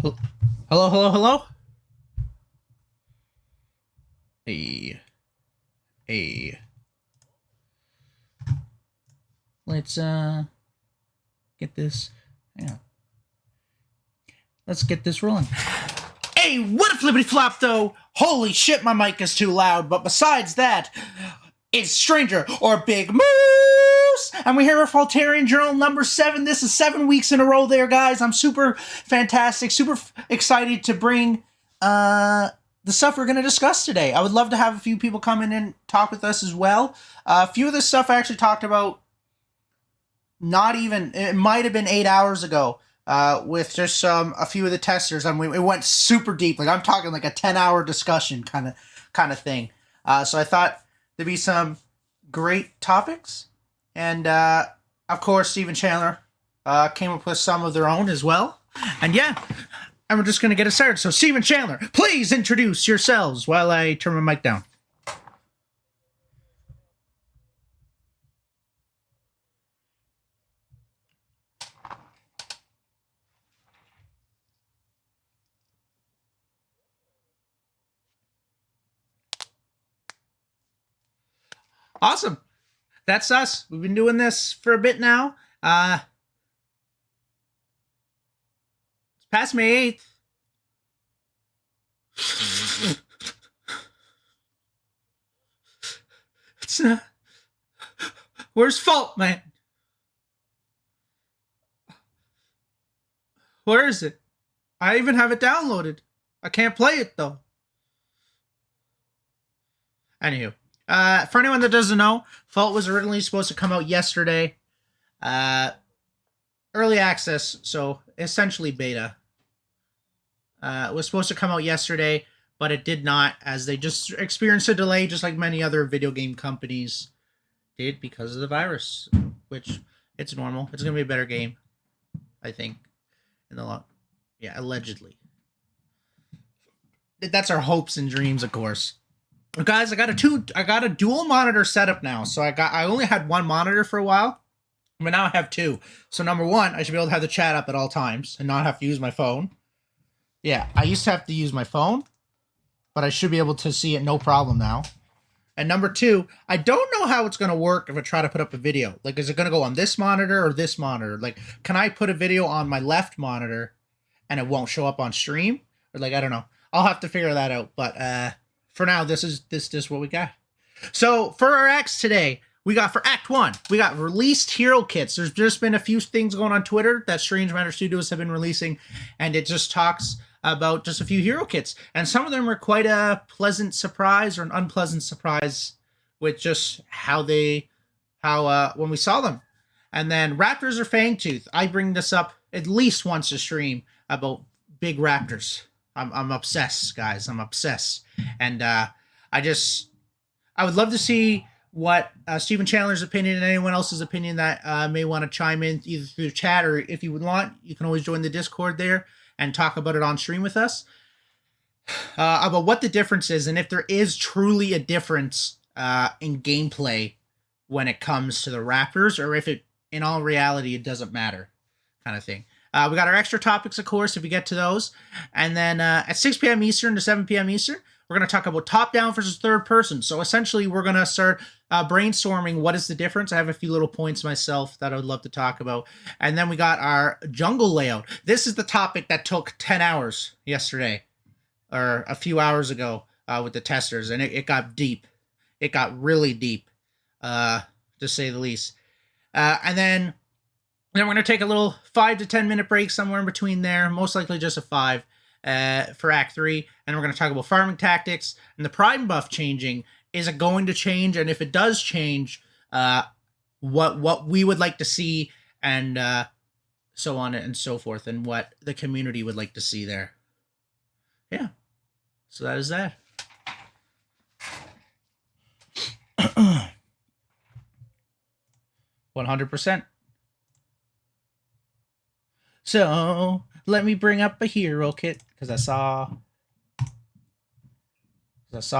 Hello, hello, hello, hello. Hey, hey. Let's get this. Yeah. Let's get this rolling. Hey, what a flippity flop though! Holy shit, my mic is too loud. But besides that, it's Stranger or Big Moose, and we're here at Faultarian Journal number 7. This is 7 weeks in a row, there, guys. I'm super fantastic, super excited to bring the stuff we're going to discuss today. I would love to have a few people come in and talk with us as well. A few of this stuff I actually talked about. Not even, it might have been 8 hours ago. With just a few of the testers, and it went super deep. Like I'm talking like a 10-hour discussion kind of thing. So I thought there'd be some great topics, and of course Stephen Chandler came up with some of their own as well. And yeah, and we're just gonna get it started. So Stephen Chandler, please introduce yourselves while I turn my mic down. Awesome. That's us. We've been doing this for a bit now. It's past May 8th. It's where's Fault, man? Where is it? I even have it downloaded. I can't play it though. Anywho, for anyone that doesn't know, Fault was originally supposed to come out yesterday. Early access, so essentially beta. It was supposed to come out yesterday, but it did not, as they just experienced a delay, just like many other video game companies did because of the virus, which it's normal. It's gonna be a better game, I think, in the long. Yeah, allegedly. That's our hopes and dreams, of course. Guys, I got a dual monitor setup now. So I only had one monitor for a while, but now I have two. So number one, I should be able to have the chat up at all times and not have to use my phone. Yeah, I used to have to use my phone, but I should be able to see it no problem now. And number two, I don't know how it's going to work if I try to put up a video. Like, is it going to go on this monitor or this monitor? Like, can I put a video on my left monitor and it won't show up on stream? Or like, I don't know. I'll have to figure that out. But for now, this is what we got. So for our acts today, we got for Act 1, we got released hero kits. There's just been a few things going on Twitter that Strange Matter Studios have been releasing, and it just talks about just a few hero kits. And some of them are quite a pleasant surprise or an unpleasant surprise with just how when we saw them. And then Raptors or Fangtooth. I bring this up at least once a stream about big raptors. I'm obsessed, guys. I'm obsessed. And I would love to see what Stephen Chandler's opinion and anyone else's opinion that may want to chime in either through the chat, or if you would want, you can always join the Discord there and talk about it on stream with us about what the difference is, and if there is truly a difference in gameplay when it comes to the Raptors, or if it, in all reality, it doesn't matter, kind of thing. We got our extra topics, of course, if we get to those. And then at 6 p.m. Eastern to 7 p.m. Eastern, we're going to talk about top-down versus third person. So essentially, we're going to start brainstorming what is the difference. I have a few little points myself that I would love to talk about. And then we got our jungle layout. This is the topic that took 10 hours yesterday, or a few hours ago with the testers. And it got deep. It got really deep, to say the least. And then we're going to take a little 5 to 10 minute break somewhere in between there, most likely just a 5 for Act 3. And we're going to talk about farming tactics and the Prime buff changing. Is it going to change? And if it does change, what we would like to see, and so on and so forth, and what the community would like to see there. Yeah. So that is that. 100%. So let me bring up a hero kit because I saw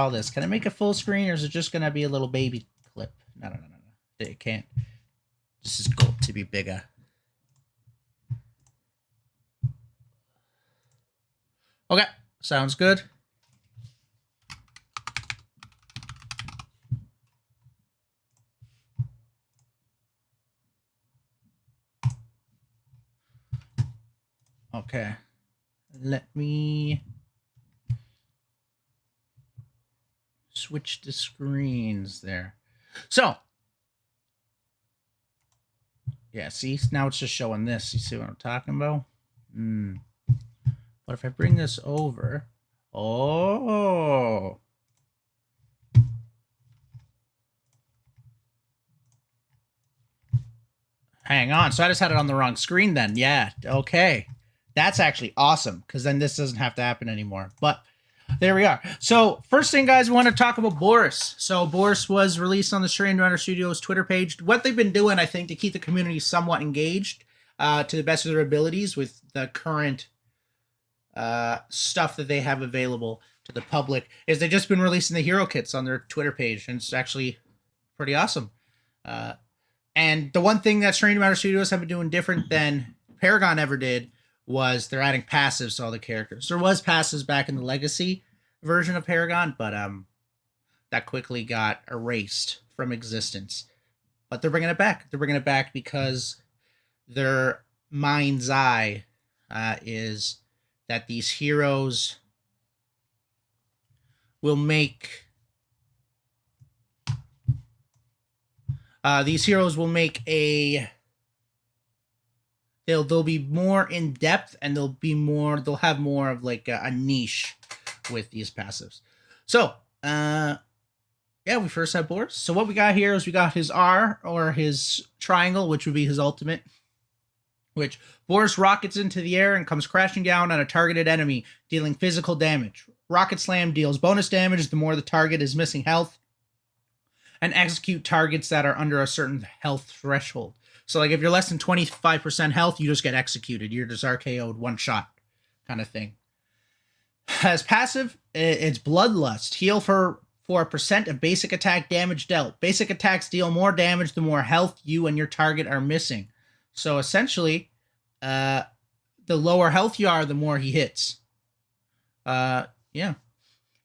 this. Can I make it full screen, or is it just gonna be a little baby clip? No. It can't. This is going to be bigger. Okay, sounds good. Okay, let me switch the screens there. So, yeah, see, now it's just showing this. You see what I'm talking about? But if I bring this over, oh, hang on. So I just had it on the wrong screen then. Yeah, okay. That's actually awesome, because then this doesn't have to happen anymore. But there we are. So first thing, guys, we want to talk about Boris. So Boris was released on the Faultarian Journal Studios Twitter page. What they've been doing, I think, to keep the community somewhat engaged to the best of their abilities with the current stuff that they have available to the public, is they've just been releasing the hero kits on their Twitter page, and it's actually pretty awesome. And the one thing that Strange Matter Studios have been doing different than Paragon ever did was they're adding passives to all the characters. There was passives back in the Legacy version of Paragon, but that quickly got erased from existence. But they're bringing it back. They're bringing it back because their mind's eye is that these heroes will make a they'll be more in depth, and they'll have more of like a niche with these passives. So yeah, we first have Boris. So what we got here is we got his R, or his triangle, which would be his ultimate, which Boris rockets into the air and comes crashing down on a targeted enemy, dealing physical damage. Rocket Slam deals bonus damage the more the target is missing health, and execute targets that are under a certain health threshold. So like if you're less than 25% health, you just get executed. You're just RKO'd one shot kind of thing. As passive, it's Bloodlust. Heal for a percent of basic attack damage dealt. Basic attacks deal more damage the more health you and your target are missing. So essentially, the lower health you are, the more he hits. Yeah.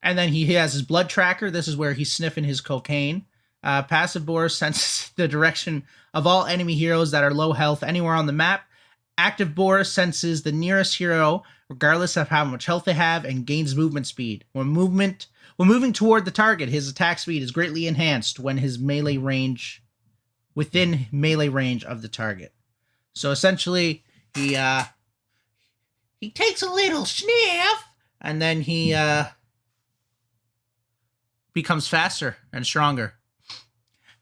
And then he has his blood tracker. This is where he's sniffing his cocaine. Passive Boris senses the direction of all enemy heroes that are low health anywhere on the map. Active Boris senses the nearest hero, regardless of how much health they have, and gains movement speed. When moving toward the target, his attack speed is greatly enhanced when his within melee range of the target. So essentially, he takes a little sniff, and then he becomes faster and stronger.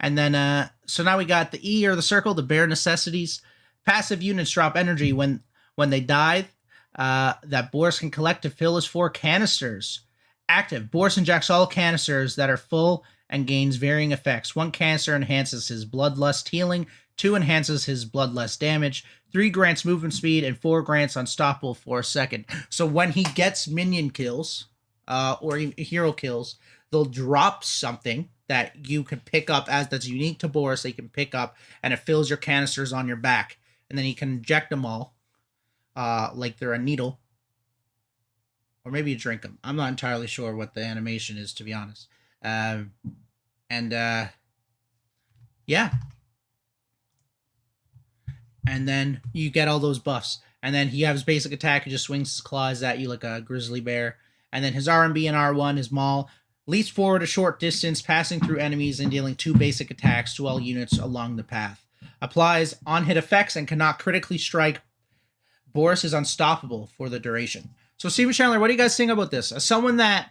And then, so now we got the E, or the circle, the bare necessities. Passive units drop energy when they die that Boris can collect to fill his 4 canisters. Active, Boris injects all canisters that are full and gains varying effects. 1 canister enhances his Bloodlust healing, 2 enhances his Bloodlust damage, 3 grants movement speed, and 4 grants unstoppable for a second. So when he gets minion kills, or hero kills, they'll drop something that you can pick up that's unique to Boris, that you can pick up, and it fills your canisters on your back. And then you can inject them all like they're a needle. Or maybe you drink them. I'm not entirely sure what the animation is, to be honest. Yeah. And then you get all those buffs. And then he has his basic attack. He just swings his claws at you like a grizzly bear. And then his RMB and R1, his Maul, leaps forward a short distance, passing through enemies and dealing 2 basic attacks to all units along the path. Applies on-hit effects and cannot critically strike. Boris is unstoppable for the duration. So, Steven Chandler, what do you guys think about this? As someone that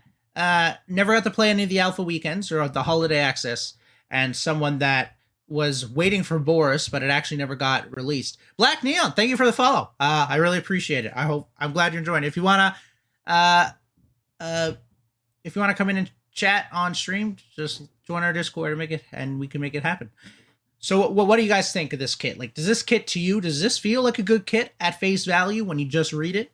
never got to play any of the alpha weekends or the holiday access, and someone that was waiting for Boris, but it actually never got released. Black Neon, thank you for the follow. I really appreciate it. I'm glad you're enjoying it. If you wanna come in and chat on stream, just join our Discord and we can make it happen. So what do you guys think of this kit? Like, does this kit to you, does this feel like a good kit at face value when you just read it?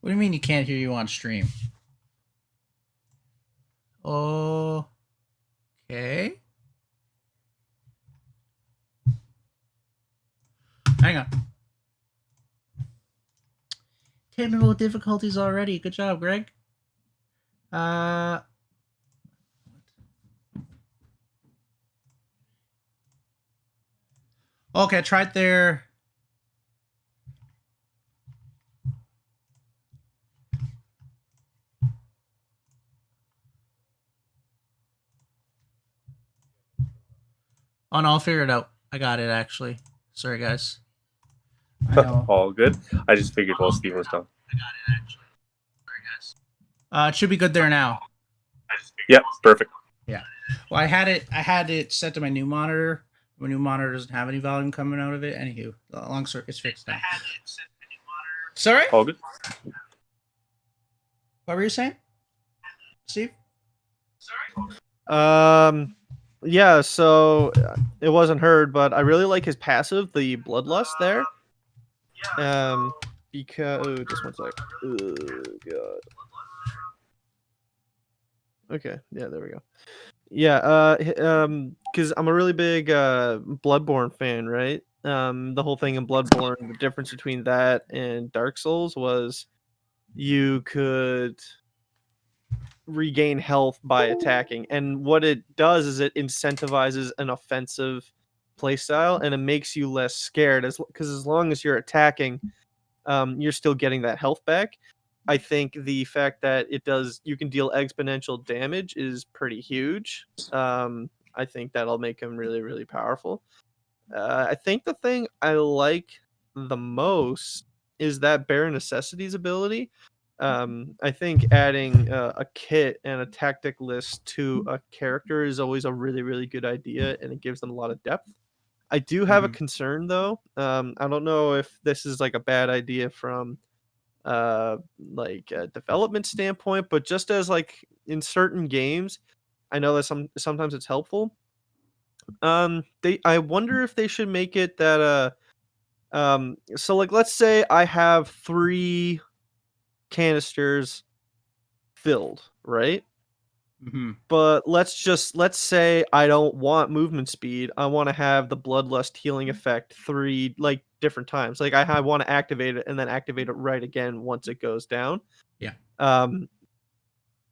What do you mean you can't hear you on stream? Okay. Hang on. Technical difficulties already. Good job, Greg. Okay, I tried there. Oh no, I'll figure it out. I got it actually. Sorry guys. I know. All good. I just figured while Steven was talking. I got it actually. Sorry guys. It should be good there now. Yep, perfect. Yeah. Well, I had it set to my new monitor. My new monitor doesn't have any volume coming out of it. Anywho, long story, it's fixed now. Sorry? All good. What were you saying, Steve? Sorry. Yeah. So it wasn't heard, but I really like his passive, the Bloodlust there. Because just one sec. Oh god. Okay. Yeah. There we go. Yeah. Because I'm a really big Bloodborne fan, right? The whole thing in Bloodborne, the difference between that and Dark Souls was you could regain health by attacking, and what it does is it incentivizes an offensive playstyle, and it makes you less scared because as long as you're attacking, you're still getting that health back. I think the fact that you can deal exponential damage is pretty huge. I think that'll make him really, really powerful. I think the thing I like the most is that Bare Necessities ability. I think adding a kit and a tactic list to a character is always a really, really good idea, and it gives them a lot of depth. I do have a concern though. I don't know if this is like a bad idea from like a development standpoint, but just as like in certain games, I know that sometimes it's helpful. I wonder if they should make it that so like let's say I have 3 canisters filled, right? But let's say I don't want movement speed. I want to have the Bloodlust healing effect 3 like different times. Like I want to activate it and then activate it right again once it goes down. Yeah.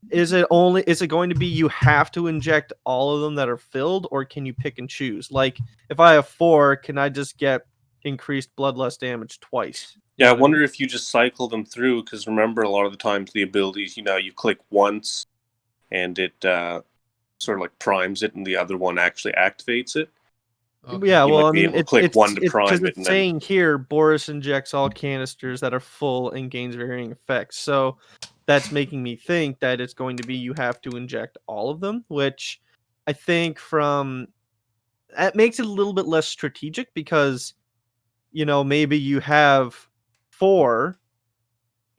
Is it going to be you have to inject all of them that are filled, or can you pick and choose? Like if I have 4, can I just get increased Bloodlust damage twice? Yeah, I wonder if you just cycle them through, because remember, a lot of the times the abilities, you click once and it sort of like primes it, and the other one actually activates it. Okay. Yeah, well, I mean, it's click one to prime it. It's saying here, Boris injects all canisters that are full and gains varying effects. So that's making me think that it's going to be you have to inject all of them, which I think that makes it a little bit less strategic because, maybe you have 4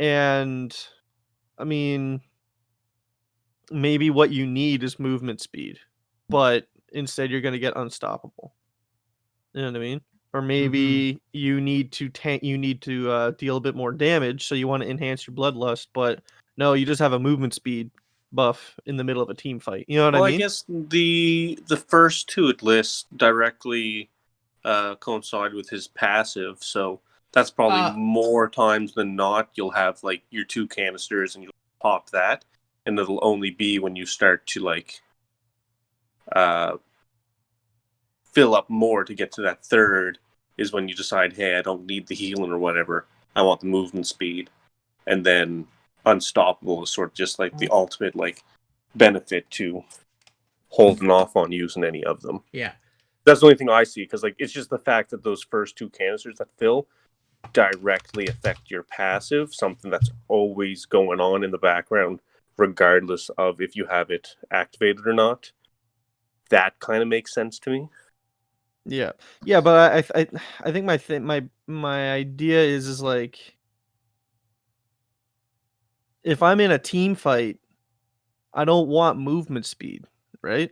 and, I mean, maybe what you need is movement speed, but instead you're going to get unstoppable. You know what I mean? Or maybe you need to deal a bit more damage, so you want to enhance your bloodlust, but no, you just have a movement speed buff in the middle of a team fight. You know what I mean? I guess the first 2 it lists directly coincide with his passive, so that's probably more times than not you'll have like your 2 canisters and you'll pop that, and it'll only be when you start to like fill up more to get to that 3rd is when you decide, hey, I don't need the healing or whatever. I want the movement speed. And then unstoppable is sort of just like the ultimate like benefit to holding off on using any of them. Yeah. That's the only thing I see, because like it's just the fact that those first 2 canisters that fill directly affect your passive, something that's always going on in the background, regardless of if you have it activated or not. That kind of makes sense to me. Yeah, but I think my idea is like if I'm in a team fight, I don't want movement speed, right?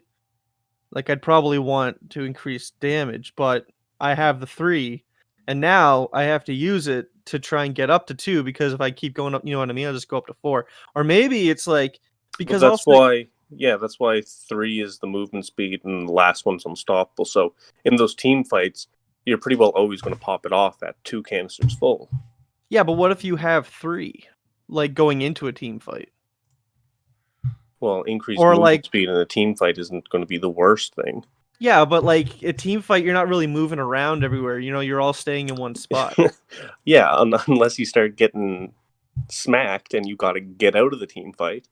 Like I'd probably want to increase damage, but I have the 3, and now I have to use it to try and get up to 2, because if I keep going up, you know what I mean? I'll just go up to 4. Or maybe it's like But because that's also why, yeah, that's why 3 is the movement speed and the last one's unstoppable. So in those team fights, you're pretty well always going to pop it off at 2 canisters full. yeah, but what if you have 3 like going into a team fight? Well, increased Or movement like speed in a team fight isn't going to be the worst thing. yeah, but like a team fight, you're not really moving around everywhere. You know, you're all staying in one spot. Yeah, unless you start getting smacked and you got to get out of the team fight.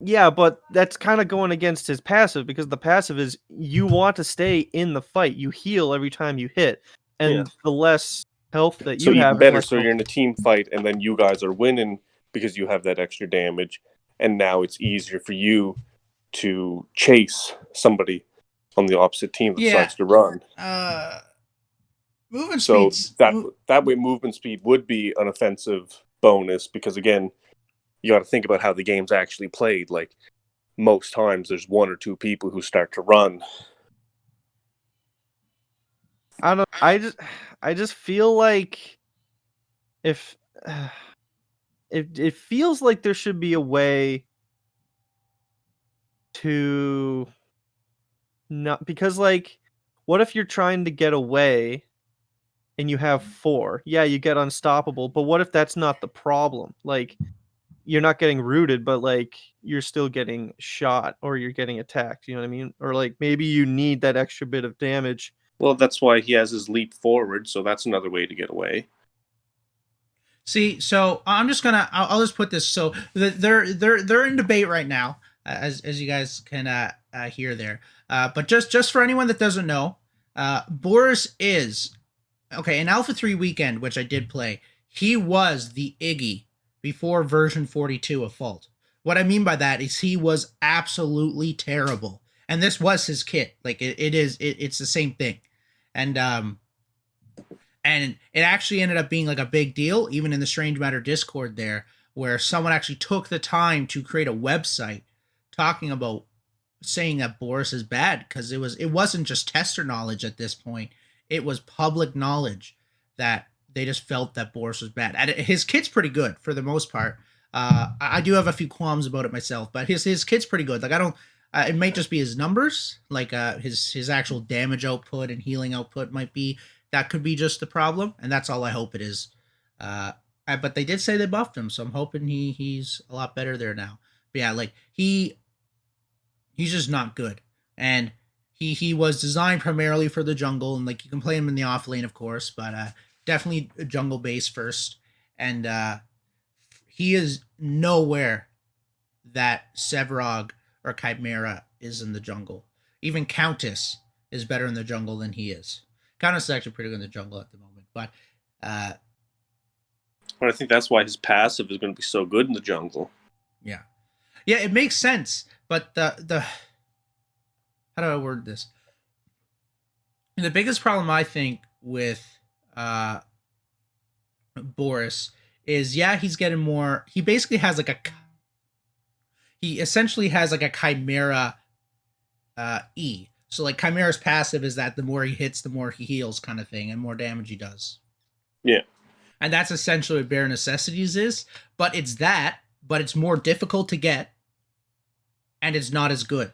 Yeah, but that's kind of going against his passive, because the passive is you want to stay in the fight. You heal every time you hit, and Yeah. the less health that So you even have, better. less So health. you're in a team fight, and then you guys are winning because you have that extra damage, and now it's easier for you to chase somebody on the opposite team that Yeah. decides to run. Movement So speeds. that way, movement speed would be an offensive bonus because again, you got to think about how the game's actually played. Like most times, there's 1 or 2 people who start to run. I don't. I just feel like if it feels like there should be a way to not, because like, what if you're trying to get away and you have 4? Yeah, you get unstoppable, but what if that's not the problem? Like, you're not getting rooted, but like you're still getting shot or you're getting attacked. You know what I mean? Or like maybe you need that extra bit of damage. Well, that's why he has his leap forward. So that's another way to get away. See, so I'm just gonna I'll just put this. So they're in debate right now, as you guys can hear there. But just for anyone that doesn't know, Boris is okay in Alpha 3 weekend, which I did play. He was the Iggy before version 42 of Fault. What I mean by that is he was absolutely terrible, and this was his kit. Like it's the same thing, and it actually ended up being like a big deal, even in the Strange Matter Discord there, where someone actually took the time to create a website talking about saying that Boris is bad, because it wasn't just tester knowledge at this point. It was public knowledge that they just felt that Boris was bad. And his kit's pretty good for the most part. I do have a few qualms about it myself, but his kit's pretty good. Like I don't. It might just be his numbers, like his actual damage output and healing output might be, that could be just the problem, and that's all I hope it is. But they did say they buffed him, so I'm hoping he's a lot better there now. But yeah, like he's just not good, and he was designed primarily for the jungle, and like you can play him in the off lane, of course, but definitely jungle base first, and he is nowhere that Sevrog or Chimera is in the jungle. Even Countess is better in the jungle than he is. Countess is actually pretty good in the jungle at the moment, but But I think that's why his passive is going to be so good in the jungle. yeah, it makes sense. But the how do I word this? The biggest problem I think with Boris is, yeah, he's getting more. He basically has like he essentially has like a Chimera E. So like Chimera's passive is that the more he hits, the more he heals, kind of thing, and more damage he does. Yeah. And that's essentially what Bare Necessities is. But it's more difficult to get, and it's not as good.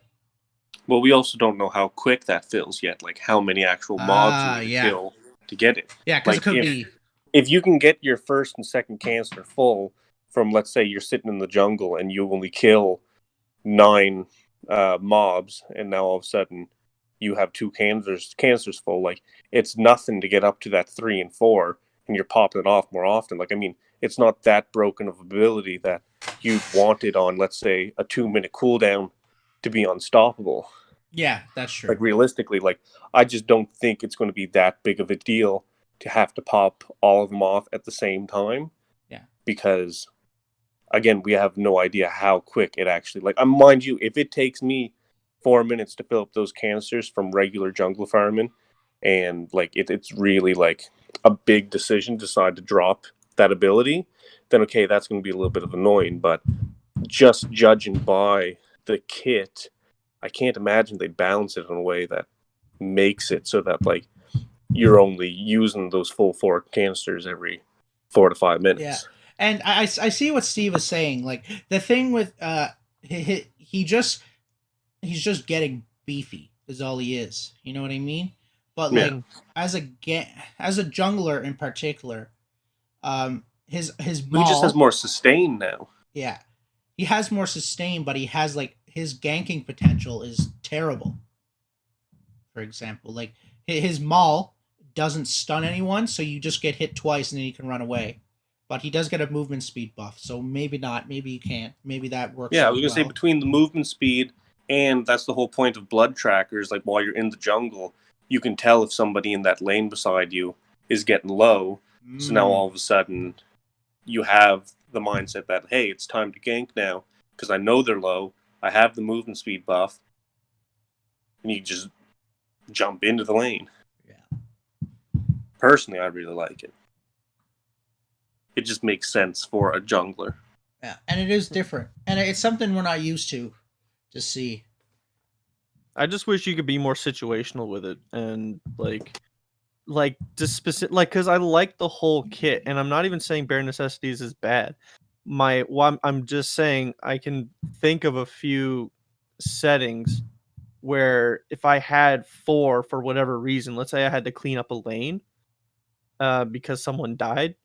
Well, we also don't know how quick that fills yet. Like how many actual mobs you need to kill to get it. Yeah, because like it could be. If you can get your first and second canister full from, let's say, you're sitting in the jungle and you only kill 9 mobs, and now all of a sudden you have 2 canisters full. Like it's nothing to get up to that 3 and 4, and you're popping it off more often. Like I mean, it's not that broken of ability that you wanted on, let's say, a 2-minute cooldown to be unstoppable. Yeah, that's true. Like realistically, like I just don't think it's going to be that big of a deal to have to pop all of them off at the same time. Yeah. Because again, we have no idea how quick it actually, like, mind you, if it takes me 4 minutes to fill up those canisters from regular jungle firemen, and like it's really like a big decision to decide to drop that ability, then okay, that's going to be a little bit of annoying. But just judging by the kit, I can't imagine they balance it in a way that makes it so that like you're only using those full 4 canisters every 4 to 5 Yeah, minutes. and I see what Steve is saying. Like the thing with he's just getting beefy is all he is. You know what I mean? But Yeah. like as a jungler in particular, his He just has maul, more sustain now. yeah, he has more sustain, but he has like his ganking potential is terrible. For example, like his maul doesn't stun anyone, so you just get hit twice and then you can run away. But he does get a movement speed buff, so maybe not. Maybe you can't. Maybe that works Yeah, I out was gonna say well. between the movement speed and that's the whole point of blood trackers. Like while you're in the jungle, you can tell if somebody in that lane beside you is getting low. So now all of a sudden, you have the mindset that hey, it's time to gank now because I know they're low. I have the movement speed buff, and you just jump into the lane. Yeah. Personally, I really like it. It just makes sense for a jungler. Yeah, and it is different, and it's something we're not used to see. I just wish you could be more situational with it and like just specific, like because I like the whole kit, and I'm not even saying bare necessities is bad. I'm just saying I can think of a few settings where if I had 4 for whatever reason, let's say I had to clean up a lane because someone died,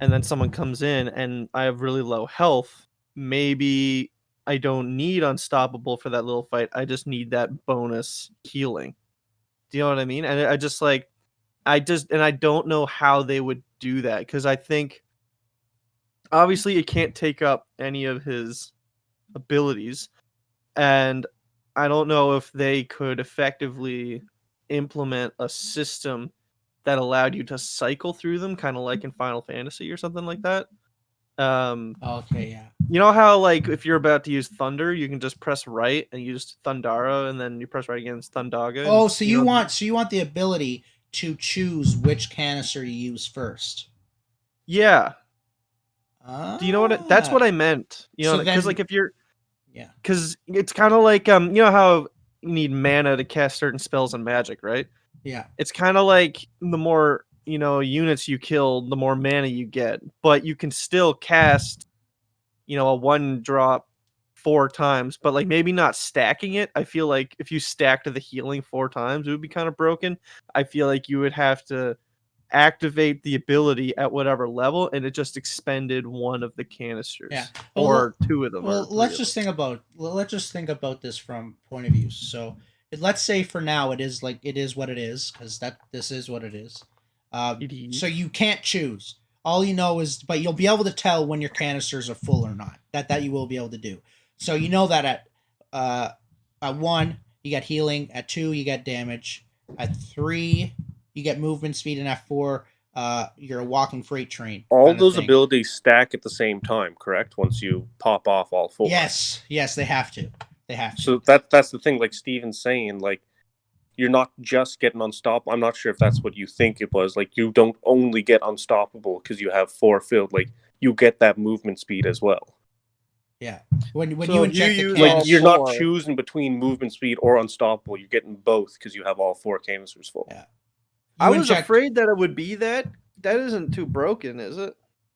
and then someone comes in and I have really low health, maybe I don't need unstoppable for that little fight. I just need that bonus healing. Do you know what I mean? And I just like I don't know how they would do that because I think obviously it can't take up any of his abilities, and I don't know if they could effectively implement a system that allowed you to cycle through them, kind of like in Final Fantasy or something like that. Okay, yeah. You know how like if you're about to use Thunder, you can just press right and use Thundara, and then you press right again, it's Thundaga. Oh, And, so you know, you want the ability to choose which canister you use first. yeah. Do you know that's what Ah. I meant. You So know, because then, like if you're yeah, because it's kind of like you know how you need mana to cast certain spells and magic, right? yeah, It's kind of like the more units you kill, the more mana you get, but you can still cast a 1 drop 4 times, but like maybe not stacking it. I feel like if you stacked the healing 4 times, it would be kind of broken. I feel like you would have to activate the ability at whatever level, and it just expended one of the canisters, yeah. or 2 of them, or Well, 3 of them. let's just think about this from point of view. So, let's say for now it is like it is what it is because this is what it is. So you can't choose. All you know is, but you'll be able to tell when your canisters are full or not. That you will be able to do. So you know that at 1 you get healing, at 2 you get damage, at 3 you get movement speed, and at 4 you're a walking freight train. All Kind of those thing. abilities stack at the same time, correct? Once you pop off all 4. Yes, they have to. They have to. So that's the thing. Like Steven's saying, like you're not just getting unstoppable. I'm not sure if that's what you think it was. Like you don't only get unstoppable because you have 4 filled. Like you get that movement speed as well. Yeah. When So you if you inject the use Like all canister, you're not 4 choosing between movement speed or unstoppable. You're getting both because you have all 4 canisters full. yeah. I You was inject. afraid that it would be that. That isn't too broken, is it?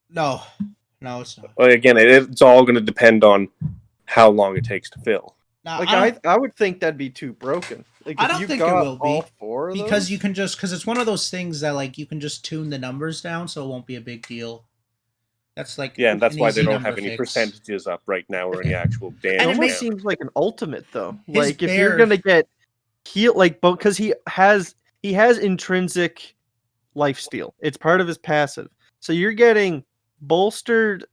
No, it's not. But again, it's all going to depend on how long it takes to fill. Now, Like I would think that'd be too broken. Like I if don't you think it got will be, all 4 of because those, you can just because it's one of those things that like you can just tune the numbers down, so it won't be a big deal. That's like Yeah, and that's an why they easy don't number have any fix. percentages up right now or any actual And it it damage. almost makes- seems like an ultimate though. His Like if you're bear- gonna get heal, like because he has intrinsic lifesteal. It's part of his passive. So you're getting bolstered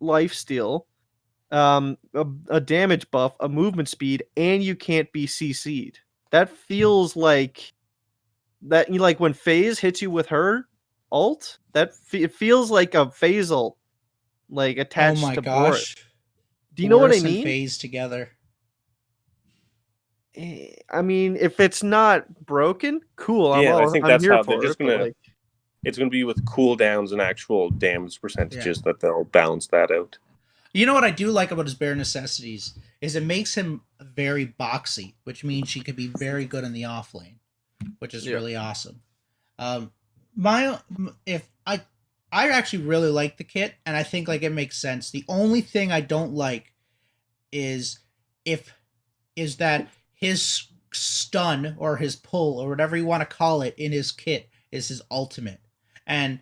lifesteal, a damage buff, a movement speed, and you can't be CC'd. That feels like that. You like when FaZe hits you with her ult. It feels like a FaZe ult, like Oh attached my to Boris. gosh! Do you know what I Boris and mean? phase together. I mean, if it's not broken, cool. Yeah, I think I'm that's here how they're for just it. But gonna. like, It's going to be with cooldowns and actual damage percentages that they'll balance that out. You know what I do like about his bare necessities is it makes him very boxy, which means she could be very good in the off lane, which is really awesome. My if I I actually really like the kit, and I think like it makes sense. The only thing I don't like is if is that his stun or his pull or whatever you want to call it in his kit is his ultimate. And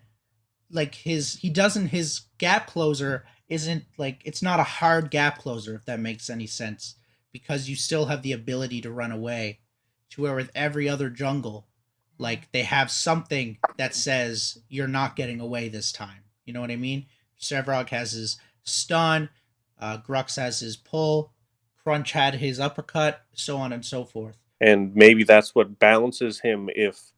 like his gap closer isn't like it's not a hard gap closer, if that makes any sense, because you still have the ability to run away, to where with every other jungle, like they have something that says you're not getting away this time. You know what I mean? Sevrog has his stun, Grux has his pull, Crunch had his uppercut, so on and so forth. And maybe that's what balances him if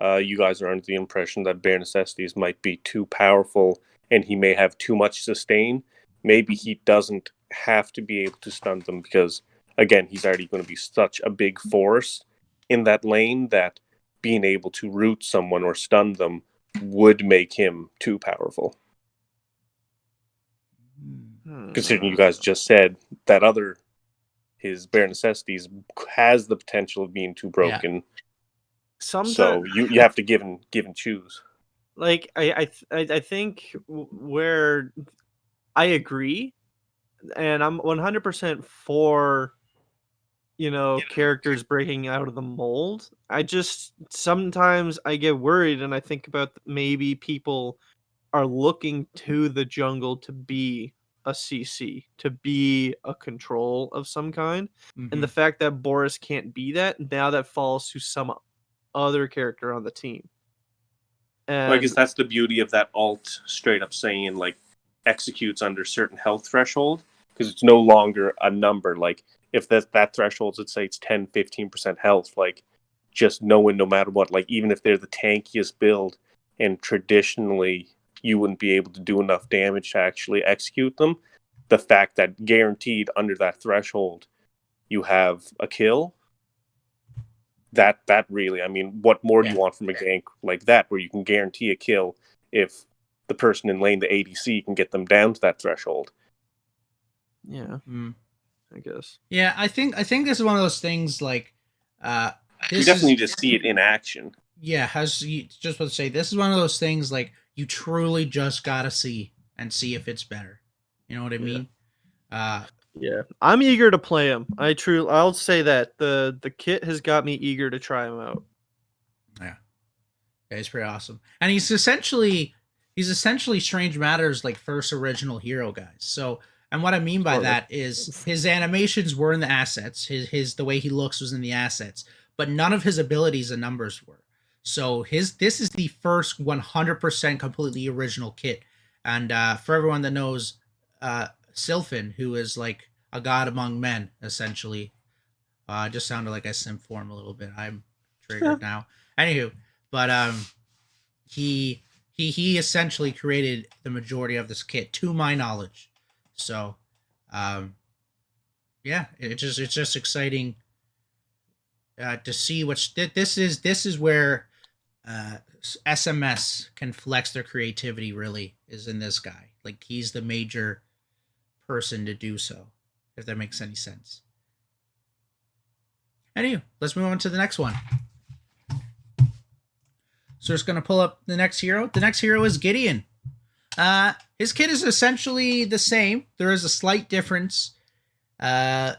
you guys are under the impression that bare necessities might be too powerful and he may have too much sustain. Maybe he doesn't have to be able to stun them because, again, he's already going to be such a big force in that lane that being able to root someone or stun them would make him too powerful. Considering you guys just said that his bare necessities has the potential of being too broken. Yeah. Sometimes, so you have to give and choose. Like I think where I agree, and I'm 100% for characters breaking out of the mold. I just sometimes I get worried and I think about maybe people are looking to the jungle to be a CC, to be a control of some kind. Mm-hmm. And the fact that Boris can't be that, now that falls to some other character on the team. And well, I guess that's the beauty of that alt straight up saying like executes under certain health threshold, because it's no longer a number. Like if that threshold, let's say it's 10-15% health, like just knowing no matter what, like even if they're the tankiest build and traditionally you wouldn't be able to do enough damage to actually execute them, the fact that guaranteed under that threshold you have a kill, that really, I mean, what more do you want from a gank like that, where you can guarantee a kill if the person in lane, the ADC, can get them down to that threshold? Yeah, I guess. Yeah, I think this is one of those things like you definitely need to see it in action. Yeah, just about to say, this is one of those things like you truly just gotta see if it's better. You know what I mean? Yeah, I'm eager to play him. I'll say that the kit has got me eager to try him out. Yeah, he's pretty awesome, and he's essentially Strange Matters like first original hero, guys. So, and what I mean by that is his animations were in the assets. His the way he looks was in the assets, but none of his abilities and numbers were. So this is the first 100% completely original kit, and for everyone that knows, Sylphin, who is like a god among men, essentially. Just sounded like I simp for him a little bit. I'm triggered now. Anywho, but he essentially created the majority of this kit, to my knowledge. So, yeah, it's just exciting to see what this is. This is where SMS can flex their creativity. Really, is in this guy. Like he's the major person to do so, if that makes any sense. Anyway, let's move on to the next one. So just going to pull up the next hero. The next hero is Gideon. His kit is essentially the same. There is a slight difference. And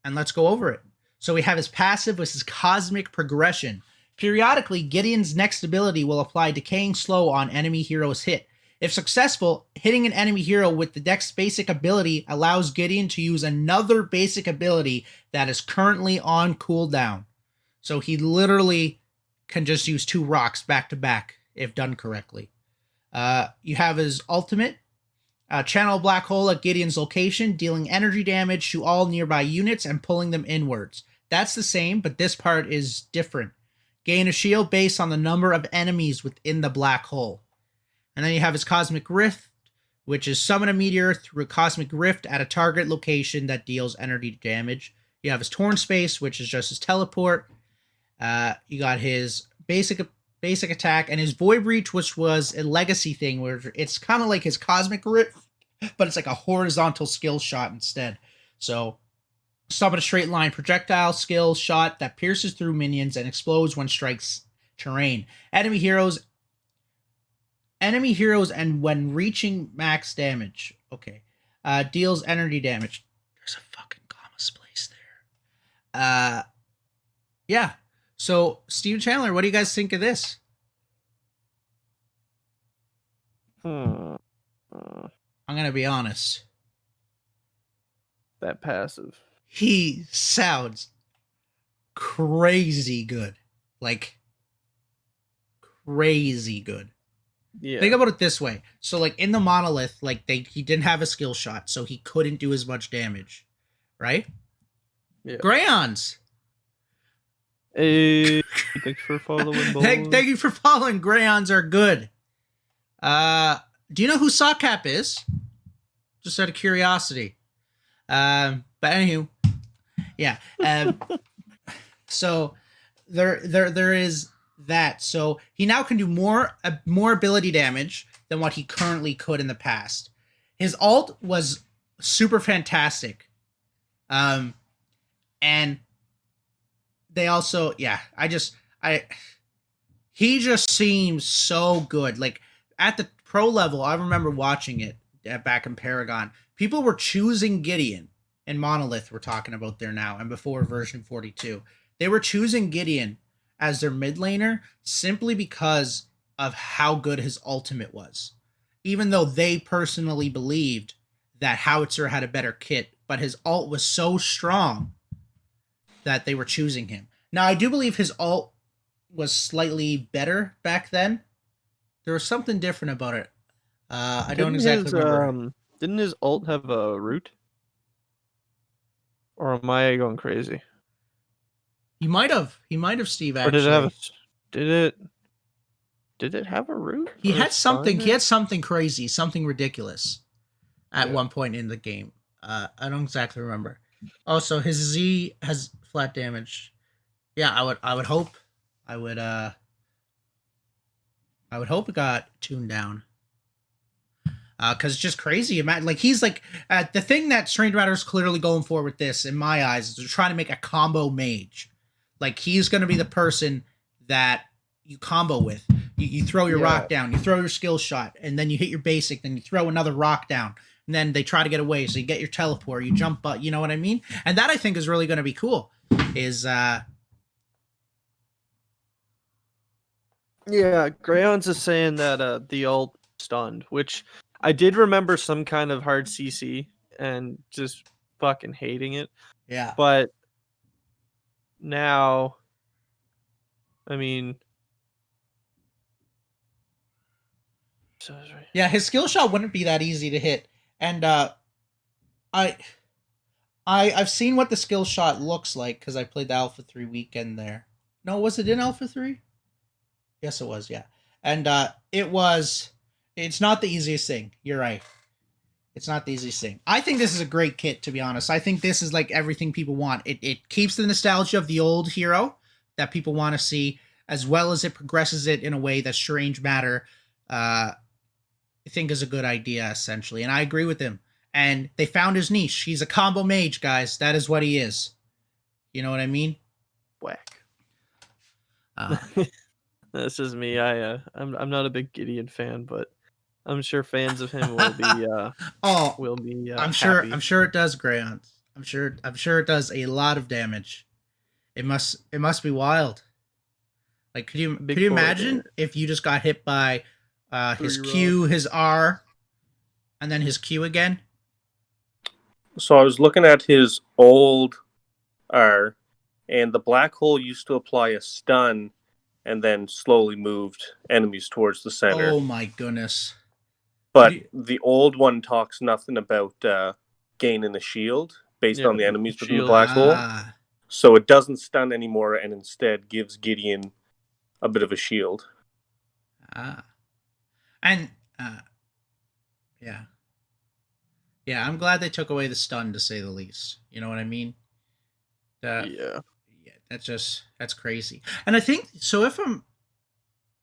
let's go over it. So we have his passive, which is Cosmic Progression. Periodically, Gideon's next ability will apply Decaying Slow on enemy heroes hit. If successful, hitting an enemy hero with the next basic ability allows Gideon to use another basic ability that is currently on cooldown. So he literally can just use 2 rocks back to back if done correctly. You have his ultimate, channel black hole at Gideon's location, dealing energy damage to all nearby units and pulling them inwards. That's the same, but this part is different. Gain a shield based on the number of enemies within the black hole. And then you have his Cosmic Rift, which is summon a meteor through a Cosmic Rift at a target location that deals energy damage. You have his Torn Space, which is just his teleport. You got his basic attack, and his Void Reach, which was a legacy thing, where it's kind of like his Cosmic Rift, but it's like a horizontal skill shot instead. So, summon a straight line projectile skill shot that pierces through minions and explodes when strikes terrain. Enemy heroes enemy heroes and when reaching max damage. Okay. Deals energy damage. There's a fucking comma place there. Yeah. So, Steve Chandler, what do you guys think of this? Hmm. I'm going to be honest. That passive. He sounds crazy good. Like, crazy good. Yeah. Think about it this way. So, like, in the monolith, like, he didn't have a skill shot, so he couldn't do as much damage. Right? Yeah. Grayons. Hey, thanks for following, boys. Thank you for following. Grayons are good. Do you know who Sockcap is? Just out of curiosity. But anywho, yeah. So there is that. So he now can do more ability damage than what he currently could in the past. His ult was super fantastic. And they also, yeah, he just seems so good. Like at the pro level, I remember watching it back in Paragon. People were choosing Gideon and Monolith. We're talking about there now, and before version 42, they were choosing Gideon as their mid laner simply because of how good his ultimate was. Even though they personally believed that Howitzer had a better kit, but his ult was so strong that they were choosing him. Now, I do believe his ult was slightly better back then. There was something different about it. I don't exactly remember. Didn't his ult have a root? Or am I going crazy? He might have, Steve. Or Actually, did it have a? Did it have a root? he or a had something. stun? He had something crazy, something ridiculous, at Yeah. one point in the game. I don't exactly remember. Also, his Z has flat damage. Yeah, I would hope. I would hope it got tuned down. Because it's just crazy. Like he's like the thing that Strange Matter is clearly going for with this, in my eyes, is they're trying to make a combo mage. Like he's going to be the person that you combo with. You throw your rock down, you throw your skill shot, and then you hit your basic, then you throw another rock down, and then they try to get away. So you get your teleport, you jump, you know what I mean? And that I think is really going to be cool. Yeah, Grayons is saying that the ult stunned, which I did remember some kind of hard CC and just fucking hating it. Yeah. But now, I mean, yeah, his skill shot wouldn't be that easy to hit, and I've seen what the skill shot looks like because I played the Alpha 3 weekend there. No, was it in Alpha 3? Yes, it was, yeah. And it's not the easiest thing. You're right. It's not the easiest thing. I think this is a great kit, to be honest. I think this is like everything people want. It keeps the nostalgia of the old hero that people want to see, as well as it progresses it in a way that Strange Matter I think is a good idea, essentially. And I agree with him. And they found his niche. He's a combo mage, guys. That is what he is. You know what I mean? Whack. This is me. I'm not a big Gideon fan, but I'm sure fans of him will be I'm happy. sure it does, Grayons. I'm sure it does a lot of damage. It must be wild. Like could you imagine if you just got hit by his Q, his R, and then his Q again? So I was looking at his old R, and the black hole used to apply a stun and then slowly moved enemies towards the center. Oh my goodness. But the old one talks nothing about gaining a shield based on the enemies within the black hole. So it doesn't stun anymore and instead gives Gideon a bit of a shield. And yeah. Yeah, I'm glad they took away the stun, to say the least. You know what I mean? Yeah, that's crazy. And I think, so if I'm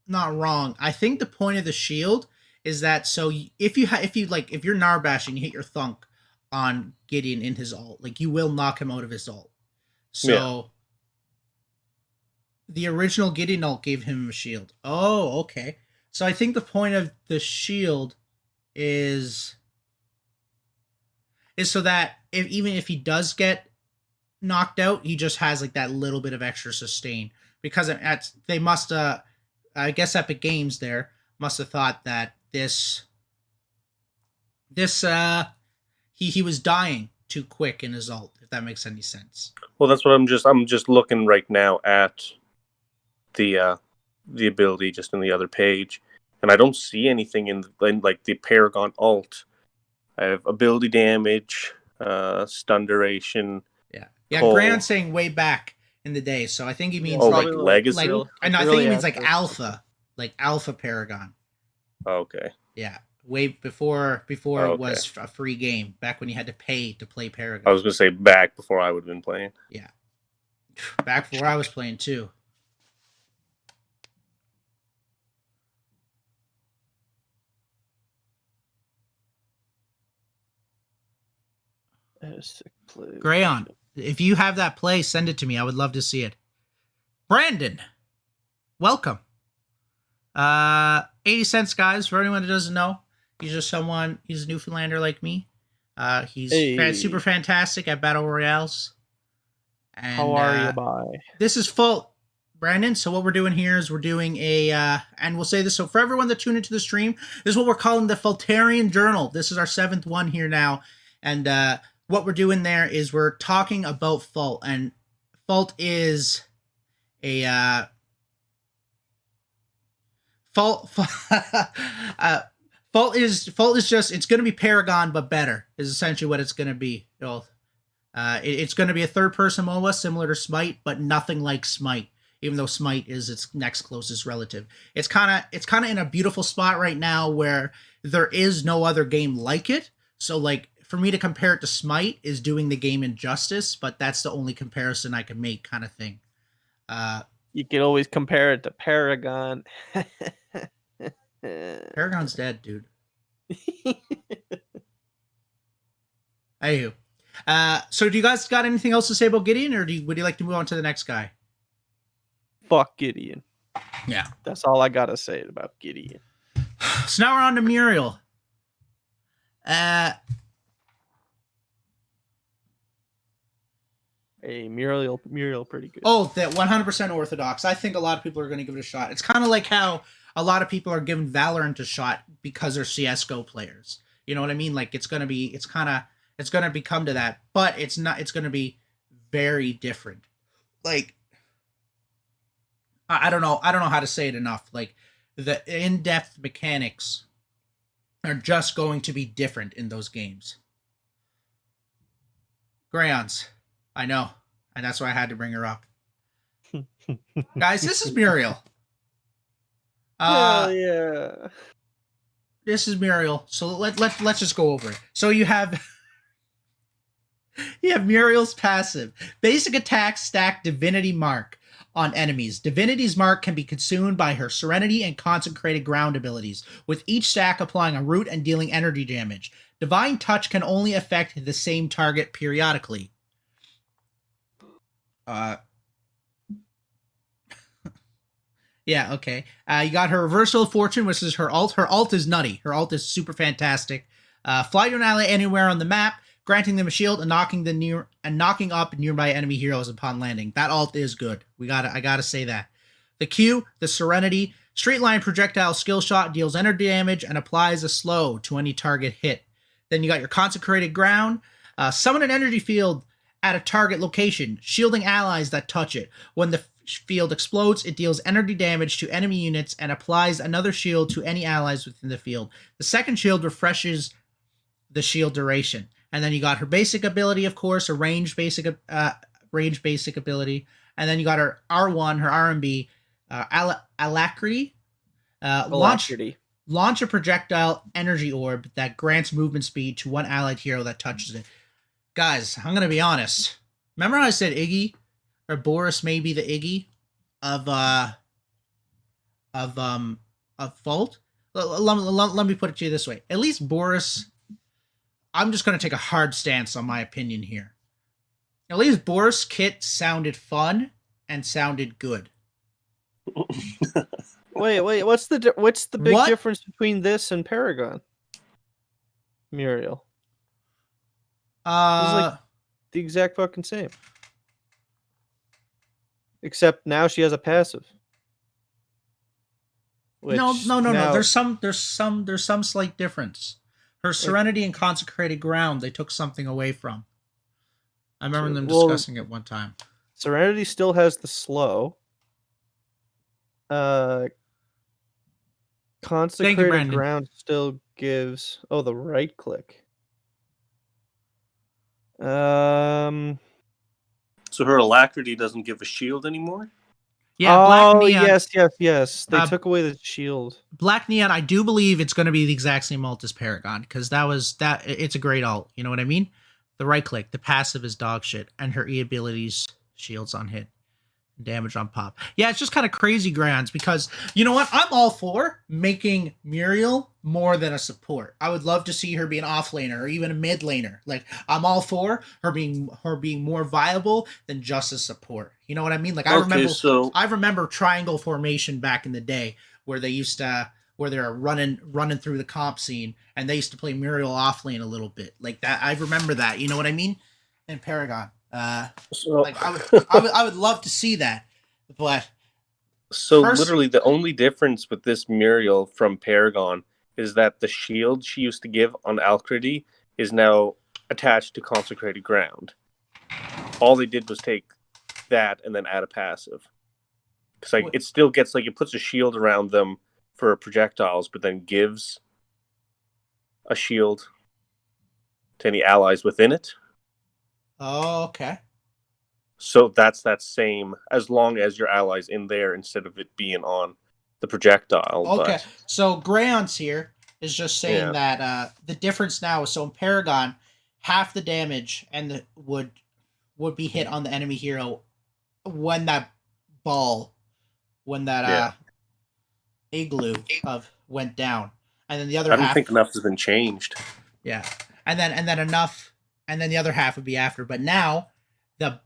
not wrong, I think the point of the shield is that so if you're Narbash and you hit your thunk on Gideon in his ult, like you will knock him out of his ult. So the original Gideon ult gave him a shield. Oh, okay. So I think the point of the shield is so that even if he does get knocked out, he just has like that little bit of extra sustain, because they must I guess Epic Games there must have thought that this he was dying too quick in his ult, if that makes any sense. Well, that's what I'm just looking right now at the ability just in the other page, and I don't see anything in like the Paragon ult. I have ability damage, stun duration. Yeah. Pull. Grant's saying way back in the day, so I think he means like legacy. I think he means like alpha Paragon. Okay. Yeah, way before it was a free game, back when you had to pay to play Paragon. I was gonna say back before I would have been playing. Yeah, back before I was playing too. Grayon, if you have that play, send it to me. I would love to see it. Brandon, welcome. 80 cents, guys. For anyone who doesn't know, he's a Newfoundlander like me. He's super fantastic at Battle Royales. And, how are you, bye? This is Fault, Brandon. So what we're doing here is we're doing and we'll say this, so for everyone that tuned into the stream, this is what we're calling the Faultarian Journal. This is our 7th one here now. And what we're doing there is we're talking about Fault. And Fault is a... Fault is just, it's going to be Paragon but better is essentially what it's going to be. It's going to be a third-person MOBA similar to Smite, but nothing like Smite, even though Smite is its next closest relative. It's kind of in a beautiful spot right now where there is no other game like it. So like for me to compare it to Smite is doing the game injustice, but that's the only comparison I can make, kind of thing. You can always compare it to Paragon. Paragon's dead, dude. Anywho. So do you guys got anything else to say about Gideon, or would you like to move on to the next guy? Fuck Gideon. Yeah. That's all I gotta say about Gideon. So now we're on to Muriel. Hey, Muriel, pretty good. Oh, that 100% Orthodox. I think a lot of people are going to give it a shot. It's kind of like how a lot of people are giving Valorant a shot because they're CS:GO players. You know what I mean? Like it's going to become to that, but it's going to be very different. Like, I don't know how to say it enough. Like the in-depth mechanics are just going to be different in those games. Grayons. I know, and that's why I had to bring her up. Guys, this is Muriel. Yeah. This is Muriel. So let's just go over it. So you have Muriel's passive. Basic attack stack Divinity Mark on enemies. Divinity's Mark can be consumed by her Serenity and Consecrated Ground abilities, with each stack applying a root and dealing energy damage. Divine Touch can only affect the same target periodically. Yeah, okay. You got her Reversal of Fortune, which is her ult. Her ult is nutty. Her ult is super fantastic. Fly to an ally anywhere on the map, granting them a shield and knocking up nearby enemy heroes upon landing. That ult is good. I gotta say that. The Q, the Serenity, straight line projectile skill shot, deals energy damage and applies a slow to any target hit. Then you got your Consecrated Ground. Summon an energy field at a target location, shielding allies that touch it. When the field explodes, it deals energy damage to enemy units and applies another shield to any allies within the field. The second shield refreshes the shield duration. And then you got her basic ability, of course, a range basic ability. And then you got her R1, her RMB, Alacrity. Launch a projectile energy orb that grants movement speed to one allied hero that touches it. Guys, I'm gonna be honest. Remember how I said Iggy, or Boris may be the Iggy of Fault? Let me put it to you this way. At least Boris, I'm just gonna take a hard stance on my opinion here. At least Boris' kit sounded fun and sounded good. Wait. What's the big What? difference between this and Paragon? Muriel. This is like the exact fucking same. Except now she has a passive. No. Now, There's some slight difference. Her Serenity and Consecrated Ground, they took something away from. I remember them discussing it one time. Serenity still has the slow. Consecrated Brandon. Ground still gives the right click. So her Alacrity doesn't give a shield anymore? Yeah, Black Neon. Yes. They took away the shield. Black Neon, I do believe it's going to be the exact same ult as Paragon, because it's a great ult. You know what I mean? The right click, the passive is dog shit, and her E abilities shields on hit, damage on pop. Yeah, it's just kind of crazy grounds, because you know what? I'm all for making Muriel more than a support. I would love to see her be an off laner or even a mid laner. Like, I'm all for her being more viable than just a support. You know what I mean? Like, I remember triangle formation back in the day where they used to where they're running through the comp scene, and they used to play Muriel off lane a little bit like that. I remember that. You know what I mean? In Paragon. Like I would love to see that, but literally the only difference with this Muriel from Paragon is that the shield she used to give on Alacrity is now attached to Consecrated Ground. All they did was take that and then add a passive. Because it still gets it puts a shield around them for projectiles, but then gives a shield to any allies within it. Oh, okay. So that's that same, as long as your ally's in there instead of it being on the projectile. Okay, so Grayon's here is just saying that the difference now is, so in Paragon, half the damage would be hit on the enemy hero when that igloo went down, and then the other half. I don't think enough has been changed. Yeah, and then enough, and then the other half would be after. But now, the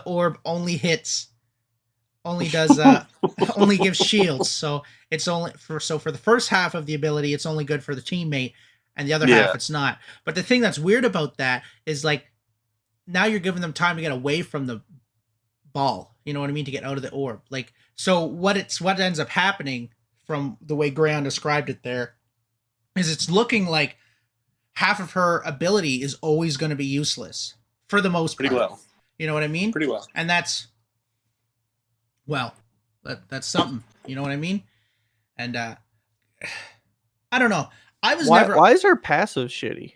orb only gives shields. So it's only for the first half of the ability, it's only good for the teammate, and the other half it's not. But the thing that's weird about that is now you're giving them time to get away from the ball. You know what I mean? To get out of the orb. So what ends up happening from the way Grayon described it there is it's looking like half of her ability is always going to be useless for the most part. Pretty well. You know what I mean? Pretty well. And that's something. You know what I mean? And I don't know. Why is her passive shitty?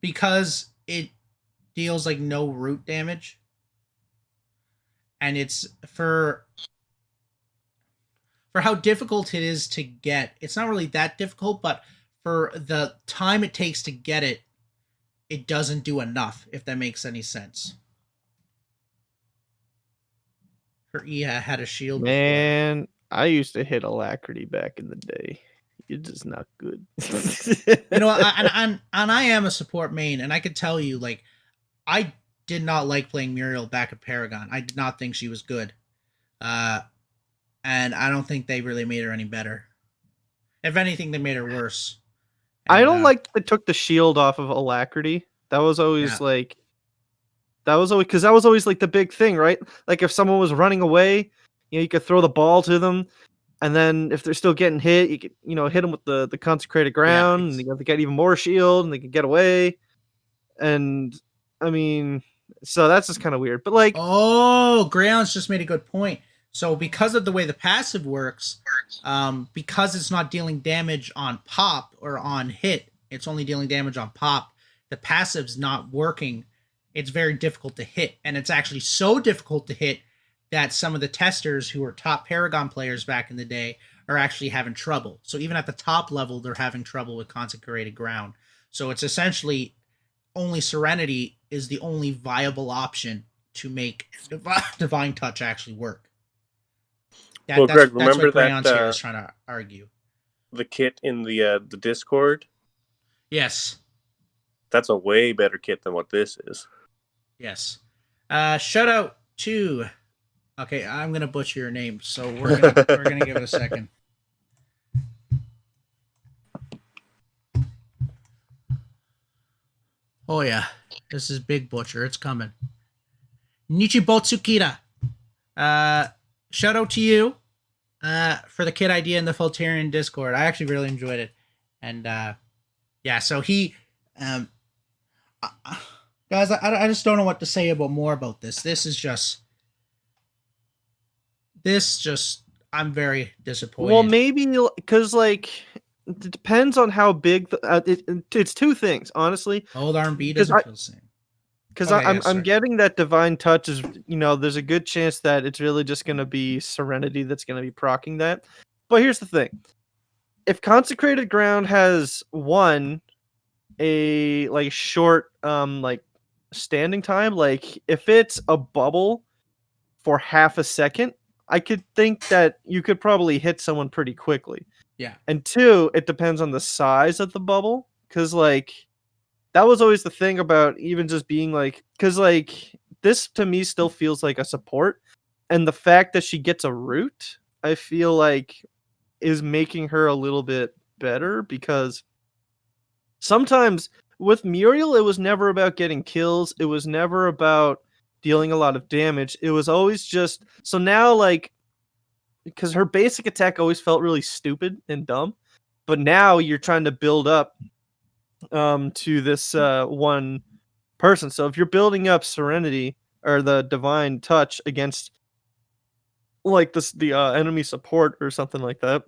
Because it deals no root damage. And it's for how difficult it is to get. It's not really that difficult, but for the time it takes to get it, it doesn't do enough, if that makes any sense. Her E had a shield. Man, I used to hit Alacrity back in the day. It's just not good. You know, and I am a support main, and I could tell you, I did not like playing Muriel back at Paragon. I did not think she was good. And I don't think they really made her any better. If anything, they made her worse. And, I don't like they took the shield off of Alacrity. That was always because that was always the big thing, right? Like if someone was running away, you could throw the ball to them, and then if they're still getting hit, you could hit them with the Consecrated Ground, and they get even more shield, and they can get away. And I mean, so that's just kind of weird. But Grayon's just made a good point. So because of the way the passive works, because it's not dealing damage on pop or on hit, it's only dealing damage on pop. The passive's not working. It's very difficult to hit, and it's actually so difficult to hit that some of the testers who were top Paragon players back in the day are actually having trouble. So even at the top level, they're having trouble with Consecrated Ground. So it's essentially only Serenity is the only viable option to make Divine Touch actually work. Greg, remember that's what that Grayon's here is trying to argue. The kit in the Discord? Yes. That's a way better kit than what this is. Yes. Shout out to Okay, I'm gonna butcher your name, so we're gonna give it a second. Oh yeah, this is Big Butcher. It's coming. Nichibotsukita. Uh, Shout out to you. For the kid idea in the Faultarian Discord. I actually really enjoyed it, and yeah. So he, um, guys, I just don't know what to say about more about this. This just I'm very disappointed. Well, maybe because like it depends on how big. It's two things, honestly. Old R&B Because doesn't feel the same. Because Okay, I'm yeah, sorry. getting that divine touch is, there's a good chance that it's really just gonna be Serenity that's gonna be procking that. But here's the thing: if Consecrated Ground has a like short like standing time, like if it's a bubble for half a second, I could think that you could probably hit someone pretty quickly. Yeah. And two, it depends on the size of the bubble, because like that was always the thing about even just being like, because like this to me still feels like a support, and the fact that she gets a root, I feel like is making her a little bit better, because sometimes with Muriel it was never about getting kills, it was never about dealing a lot of damage, it was always just so now like because her basic attack always felt really stupid and dumb, but now you're trying to build up to this one person. So if you're building up Serenity or the Divine Touch against like the enemy support or something like that,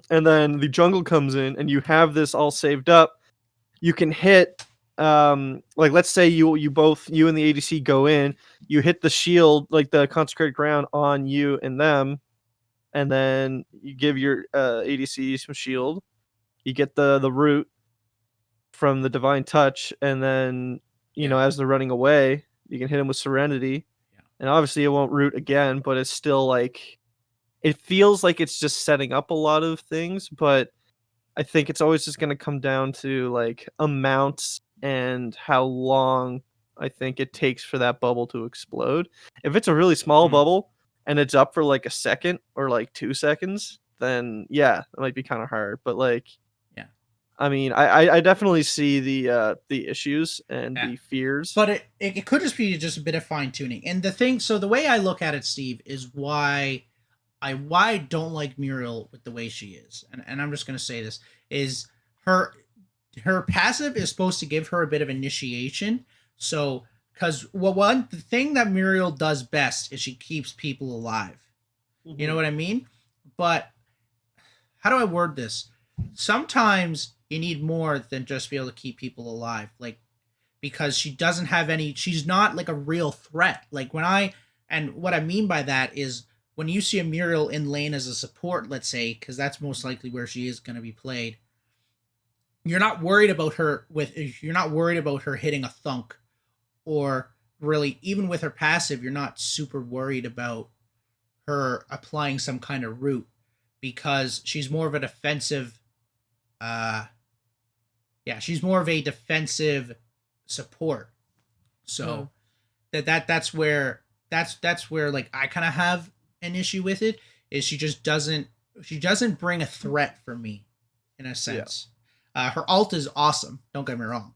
and then the jungle comes in and you have this all saved up, you can hit like let's say you and the ADC go in, you hit the shield like the consecrated ground on you and them, and then you give your ADC some shield, you get the root from the divine touch, and then as they're running away, you can hit them with Serenity, and obviously it won't root again, but it's still like it feels like it's just setting up a lot of things. But I think it's always just going to come down to like amounts and how long I think it takes for that bubble to explode. If it's a really small bubble and it's up for like a second or like 2 seconds, then yeah, it might be kind of hard. But like, Yeah. I mean, I definitely see the issues and the fears. But it could just be just a bit of fine tuning. And the way I look at it, Steve, is why I don't like Muriel with the way she is. And I'm just gonna say this is her passive is supposed to give her a bit of initiation. So because the thing that Muriel does best is she keeps people alive. Mm-hmm. You know what I mean? But how do I word this? Sometimes you need more than just be able to keep people alive. Like, because she's not like a real threat. Like and what I mean by that is when you see a Muriel in lane as a support, let's say, because that's most likely where she is going to be played, you're not worried about her hitting a thunk, or really even with her passive, you're not super worried about her applying some kind of root, because she's more of a defensive she's more of a defensive support. So that's where like I kind of have an issue with it, is she doesn't bring a threat for me in a sense. Her ult is awesome, don't get me wrong,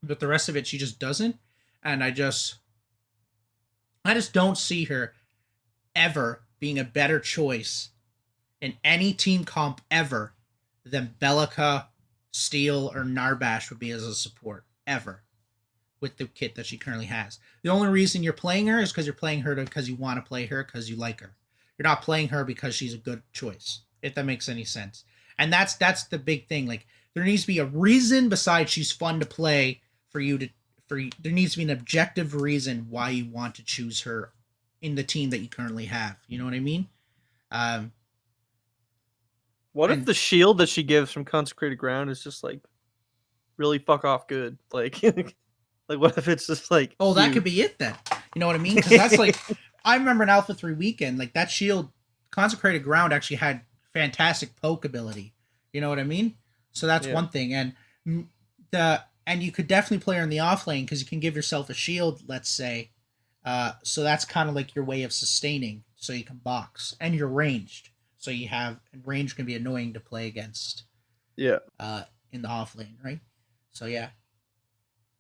but the rest of it she just doesn't. And I just don't see her ever being a better choice in any team comp ever than Bellica, Steel, or Narbash would be as a support ever, with the kit that she currently has. The only reason you're playing her is because you're playing her because you want to play her, because you like her. You're not playing her because she's a good choice, if that makes any sense. And that's the big thing. Like, there needs to be a reason besides she's fun to play there needs to be an objective reason why you want to choose her in the team that you currently have. You know what I mean? What if the shield that she gives from Consecrated Ground is just like really fuck off good? Like, like what if it's just like that could be it then? You know what I mean? Because that's like I remember in Alpha 3 weekend, like that shield, Consecrated Ground actually had fantastic poke ability. You know what I mean? So that's one thing, and you could definitely play her in the off lane because you can give yourself a shield, let's say, So that's kind of like your way of sustaining, so you can box, and you're ranged, so you have, and range can be annoying to play against. Yeah. In the off lane, right? So yeah,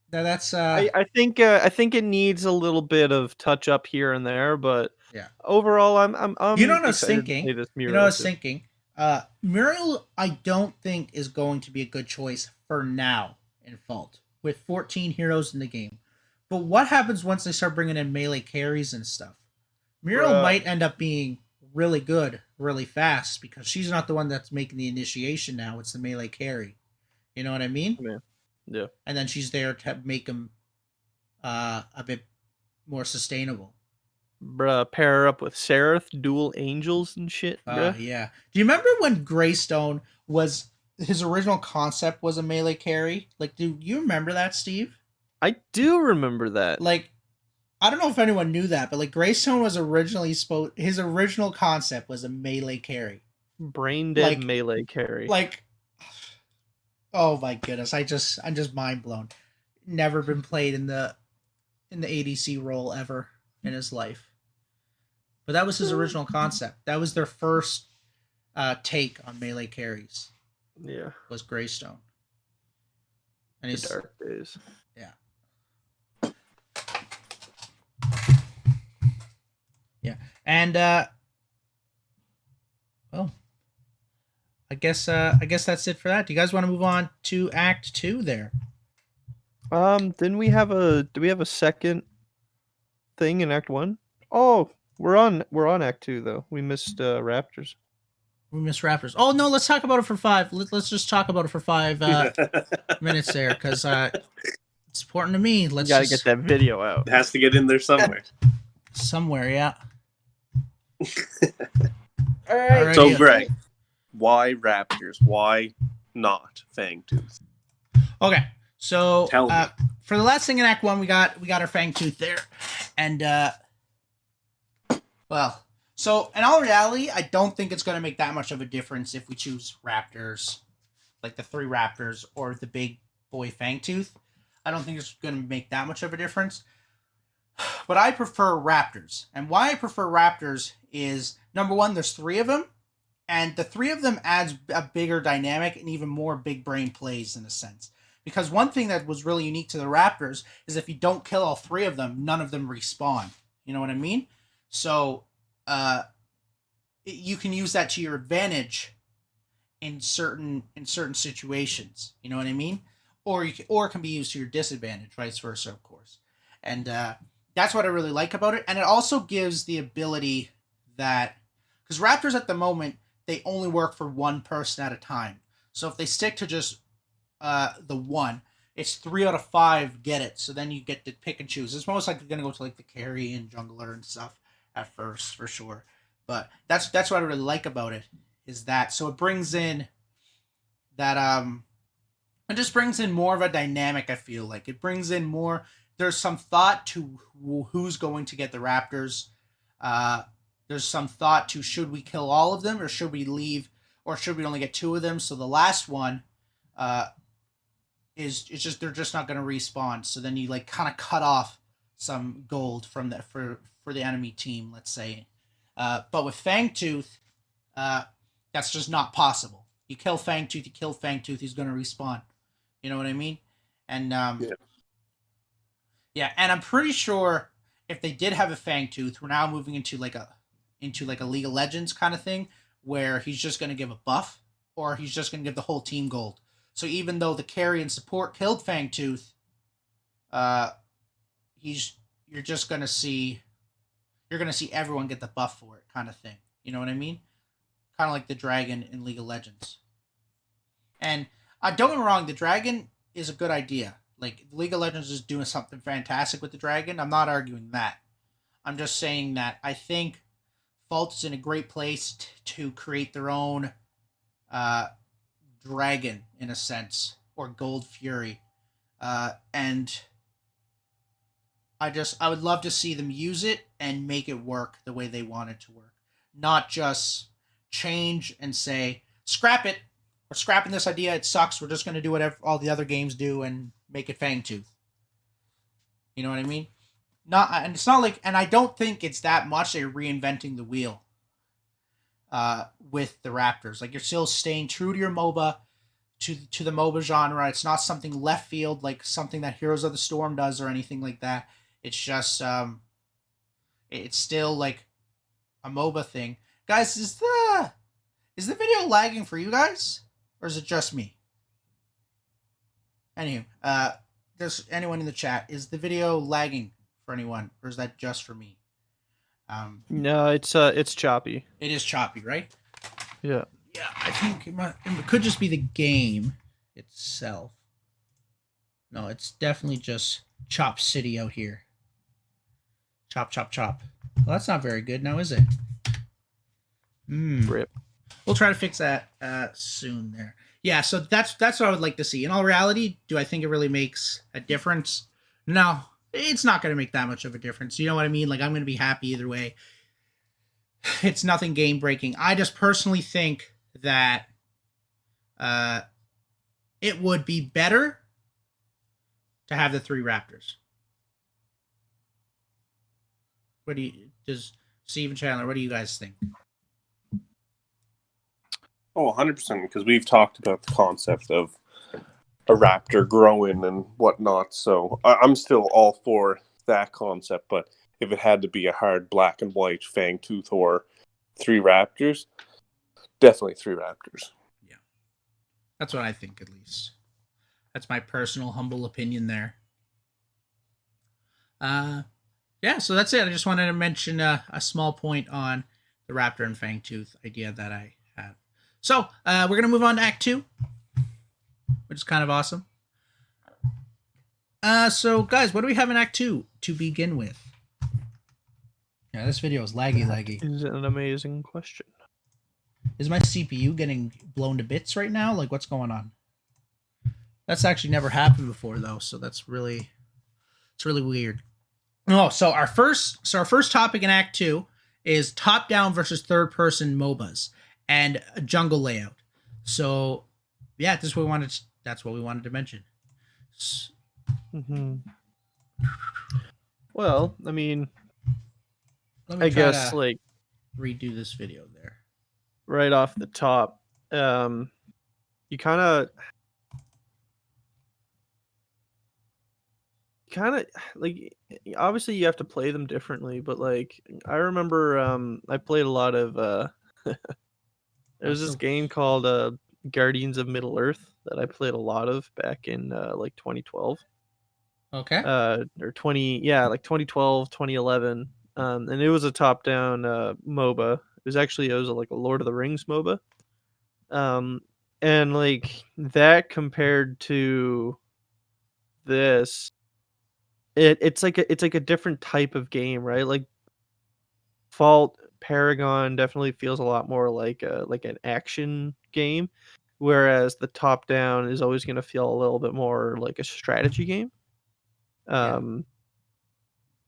that's I think it needs a little bit of touch up here and there, but yeah. overall, You know I'm what I was excited to thinking? play this You know what I Muriel was too. thinking? Muriel, I don't think is going to be a good choice for now in Fault with 14 heroes in the game. But what happens once they start bringing in melee carries and stuff? Muriel Bruh. might end up being really good, really fast because she's not the one that's making the initiation now. It's the melee carry. You know what I mean? Yeah. Yeah. And then she's there to make them a bit more sustainable. Bruh, pair her up with Seraph, dual angels and shit, bruh. Yeah. Do you remember when Greystone was his original concept was a melee carry? Like, do you remember that, Steve? I do remember that. Like, I don't know if anyone knew that, but like Greystone was originally his original concept was a melee carry. Brain dead Like, melee carry. like, oh my goodness, I'm just mind blown. Never been played in the ADC role ever in his life. But that was his original concept. That was their first take on melee carries. Yeah. Was Greystone. And The he's dark days. yeah. Yeah. And well, I guess that's it for that. Do you guys want to move on to Act 2 there? Didn't we have do we have a second thing in Act 1? Oh, we're on Act 2 though. We missed Raptors. We missed Raptors. Oh no, let's talk about it for 5. Let's just talk about it for 5 minutes there, because it's important to me. Let's You gotta just get that video out. It has to get in there somewhere. somewhere, yeah. All right. So, Alrighty. Greg, why Raptors? Why not Fangtooth? Okay, so Tell me. for the last thing in Act 1, we got our Fangtooth there, and well, so in all reality, I don't think it's going to make that much of a difference if we choose Raptors, like the 3 Raptors or the big boy Fangtooth. I don't think it's going to make that much of a difference. But I prefer Raptors, and why I prefer Raptors is number one, there's 3 of them, and the 3 of them adds a bigger dynamic and even more big brain plays in a sense. Because one thing that was really unique to the Raptors is if you don't kill all 3 of them, none of them respawn. You know what I mean? So, you can use that to your advantage in certain situations. You know what I mean? Or or it can be used to your disadvantage, vice versa, of course. And that's what I really like about it. And it also gives the ability that, because Raptors at the moment, they only work for one person at a time. So if they stick to just the one, it's 3 out of 5 get it. So then you get to pick and choose. It's most likely going to go to like the carry and jungler and stuff at first, for sure. But that's what I really like about it, is that, so it brings in that it just brings in more of a dynamic. I feel like it brings in more. There's some thought to who's going to get the Raptors. There's some thought to, should we kill all of them, or should we leave, or should we only get 2 of them? So the last one is, it's just, they're just not going to respawn. So then you like kind of cut off some gold from that for the enemy team, let's say. But with Fangtooth, that's just not possible. You kill Fangtooth, he's going to respawn. You know what I mean? And yeah, and I'm pretty sure if they did have a Fangtooth, we're now moving into like a League of Legends kind of thing, where he's just going to give a buff, or he's just going to give the whole team gold. So even though the carry and support killed Fangtooth, you're going to see everyone get the buff for it, kind of thing. You know what I mean? Kind of like the dragon in League of Legends. And don't get me wrong, the dragon is a good idea. Like, League of Legends is doing something fantastic with the dragon. I'm not arguing that. I'm just saying that I think Fault is in a great place to create their own dragon, in a sense, or Gold Fury. And I would love to see them use it and make it work the way they want it to work. Not just change and say, scrap it. We're scrapping this idea. It sucks. We're just going to do whatever all the other games do and make it Fangtooth. You know what I mean? and it's not like, and I don't think it's that much they're reinventing the wheel with the Raptors. Like, you're still staying true to your MOBA, to the MOBA genre. It's not something left field like something that Heroes of the Storm does or anything like that. It's just it's still like a MOBA thing. Guys, is the video lagging for you guys, or is it just me? Anywho, does anyone in the chat, is the video lagging for anyone, or is that just for me? No, it's choppy. It is choppy, right? Yeah. Yeah, I think it could just be the game itself. No, it's definitely just Chop City out here. Chop, chop, chop. Well, that's not very good now, is it? Rip. We'll try to fix that soon there. Yeah, so that's what I would like to see. In all reality, do I think it really makes a difference? No, it's not going to make that much of a difference. You know what I mean? Like, I'm going to be happy either way. It's nothing game breaking. I just personally think that it would be better to have the 3 Raptors. Does Steve and Chandler, what do you guys think? Oh, 100%, because we've talked about the concept of a raptor growing and whatnot, so I'm still all for that concept, but if it had to be a hard black and white Fangtooth or 3 raptors, definitely 3 raptors. Yeah. That's what I think, at least. That's my personal humble opinion there. Yeah, so that's it. I just wanted to mention a small point on the Raptor and Fangtooth idea that I had. So, we're going to move on to Act 2, which is kind of awesome. So, guys, what do we have in Act 2 to begin with? Yeah, this video is laggy. Is an amazing question. Is my CPU getting blown to bits right now? Like, what's going on? That's actually never happened before, though, so it's really weird. Oh, so our first topic in Act 2 is top-down versus third-person MOBAs and a jungle layout. So, yeah, that's what we wanted to mention. Mm-hmm. Well, I mean, Let me I try guess to like redo this video there. right off the top, you kind of like, obviously you have to play them differently, but like I remember I played a lot of there was this game called Guardians of Middle Earth that I played a lot of back in like 2012. Okay. Or 2012, 2011. And it was a top-down MOBA. It was like a Lord of the Rings MOBA. And like that compared to this, it's like a different type of game, right? Like Fault Paragon definitely feels a lot more like an action game, whereas the top down is always going to feel a little bit more like a strategy game.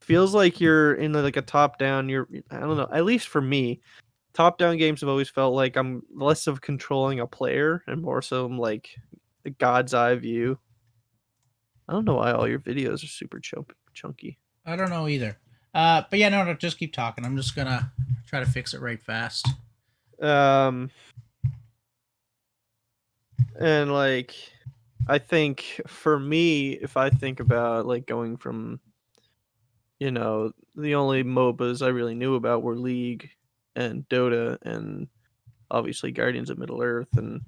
Feels like you're in like a top down. I don't know. At least for me, top down games have always felt like I'm less of controlling a player and more so I'm like a God's eye view. I don't know why all your videos are super chunky. I don't know either. But yeah, no, just keep talking. I'm just gonna try to fix it right fast. And like, I think for me, if I think about like going from, the only MOBAs I really knew about were League and Dota and obviously Guardians of Middle Earth and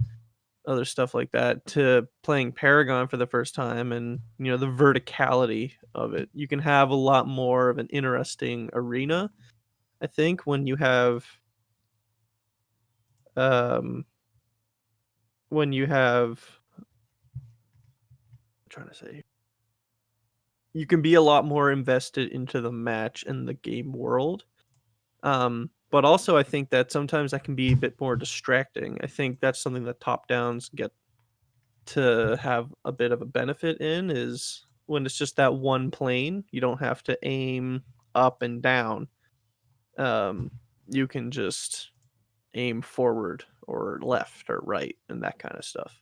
other stuff like that, to playing Paragon for the first time and the verticality of it. You can have a lot more of an interesting arena, I think, when you have I'm trying to say, you can be a lot more invested into the match and the game world. But also I think that sometimes that can be a bit more distracting. I think that's something that top downs get to have a bit of a benefit in, is when it's just that one plane, you don't have to aim up and down. You can just aim forward or left or right and that kind of stuff.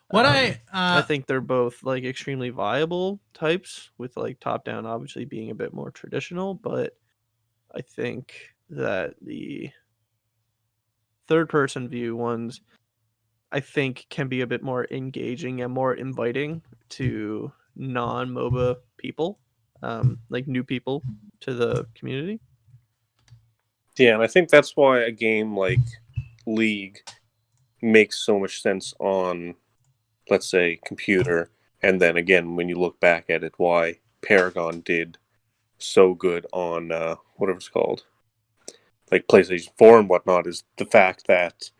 What I think they're both like extremely viable types, with like top down obviously being a bit more traditional, but I think that the third person view ones I think can be a bit more engaging and more inviting to non MOBA people, like new people to the community. Yeah, and I think that's why a game like League makes so much sense on, let's say, computer, and then again, when you look back at it, why Paragon did so good on whatever it's called, like PlayStation 4 and whatnot, is the fact that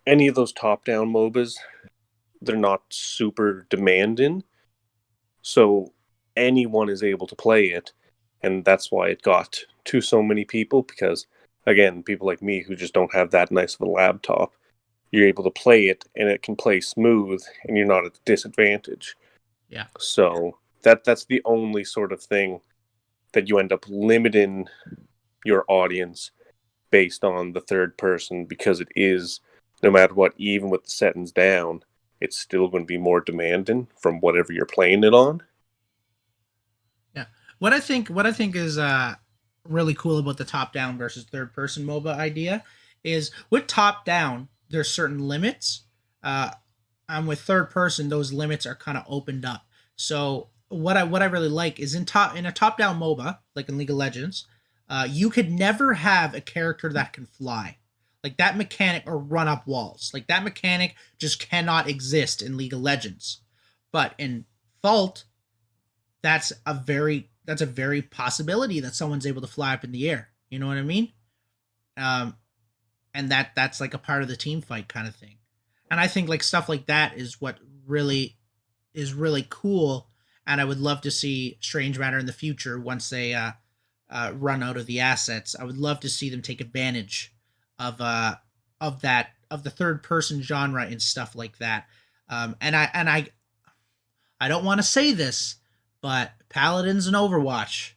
any of those top-down MOBAs, they're not super demanding, so anyone is able to play it, and that's why it got to so many people, because again, people like me who just don't have that nice of a laptop, you're able to play it and it can play smooth and you're not at a disadvantage. Yeah. So that's the only sort of thing that you end up limiting your audience based on the third person, because it is, no matter what, even with the settings down, it's still going to be more demanding from whatever you're playing it on. Yeah. What I think is really cool about the top down versus third person MOBA idea is with top down, there's certain limits. And with third person, those limits are kind of opened up. So what I really like is in a top down MOBA, like in League of Legends, you could never have a character that can fly. Like that mechanic, or run up walls. Like that mechanic just cannot exist in League of Legends. But in Fault, that's a very possibility that someone's able to fly up in the air. You know what I mean? Um, and that's like a part of the team fight kind of thing. And I think like stuff like that is what really is really cool. And I would love to see Strange Matter in the future once they run out of the assets. I would love to see them take advantage of of the third person genre and stuff like that. And I don't want to say this, but Paladins and Overwatch,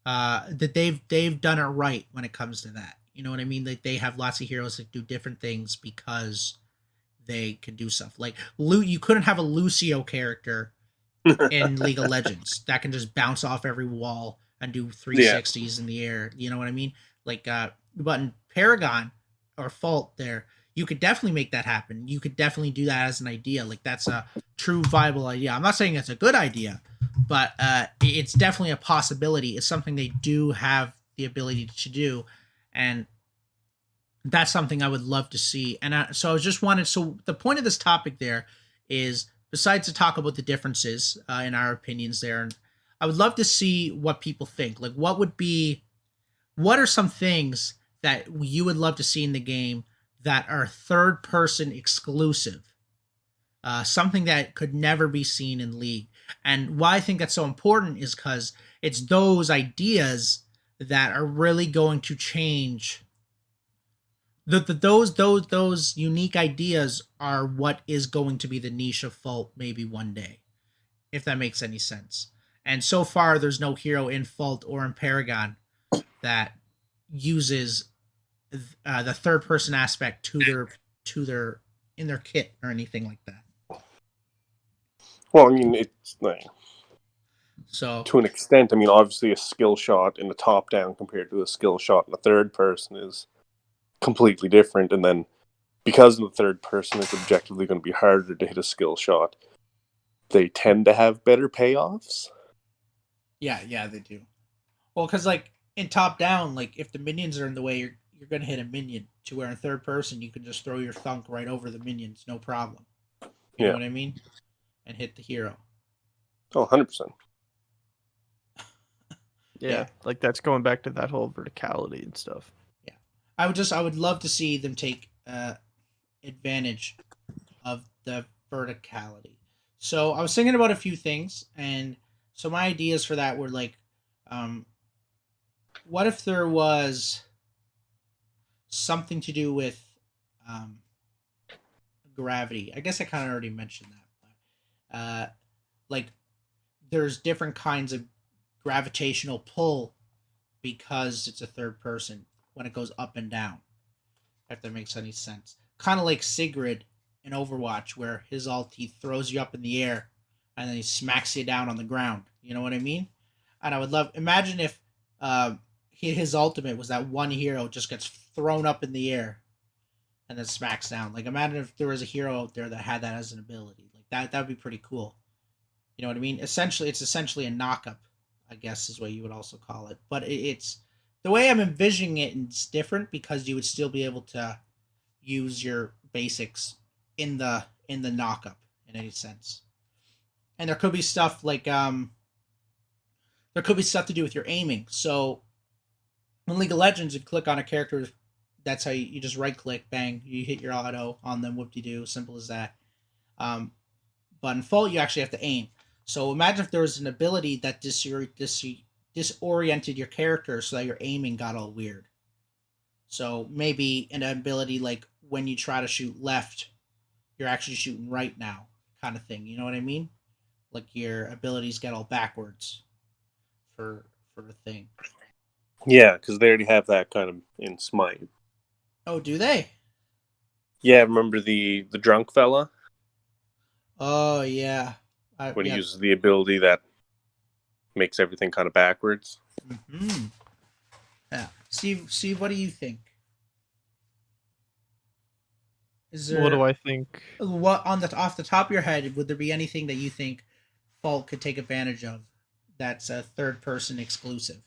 that they've done it right when it comes to that. You know what I mean? Like they have lots of heroes that do different things because they can do stuff. Like you couldn't have a Lucio character in League of Legends that can just bounce off every wall and do 360s in the air. You know what I mean? Like but in Paragon or Fault there, you could definitely make that happen. You could definitely do that as an idea. Like that's a true viable idea. I'm not saying it's a good idea, but it's definitely a possibility. It's something they do have the ability to do, and that's something I would love to see. And so I was just wanted. So the point of this topic there is, besides to talk about the differences in our opinions there, and I would love to see what people think. Like, what are some things that you would love to see in the game that are third person exclusive? Something that could never be seen in League. And why I think that's so important is because it's those ideas that are really going to change. Those unique ideas are what is going to be the niche of Fault maybe one day, if that makes any sense. And so far, there's no hero in Fault or in Paragon that uses the third person aspect to their in their kit or anything like that. Well, I mean, it's like, So to an extent, I mean, obviously a skill shot in the top down compared to a skill shot in the third person is completely different. And then because the third person is objectively going to be harder to hit a skill shot, they tend to have better payoffs. yeah, they do. Well, because like in top down, like if the minions are in the way, you're gonna hit a minion. To where in third person, you can just throw your thunk right over the minions, no problem. You know Yeah. what I mean? And hit the hero. Oh, 100%. Yeah, like that's going back to that whole verticality and stuff. Yeah. I would love to see them take advantage of the verticality. So I was thinking about a few things, and so my ideas for that were like, um, what if there was something to do with um, gravity? I guess I kind of already mentioned that. Like there's different kinds of gravitational pull because it's a third person when it goes up and down. If that makes any sense, kind of like Sigrid in Overwatch, where his ult he throws you up in the air, and then he smacks you down on the ground. You know what I mean? And I would love imagine if his ultimate was that one hero just gets thrown up in the air and then smacks down. Like imagine if there was a hero out there that had that as an ability. Like that would be pretty cool. You know what I mean? Essentially, it's essentially a knockup, I guess is what you would also call it. But it's the way I'm envisioning it. It's different because you would still be able to use your basics in the knockup in any sense. And there could be stuff like there could be stuff to do with your aiming. So in League of Legends, you click on a character. That's how you just right click, bang, you hit your auto on them, whoop de doo, simple as that. Um, but in Fault, you actually have to aim. So imagine if there was an ability that disoriented your character so that your aiming got all weird. So maybe an ability like when you try to shoot left, you're actually shooting right now, kind of thing. You know what I mean? Like your abilities get all backwards for a thing. Yeah, because they already have that kind of in Smite. Oh, do they? Yeah, remember the drunk fella Oh yeah. when he Yeah. uses the ability that makes everything kind of backwards. Hmm. Yeah. See. What do you think? Is What do there I think? what on the off the top of your head? Would there be anything that you think Fault could take advantage of? That's a third person exclusive.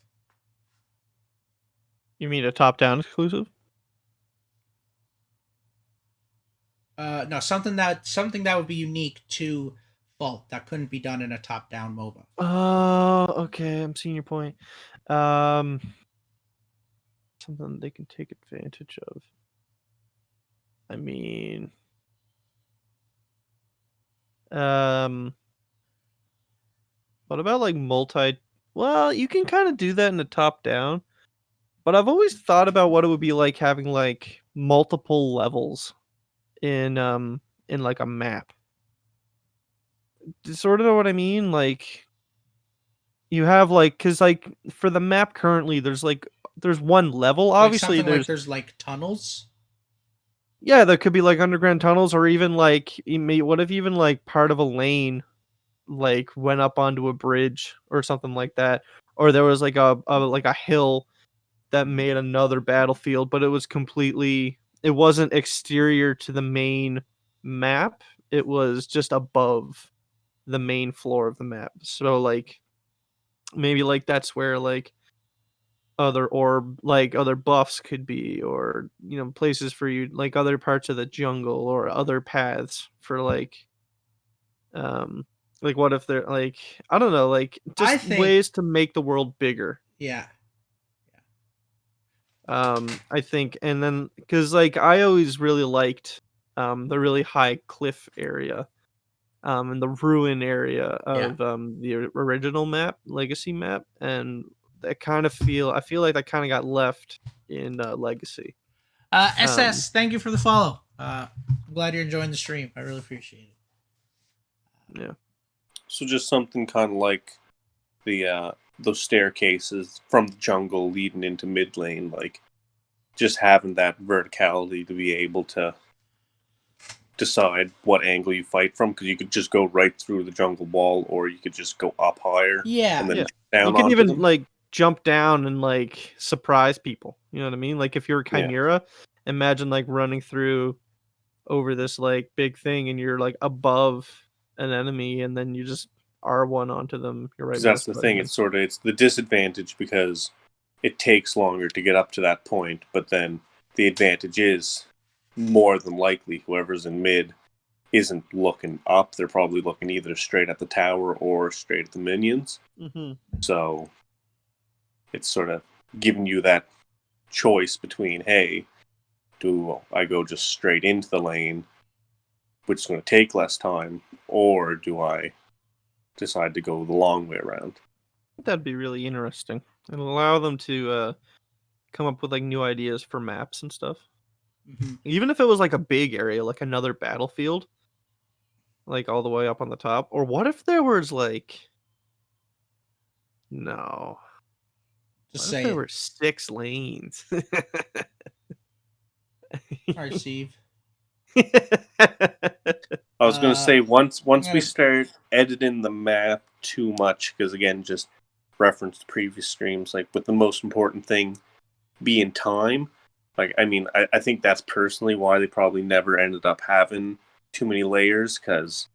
You mean a top-down exclusive? No, something that would be unique to Fault that couldn't be done in a top down MOBA. Oh, okay. I'm seeing your point. Um, something they can take advantage of. I mean, um, what about like multi? Well, you can kind of do that in the top down, but I've always thought about what it would be like having like multiple levels in like a map. Do you sort of know what I mean? Like you have like cuz like for the map currently there's one level. Like Obviously something like there's there's like tunnels. yeah, there could be like underground tunnels or even like what if even like part of a lane like went up onto a bridge or something like that, or there was like a hill that made another battlefield, but it wasn't exterior to the main map. It was just above the main floor of the map. So like maybe like that's where like other buffs could be, or places for you like other parts of the jungle or other paths for um what if they're like I don't know, like I just think, ways to make the world bigger. yeah, I think, and then because like I always really liked the really high cliff area, and the ruin area yeah. of the original map, legacy map, and I feel like that kind of got left in legacy. SS, thank you for the follow. I'm glad you're enjoying the stream. I really appreciate it. Yeah. So just something kind of like the those staircases from the jungle leading into mid lane, like just having that verticality to be able to decide what angle you fight from, because you could just go right through the jungle wall, or you could just go up higher Yeah, and then Yeah. You down can onto even them. like jump down and like surprise people. You know what I mean? Like if you're a Yeah, chimera, imagine like running through over this like big thing and you're like above an enemy and then you just R1 onto them, your right because that's mouse the thing. button. It's the disadvantage because it takes longer to get up to that point, but then the advantage is more than likely whoever's in mid isn't looking up. They're probably looking either straight at the tower or straight at the minions. Mm-hmm. So it's sort of giving you that choice between, hey, do I go just straight into the lane, which is going to take less time, or do I decide to go the long way around? That'd be really interesting. It'll allow them to come up with like new ideas for maps and stuff. hmm Even if it was like a big area, like another battlefield, like all the way up on the top. Or what if there was like no. just What if say there it. were 6 lanes? All right, Steve. I was gonna say once we gonna- start editing the map too much, because again, just reference to previous streams, like with the most important thing being time. Like, I mean, I think that's personally why they probably never ended up having too many layers, because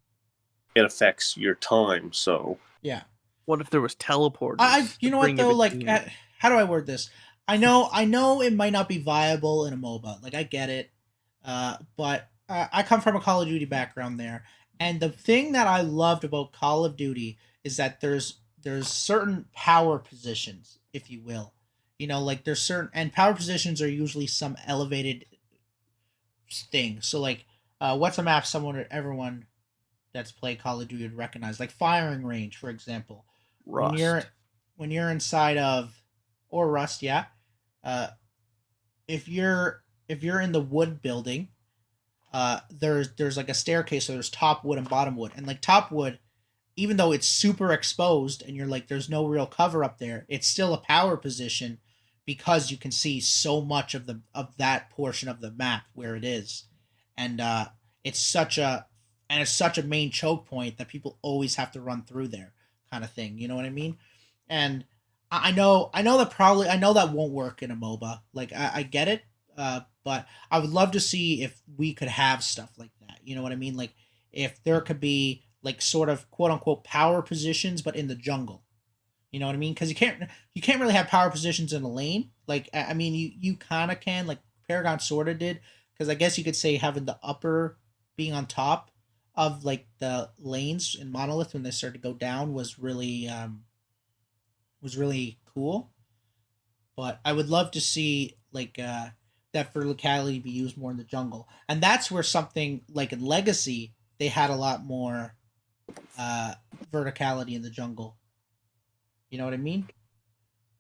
it affects your time. So yeah. What if there was teleporters? You to know what bring you though? Like, between you? how do I word this? I know it might not be viable in a MOBA. Like, I get it, but I come from a Call of Duty background there, and the thing that I loved about Call of Duty is that there's certain power positions, if you will. You know, like there's certain and power positions are usually some elevated thing. So like, what's a map everyone that's played Call of Duty would recognize, like firing range, for example. When you're Rust. when you're inside of or Rust, yeah. Uh, if you're in the wood building, there's like a staircase, so there's top wood and bottom wood, and like top wood, even though it's super exposed and you're like there's no real cover up there, it's still a power position because you can see so much of that portion of the map where it is, and it's such a it's such a main choke point that people always have to run through there, kind of thing. You know what I mean? And I know that won't work in a MOBA. Like I get it, but I would love to see if we could have stuff like that. You know what I mean? Like if there could be like sort of quote unquote power positions, but in the jungle. You know what I mean? Because you can't really have power positions in a lane. Like I mean, you kind of can. Like Paragon sort of did, because I guess you could say having the upper being on top of like the lanes in Monolith when they started to go down was really cool. But I would love to see like that verticality be used more in the jungle, and that's where something like in Legacy they had a lot more uh, verticality in the jungle. You know what I mean?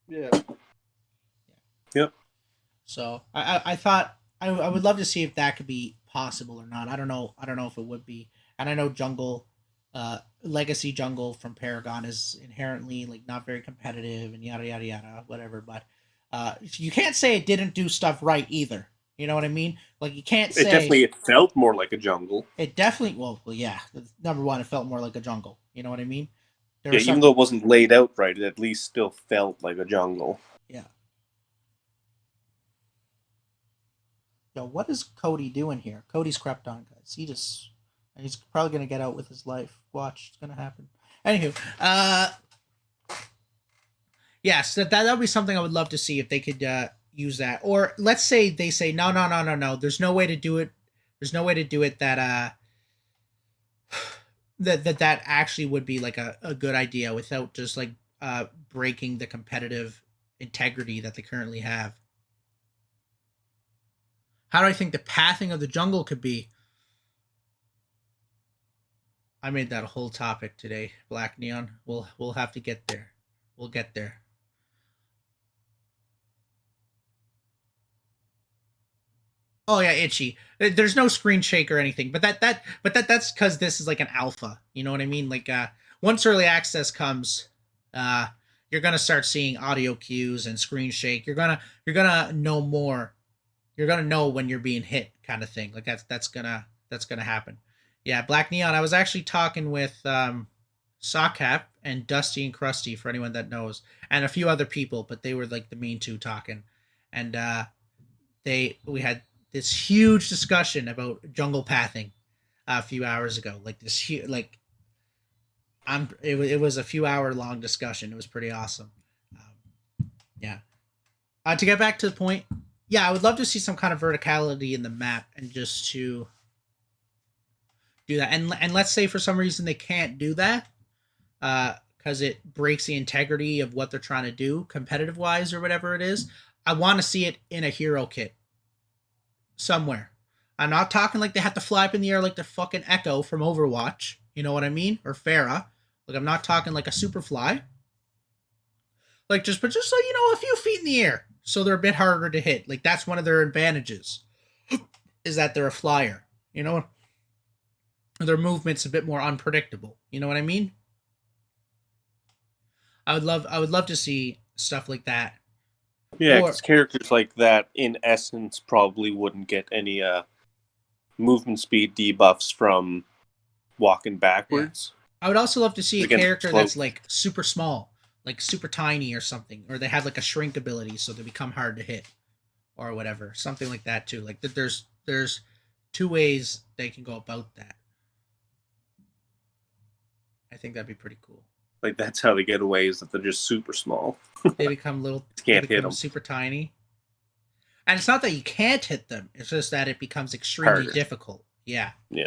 Yeah. yep. So I thought I would love to see if that could be possible or not. I don't know. I don't know if it would be. And I know jungle, legacy jungle from Paragon is inherently like not very competitive and yada yada yada whatever. But you can't say it didn't do stuff right either. You know what I mean? Like you can't say It felt more like a jungle. it definitely. Well, yeah. Number one, it felt more like a jungle. You know what I mean? There Yeah, were even some. though it wasn't laid out right, it at least still felt like a jungle. Yeah. Yo, what is Cody doing here? Cody's crept on, guys. He's probably gonna get out with his life. Watch, it's gonna happen. Anywho, yes, that would be something I would love to see if they could use that. Or let's say they say no. There's no way to do it. There's no way to do it that that actually would be like a good idea without just like breaking the competitive integrity that they currently have. How do I think the pathing of the jungle could be? I made that a whole topic today, Black Neon. We'll have to get there. We'll get there. Oh yeah, itchy. There's no screen shake or anything, but that's because this is like an alpha. You know what I mean? Like once early access comes, uh, you're gonna start seeing audio cues and screen shake. You're gonna know more. You're gonna know when you're being hit, kind of thing. Like that's gonna happen. Yeah, Black Neon. I was actually talking with Sockcap and Dusty and Krusty for anyone that knows, and a few other people, but they were like the main two talking, and we had this huge discussion about jungle pathing a few hours ago. Like this huge, like it was a few hour long discussion. It was pretty awesome. Yeah. To get back to the point, yeah, I would love to see some kind of verticality in the map and just to do that. And let's say for some reason they can't do that, because it breaks the integrity of what they're trying to do competitive wise or whatever it is. I want to see it in a hero kit somewhere. I'm not talking like they have to fly up in the air like the fucking Echo from Overwatch. You know what I mean? Or Farah. Like I'm not talking like a super fly. Like just so you know, a few feet in the air, so they're a bit harder to hit. Like that's one of their advantages, is that they're a flyer. You know, their movement's a bit more unpredictable. You know what I mean? I would love to see stuff like that. Yeah, Or because characters like that, in essence, probably wouldn't get any movement speed debuffs from walking backwards. I would also love to see a Again, character cloak. that's like super small, like super tiny or something, or they have like a shrink ability so they become hard to hit, or whatever, something like that too. Like that, there's two ways they can go about that. I think that'd be pretty cool. Like that's how they get away, is that they're just super small. They become little, Can't they hit become them. super tiny, and it's not that you can't hit them; it's just that it becomes extremely Harder. difficult. Yeah, Yeah.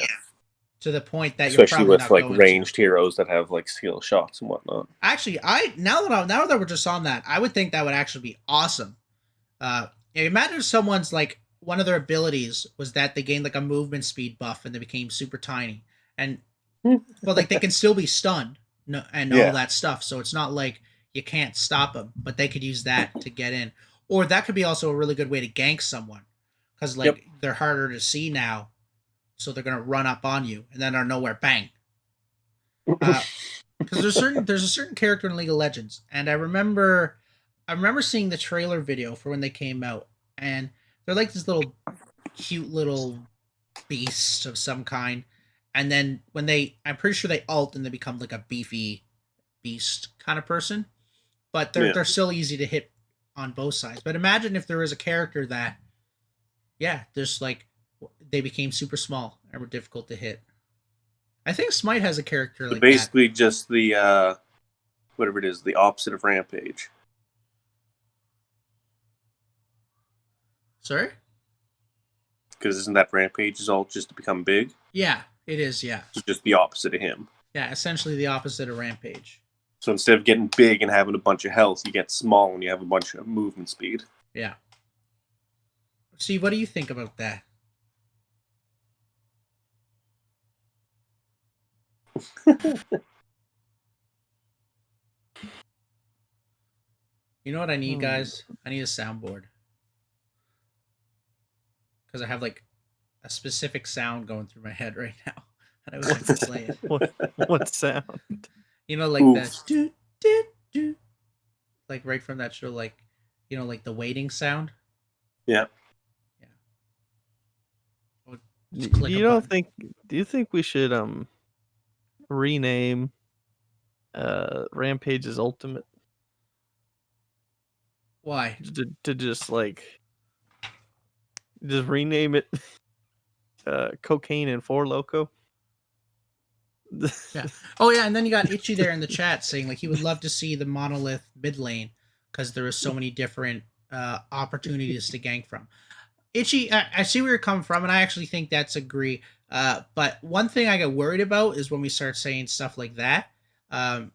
to the point that you're Especially probably with not like going ranged to. heroes that have like skill shots and whatnot. Actually, now that we're just on that, I would think that would actually be awesome. Imagine if someone's like one of their abilities was that they gained like a movement speed buff and they became super tiny, and well, like they can still be stunned, no, and all Yeah. that stuff. So it's not like you can't stop them, but they could use that to get in, or that could be also a really good way to gank someone, because like they're harder to see now, so they're gonna run up on you, and then out of nowhere, bang. Because there's a certain character in League of Legends, and I remember seeing the trailer video for when they came out, and they're like this little cute little beast of some kind, and then when I'm pretty sure they ult and they become like a beefy beast kind of person, but they're still easy to hit on both sides. But imagine if there was a character that, just like they became super small and were difficult to hit. I think Smite has a character like basically just the whatever it is, the opposite of Rampage. Sorry? Because isn't that Rampage's ult just to become big? Yeah, it is, yeah. It's just the opposite of him. Yeah, essentially the opposite of Rampage. So instead of getting big and having a bunch of health, you get small and you have a bunch of movement speed. Yeah. Steve, what do you think about that? You know what I need, guys? I need a soundboard. Because I have like a specific sound going through my head right now. And I would like to play it. What sound? You know, like that do do do, like right from that show, like, you know, like the waiting sound. Yeah. Do you think we should rename Rampage's Ultimate? Why? To just rename it Cocaine and Four Loco? Yeah. Oh yeah, and then you got Itchy there in the chat saying like he would love to see the monolith mid lane because there is so many different opportunities to gank from. Itchy, I see where you're coming from, and I actually think that's agree. But one thing I get worried about is when we start saying stuff like that. So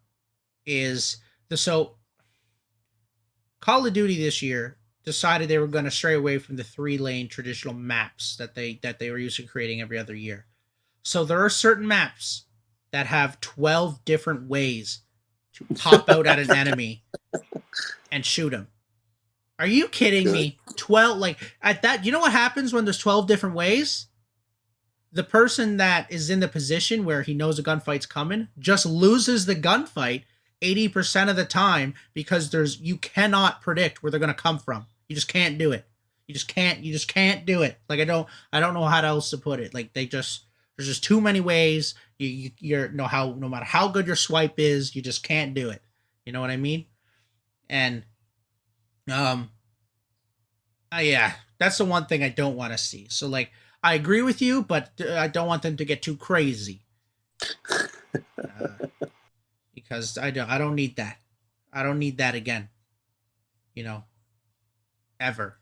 Call of Duty this year decided they were going to stray away from the 3-lane traditional maps that they were used to creating every other year. So there are certain maps that have 12 different ways to pop out at an enemy and shoot him. Are you kidding me? 12, like at that, you know what happens when there's 12 different ways? The person that is in the position where he knows a gunfight's coming just loses the gunfight 80% of the time because you cannot predict where they're going to come from. You just can't do it. You just can't do it. Like I don't know how else to put it. Like there's just too many ways. No matter how good your swipe is, you just can't do it. You know what I mean? And yeah, that's the one thing I don't want to see. So like I agree with you, but I don't want them to get too crazy. Because I don't need that. I don't need that again. You know, ever.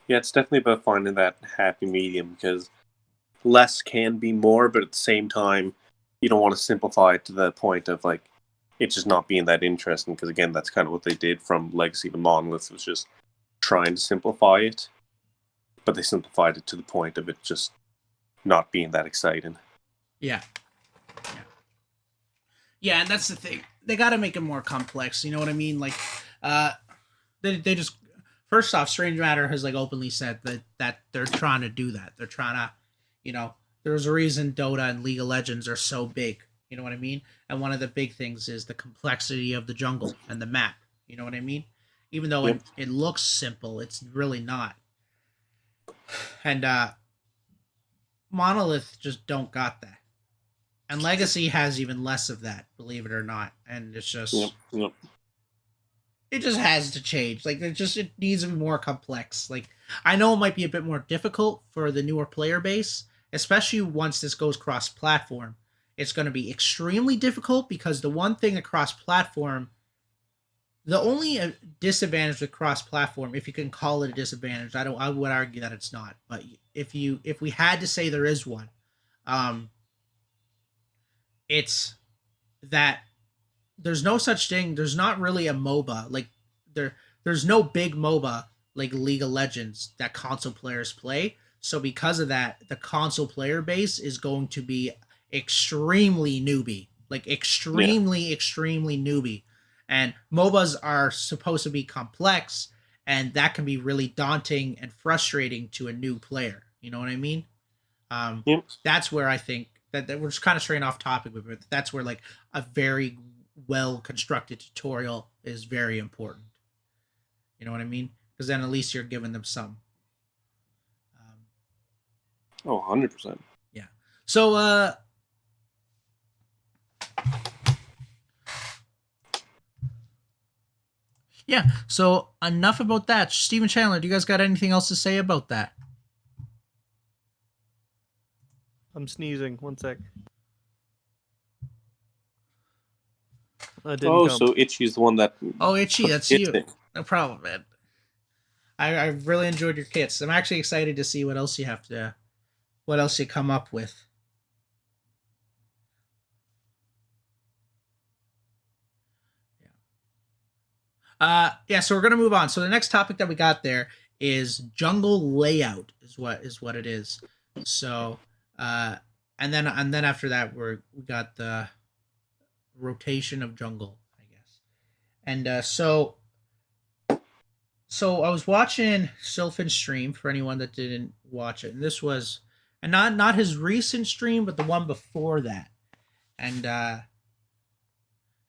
Yeah, it's definitely about finding that happy medium because less can be more, but at the same time, you don't want to simplify it to the point of like it just not being that interesting. Because again, that's kind of what they did from Legacy to Monolith, was just trying to simplify it, but they simplified it to the point of it just not being that exciting. Yeah. Yeah, and that's the thing. They got to make it more complex. You know what I mean? Like, they just, first off, Strange Matter has like openly said that they're trying to do that. They're trying to, you know, there's a reason Dota and League of Legends are so big. You know what I mean? And one of the big things is the complexity of the jungle and the map. You know what I mean? Even though it looks simple, it's really not. And Monolith just don't got that. And Legacy has even less of that, believe it or not. And it's just Yep. it just has to change. Like it needs to be more complex. Like I know it might be a bit more difficult for the newer player base, especially once this goes cross platform. It's going to be extremely difficult because the one thing across platform, the only disadvantage with cross platform, if you can call it a disadvantage, I would argue that it's not. But if we had to say there is one, um, it's that there's no such thing. There's not really a MOBA like there's no big MOBA like League of Legends that console players play. So because of that, the console player base is going to be extremely newbie, like extremely newbie. And MOBAs are supposed to be complex, and that can be really daunting and frustrating to a new player. You know what I mean? Yep. That's where I think that we're just kind of straying off topic, but that's where like a very well constructed tutorial is very important. You know what I mean? Because then at least you're giving them some. Oh, 100%. Yeah. So, yeah. So enough about that. Steven Chandler, do you guys got anything else to say about that? I'm sneezing. One sec. Didn't Oh, come. so Itchy's the one that. Oh, Itchy, that's It's you. it. No problem, man. I really enjoyed your kits. I'm actually excited to see what else you come up with. Yeah, so we're gonna move on. So the next topic that we got there is jungle layout is what it is. So and then after that we got the rotation of jungle, I guess. And so I was watching Sylphin's stream for anyone that didn't watch it. And this was and not his recent stream, but the one before that. And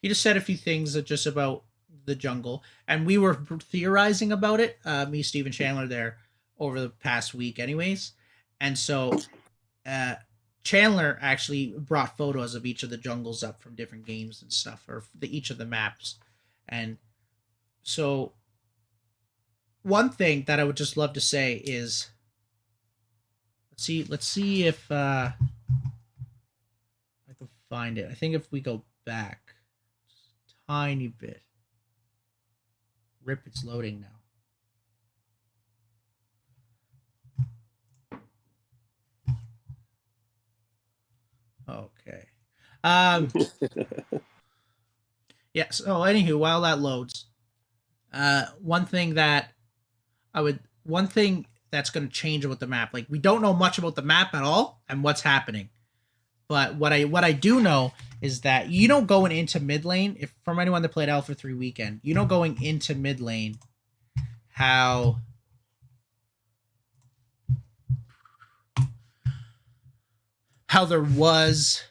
he just said a few things that just about the jungle, and we were theorizing about it, me, Steven Chandler, there over the past week, anyways. And so, Chandler actually brought photos of each of the jungles up from different games and stuff, or each of the maps. And so, one thing that I would just love to say is, let's see if I can find it. I think if we go back just a tiny bit. Rip, it's loading now. Okay. Yeah, so anywho, while that loads, one thing that's going to change about the map, like we don't know much about the map at all and what's happening. But what I do know is that going into mid lane, if from anyone that played Alpha 3 weekend, going into mid lane how there was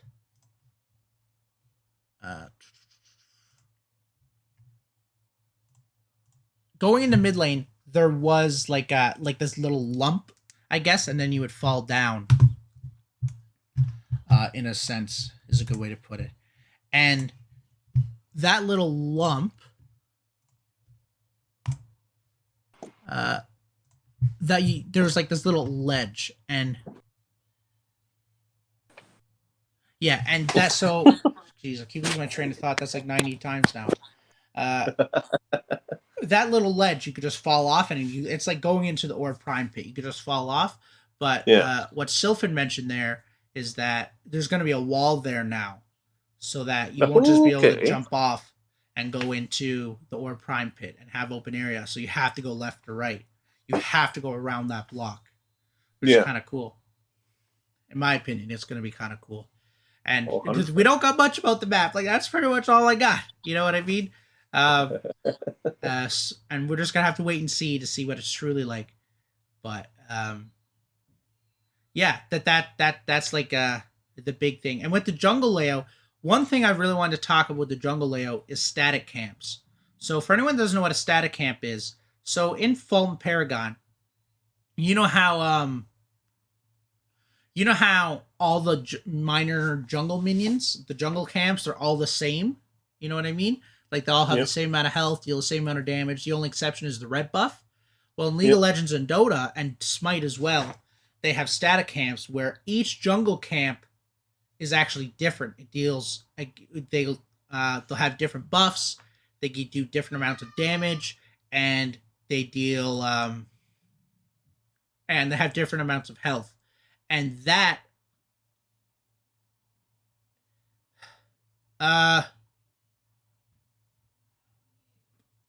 going into mid lane, there was like this little lump, I guess, and then you would fall down. In a sense, is a good way to put it. And that little lump, there was like this little ledge, and yeah, and that's so. Jeez, I keep losing my train of thought. That's like 90 times now. That little ledge, you could just fall off, and it's like going into the Orb Prime pit. You could just fall off. But what Sylphin mentioned there is that there's going to be a wall there now, so that you won't just be able to jump off and go into the Orb Prime pit and have open area. So you have to go left or right. You have to go around that block, which is kind of cool. In my opinion, it's going to be kind of cool. And we don't got much about the map. Like, that's pretty much all I got. You know what I mean? And we're just going to have to wait and see to see what it's truly like. But yeah, that's like the big thing. And with the jungle layout, one thing I really wanted to talk about with the jungle layout is static camps. So for anyone that doesn't know what a static camp is, so in Fulton Paragon, you know how all the minor jungle minions, the jungle camps, are all the same. You know what I mean? Like they all have the Yep. same amount of health, deal the same amount of damage. The only exception is the red buff. Well, in League of Yep. Legends and Dota and Smite as well, they have static camps where each jungle camp is actually different. It deals they'll have different buffs. They do different amounts of damage, and they deal and they have different amounts of health. And that uh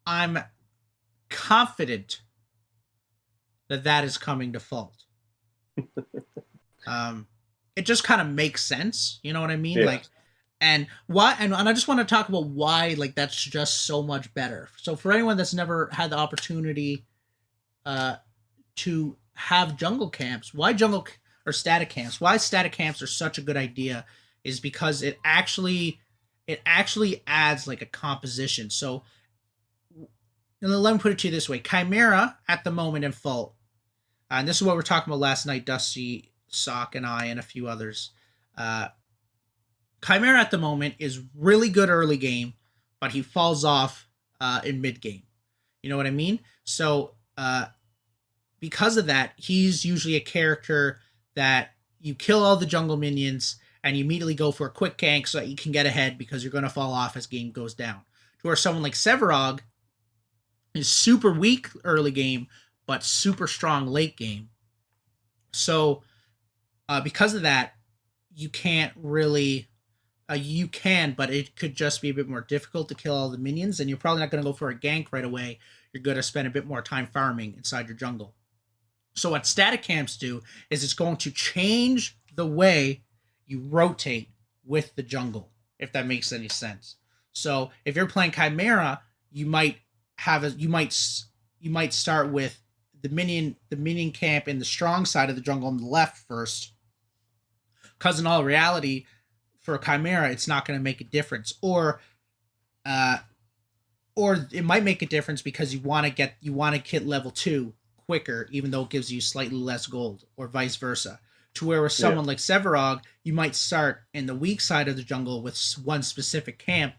I'm confident that that is coming to Fault. It just kind of makes sense, you know what I mean? Yeah. Like, and why? And I just want to talk about why, like, that's just so much better. So for anyone that's never had the opportunity, to have jungle camps, why jungle or static camps? Why static camps are such a good idea is because it actually adds like a composition. So let me put it to you this way: Chimera at the moment in Fault, and this is what we're talking about last night. Dusty, Sock, and I, and a few others. Uh, Chimera at the moment is really good early game, but he falls off in mid game. You know what I mean? So because of that, he's usually a character that you kill all the jungle minions and you immediately go for a quick gank so that you can get ahead because you're going to fall off as game goes down. To where someone like Sevarog is super weak early game, but super strong late game. So because of that, you can't really. You can, but it could just be a bit more difficult to kill all the minions, and you're probably not going to go for a gank right away. You're going to spend a bit more time farming inside your jungle. So what static camps do is it's going to change the way you rotate with the jungle, if that makes any sense. So if you're playing Chimera, you might start with the minion camp in the strong side of the jungle on the left first, because in all reality, for a Chimera, it's not going to make a difference, or it might make a difference because you want to hit level 2 quicker, even though it gives you slightly less gold, or vice versa. To where with someone like Sevarog, you might start in the weak side of the jungle with one specific camp,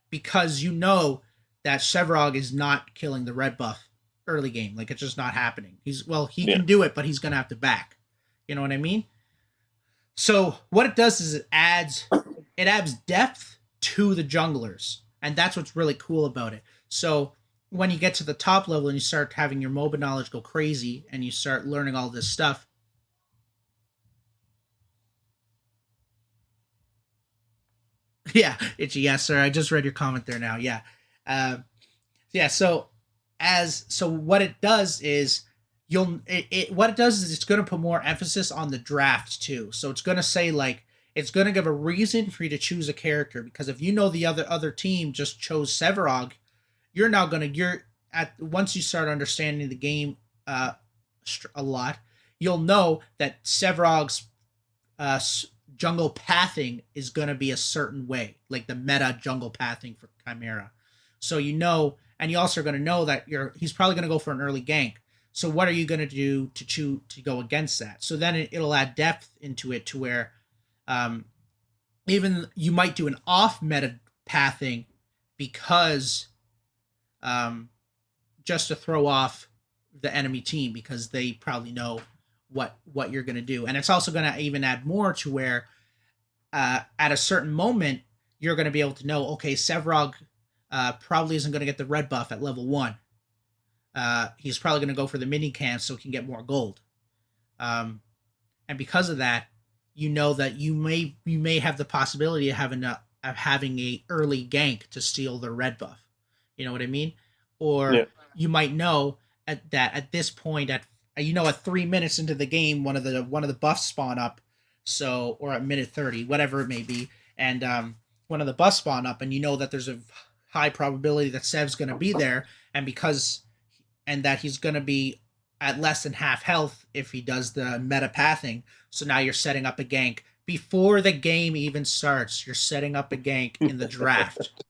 because you know that Sevarog is not killing the red buff early game. Like, it's just not happening. He can do it, but he's gonna have to back. You know what I mean? So what it does is it adds depth to the junglers, and that's what's really cool about it. So when you get to the top level and you start having your MOBA knowledge go crazy and you start learning all this stuff. Yeah, Itchy, yes, sir. I just read your comment there now. Yeah. Yeah, so what it does is it's going to put more emphasis on the draft too. So it's going to say, like, it's going to give a reason for you to choose a character, because if you know the other team just chose Sevarog, you're now going to once you start understanding the game a lot, you'll know that Sevarog's jungle pathing is going to be a certain way, like the meta jungle pathing for Chimera. So you know, and you also are going to know that he's probably going to go for an early gank. So what are you going to do to go against that? So then it'll add depth into it to where even you might do an off meta pathing because just to throw off the enemy team, because they probably know what you're going to do. And it's also going to even add more to where at a certain moment you're going to be able to know, okay, Sevarog probably isn't going to get the red buff at level 1. He's probably going to go for the mini camp so he can get more gold. And because of that, you know that you may have the possibility of having a early gank to steal the red buff. You know what I mean? Or you might know at this point at 3 minutes into the game, one of the buffs spawn up. So, or at minute 30, whatever it may be, and one of the buffs spawn up, and you know that there's a high probability that Sev's going to be there, and that he's going to be at less than half health if he does the meta pathing. So now you're setting up a gank before the game even starts. You're setting up a gank in the draft.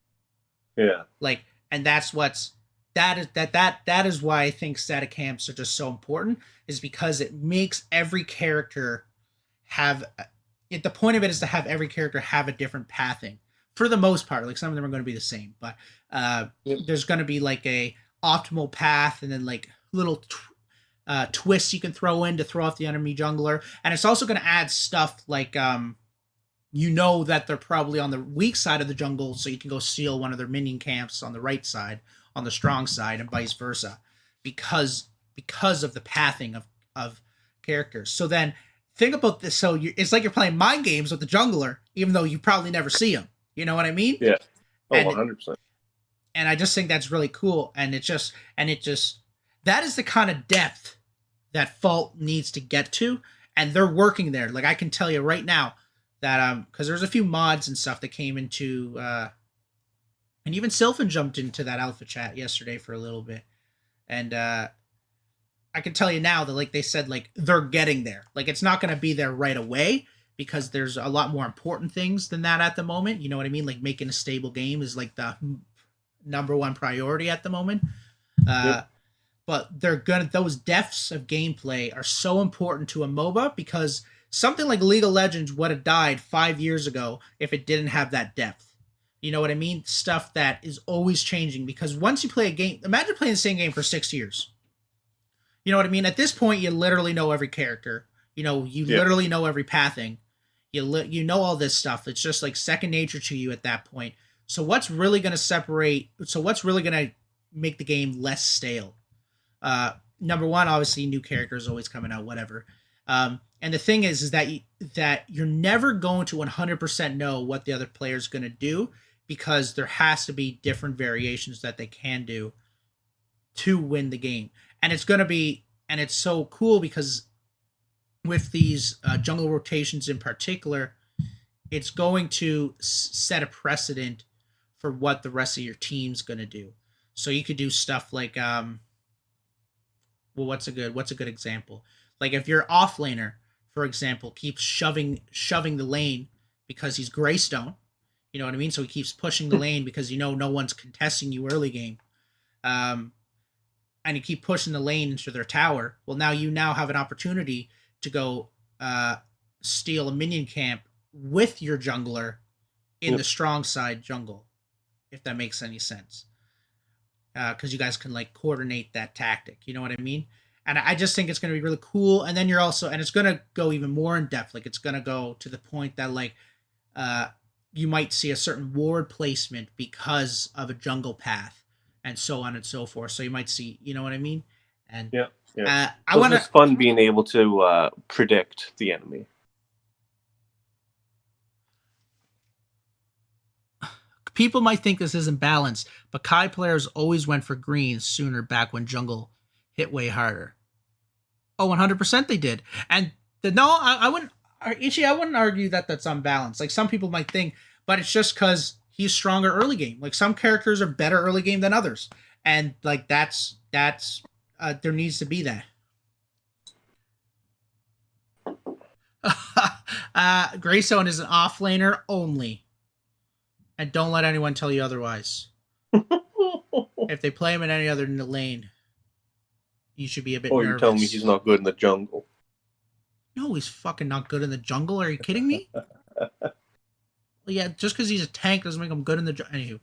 Yeah. Like, and that's what's that is why I think static camps are just so important, is because it makes every character have the point of it is to have every character have a different pathing for the most part. Like some of them are going to be the same, but Yep. there's going to be like a optimal path, and then like little twists you can throw in to throw off the enemy jungler, and it's also going to add stuff like that they're probably on the weak side of the jungle, so you can go steal one of their minion camps on the right side, on the strong side, and vice versa, because of the pathing of characters. So then think about this. So it's like you're playing mind games with the jungler, even though you probably never see him. You know what I mean? Yeah. Oh, And 100%. and I just think that's really cool. And it just that is the kind of depth that Fault needs to get to, and they're working there. Like I can tell you right now that because there's a few mods and stuff that came into and even Sylphin jumped into that alpha chat yesterday for a little bit, and I can tell you now that like they said, like they're getting there. Like it's not going to be there right away, because there's a lot more important things than that at the moment. You know what I mean? Like making a stable game is like the number one priority at the moment. Yep. But those depths of gameplay are so important to a MOBA, because something like League of Legends would have died 5 years ago if it didn't have that depth. You know what I mean? Stuff that is always changing, because once you play a game, imagine playing the same game for 6 years. You know what I mean? At this point, you literally know every character. You literally know every pathing. You know all this stuff. It's just like second nature to you at that point. So what's really going to make the game less stale? Number one, obviously, new characters always coming out, whatever. And the thing is that you're never going to 100% know what the other player's going to do, because there has to be different variations that they can do to win the game. And it's so cool, because with these jungle rotations in particular, it's going to set a precedent for what the rest of your team's going to do. So you could do stuff like what's a good example? Like if your offlaner, for example, keeps shoving the lane because he's Greystone, you know what I mean? So he keeps pushing the lane because no one's contesting you early game. And you keep pushing the lane into their tower. Well, now you have an opportunity to go steal a minion camp with your jungler in the strong side jungle, if that makes any sense. Because you guys can like coordinate that tactic. You know what I mean? And I just think it's going to be really cool. And then and it's going to go even more in depth. Like it's going to go to the point that like you might see a certain ward placement because of a jungle path, and so on and so forth. So you might see, you know what I mean? And Yeah. it's fun being able to predict the enemy. People might think this isn't balanced, but Kai players always went for green sooner back when jungle hit way harder. Oh, 100% they did. And I wouldn't argue that that's unbalanced. Like some people might think, but it's just because he's stronger early game. Like some characters are better early game than others. And like that's there needs to be that. Greystone is an offlaner only. And don't let anyone tell you otherwise. If they play him in any other lane, you should be a bit nervous. You're telling me he's not good in the jungle? No, he's fucking not good in the jungle. Are you kidding me? Well, yeah, just because he's a tank doesn't make him good in the jungle. Anywho,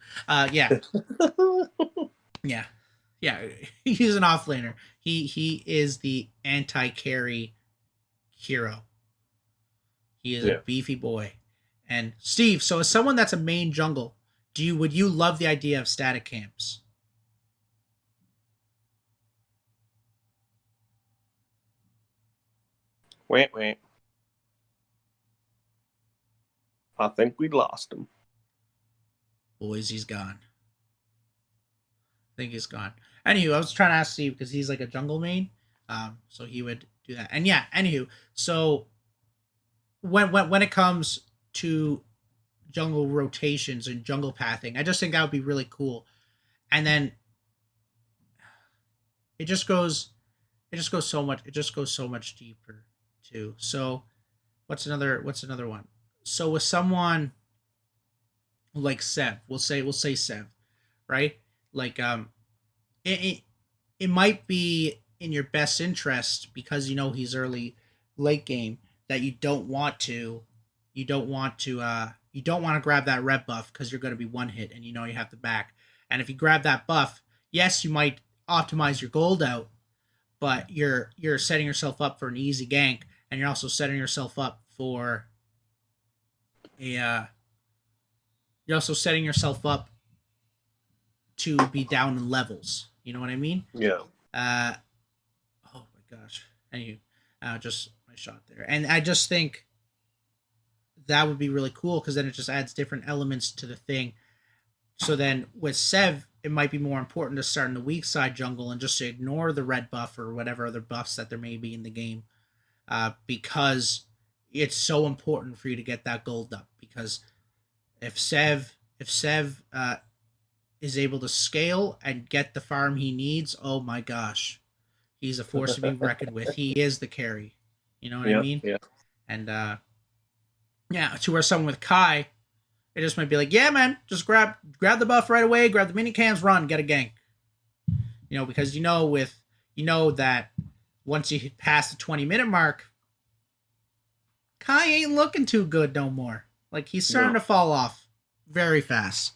yeah. Yeah, he's an offlaner. He is the anti-carry hero. He is a beefy boy. And Steve, so as someone that's a main jungle, would you love the idea of static camps? Wait. I think we lost him. Boys, he's gone. I think he's gone. Anywho, I was trying to ask Steve because he's like a jungle main, so he would do that. And yeah, anywho, so when it comes to jungle rotations and jungle pathing, I just think that would be really cool. And then it just goes so much deeper too. So what's another one? So with someone like Sev, we'll say Sev, right? Like it it might be in your best interest because you know he's late game that you don't want to grab that red buff because you're going to be one hit and you know you have to back. And if you grab that buff, yes, you might optimize your gold out, but you're setting yourself up for an easy gank, and you're also setting yourself up for a you're also setting yourself up to be down in levels. You know what I mean? Yeah. Oh my gosh. Anyway, just my shot there, and I just think that would be really cool because then it just adds different elements to the thing. So then with Sev, it might be more important to start in the weak side jungle and just to ignore the red buff or whatever other buffs that there may be in the game, because it's so important for you to get that gold up. Because if Sev is able to scale and get the farm he needs, oh my gosh, he's a force to be reckoned with. He is the carry. You know what I mean? Yeah. And yeah, to where someone with Kai, it just might be like, yeah, man, just grab the buff right away, grab the mini cams, run, get a gank. You know, because you know that once you pass the 20-minute mark, Kai ain't looking too good no more. Like he's starting to fall off very fast.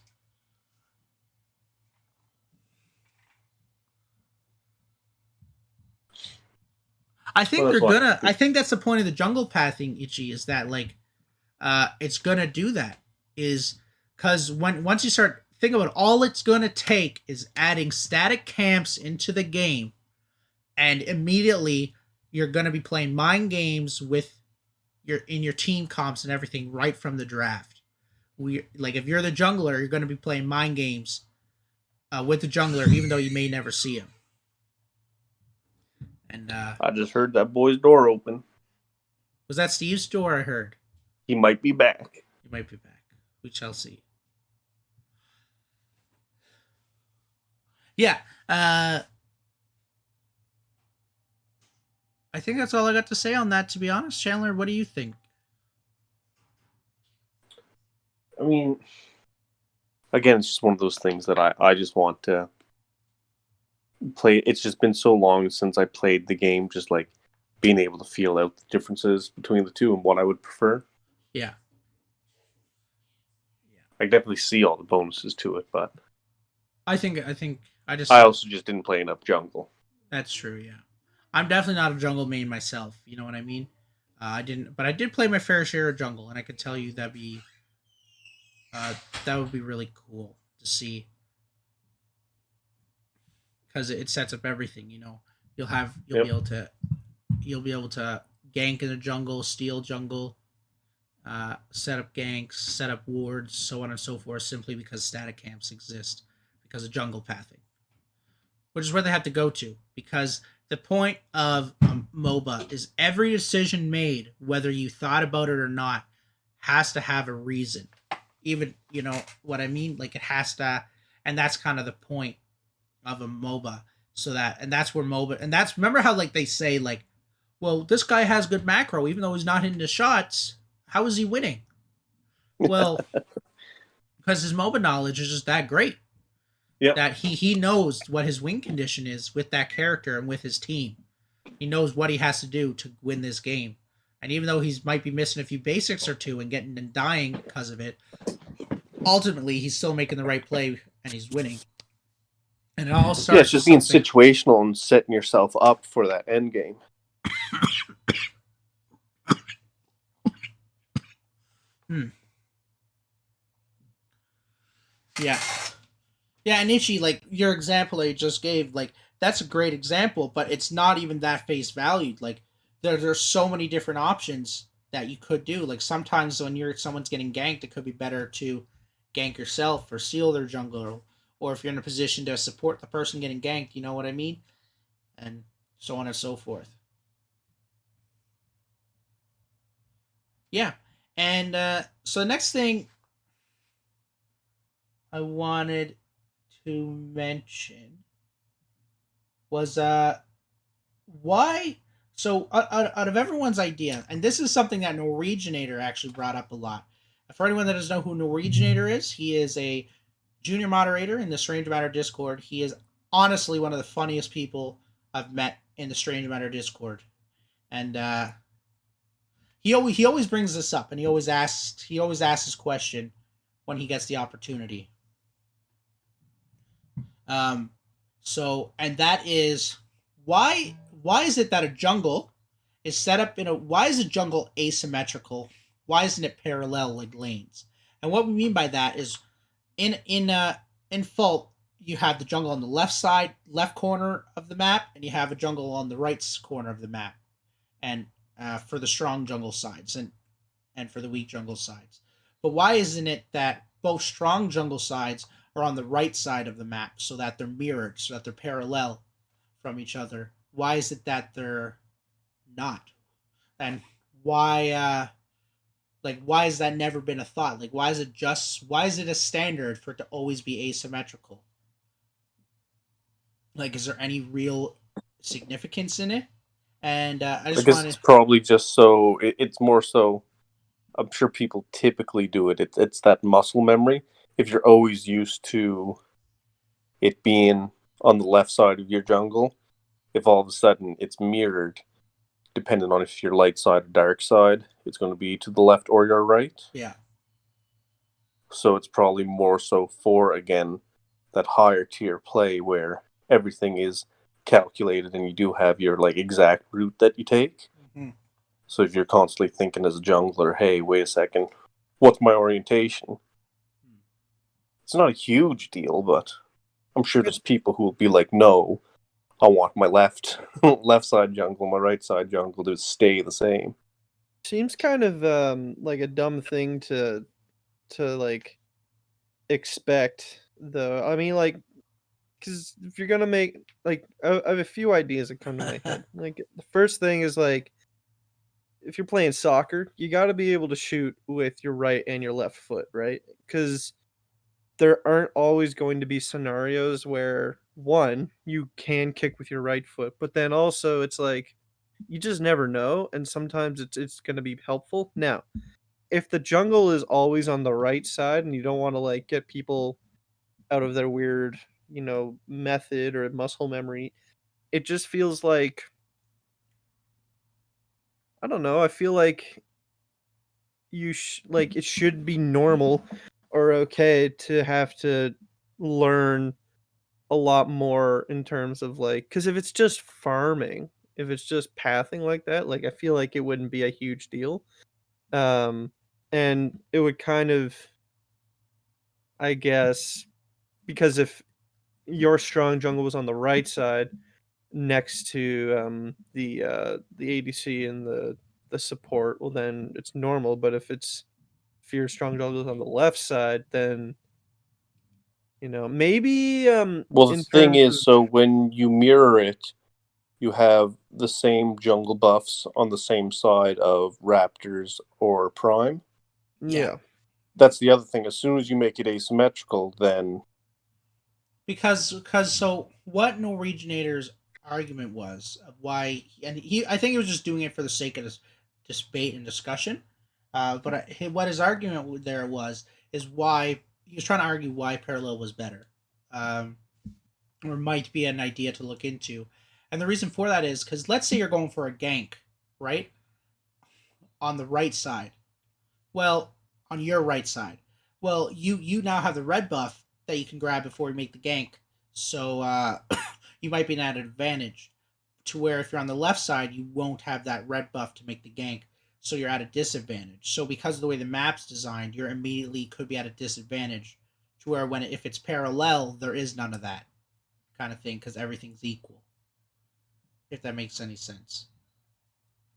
I think I think that's the point of the jungle pathing, Ichi, is that like it's gonna do that. Is because once you start think about it, all it's gonna take is adding static camps into the game, and immediately you're gonna be playing mind games with your team comps and everything right from the draft. Like if you're the jungler, you're gonna be playing mind games with the jungler, even though you may never see him. And I just heard that boy's door open. Was that Steve's door? I heard he might be back. He might be back. We shall see. Yeah. I think that's all I got to say on that, to be honest. Chandler, what do you think? I mean, again, it's just one of those things that I just want to play. It's just been so long since I played the game, just like being able to feel out the differences between the two and what I would prefer. Yeah. I definitely see all the bonuses to it, but I also just didn't play enough jungle. That's true, yeah. I'm definitely not a jungle main myself, you know what I mean? I did play my fair share of jungle, and I could tell you that would be really cool to see. Because it sets up everything, you know. You'll be able to gank in the jungle, steal jungle, set up ganks, set up wards, so on and so forth, simply because static camps exist because of jungle pathing, which is where they have to go to. Because the point of MOBA is every decision made, whether you thought about it or not, has to have a reason. Even, you know what I mean? Like it has to, and that's kind of the point of a MOBA. Remember how like they say like, well, this guy has good macro even though he's not hitting the shots. How is he winning? Well, because his MOBA knowledge is just that great. Yeah. That he knows what his win condition is with that character and with his team. He knows what he has to do to win this game. And even though he might be missing a few basics or two and getting and dying because of it, ultimately he's still making the right play and he's winning. And it all starts. Yeah, it's just being situational and setting yourself up for that end game. Yeah. Yeah, and Ichi, like your example that you just gave, like that's a great example, but it's not even that face valued. Like there's so many different options that you could do. Like sometimes when someone's getting ganked, it could be better to gank yourself or seal their jungle, or if you're in a position to support the person getting ganked, you know what I mean? And so on and so forth. Yeah. And so the next thing I wanted to mention was why out of everyone's idea, and this is something that Norwegianator actually brought up a lot. For anyone that doesn't know who Norwegianator is, he is a junior moderator in the Strange Matter Discord. He is honestly one of the funniest people I've met in the Strange Matter Discord, and he always brings this up, and he always asks this question when he gets the opportunity. Um, so and that is why is it that a jungle is set up in a why is a jungle asymmetrical? Why isn't it parallel like lanes? And what we mean by that is in Fault you have the jungle on the left corner of the map, and you have a jungle on the right corner of the map, and for the strong jungle sides and for the weak jungle sides. But why isn't it that both strong jungle sides are on the right side of the map so that they're mirrored, so that they're parallel from each other? Why is it that they're not? And why has that never been a thought? Like why is it a standard for it to always be asymmetrical? Like, is there any real significance in it? And I I just guess want it's to. probably just so it's more so. I'm sure people typically do it. It's that muscle memory. If you're always used to it being on the left side of your jungle, if all of a sudden it's mirrored, depending on if you're light side or dark side, it's going to be to the left or your right. Yeah. So it's probably more so for, again, that higher tier play where everything is calculated and you do have your like exact route that you take. Mm-hmm. So if you're constantly thinking as a jungler, hey, wait a second, what's my orientation? It's not a huge deal, but I'm sure there's people who will be like, no, I want my left side jungle, my right side jungle to stay the same. Seems kind of like a dumb thing to like expect though. I mean, like, because if you're gonna make like, I have a few ideas that come to my head. Like the first thing is like, if you're playing soccer, you got to be able to shoot with your right and your left foot, right? Because there aren't always going to be scenarios where one you can kick with your right foot, but then also it's like you just never know, and sometimes it's going to be helpful. Now, if the jungle is always on the right side and you don't want to like get people out of their weird, method or muscle memory, it just feels like, I don't know, I feel like like it should be normal or okay to have to learn a lot more in terms of like, because if it's just farming, if it's just pathing like that, like I feel like it wouldn't be a huge deal. um and it would kind of, I guess, because if your strong jungle was on the right side next to the ADC and the support, well then it's normal. But if your strong jungle is on the left side, then maybe Well, the in thing terms is, of, so when you mirror it, you have the same jungle buffs on the same side of Raptors or Prime. Yeah. yeah. That's the other thing. As soon as you make it asymmetrical, then Because so what Norwegianator's argument was of why, and I think he was just doing it for the sake of this debate and discussion. But what his argument there was is why he was trying to argue why parallel was better, um, or might be an idea to look into. And the reason for that is because let's say you're going for a gank, right, on the right side. Well, on your right side. Well, you now have the red buff that you can grab before you make the gank. So you might be at an advantage. To where if you're on the left side, you won't have that red buff to make the gank. So you're at a disadvantage. So because of the way the map's designed, you're immediately could be at a disadvantage. To where if it's parallel, there is none of that kind of thing because everything's equal. If that makes any sense.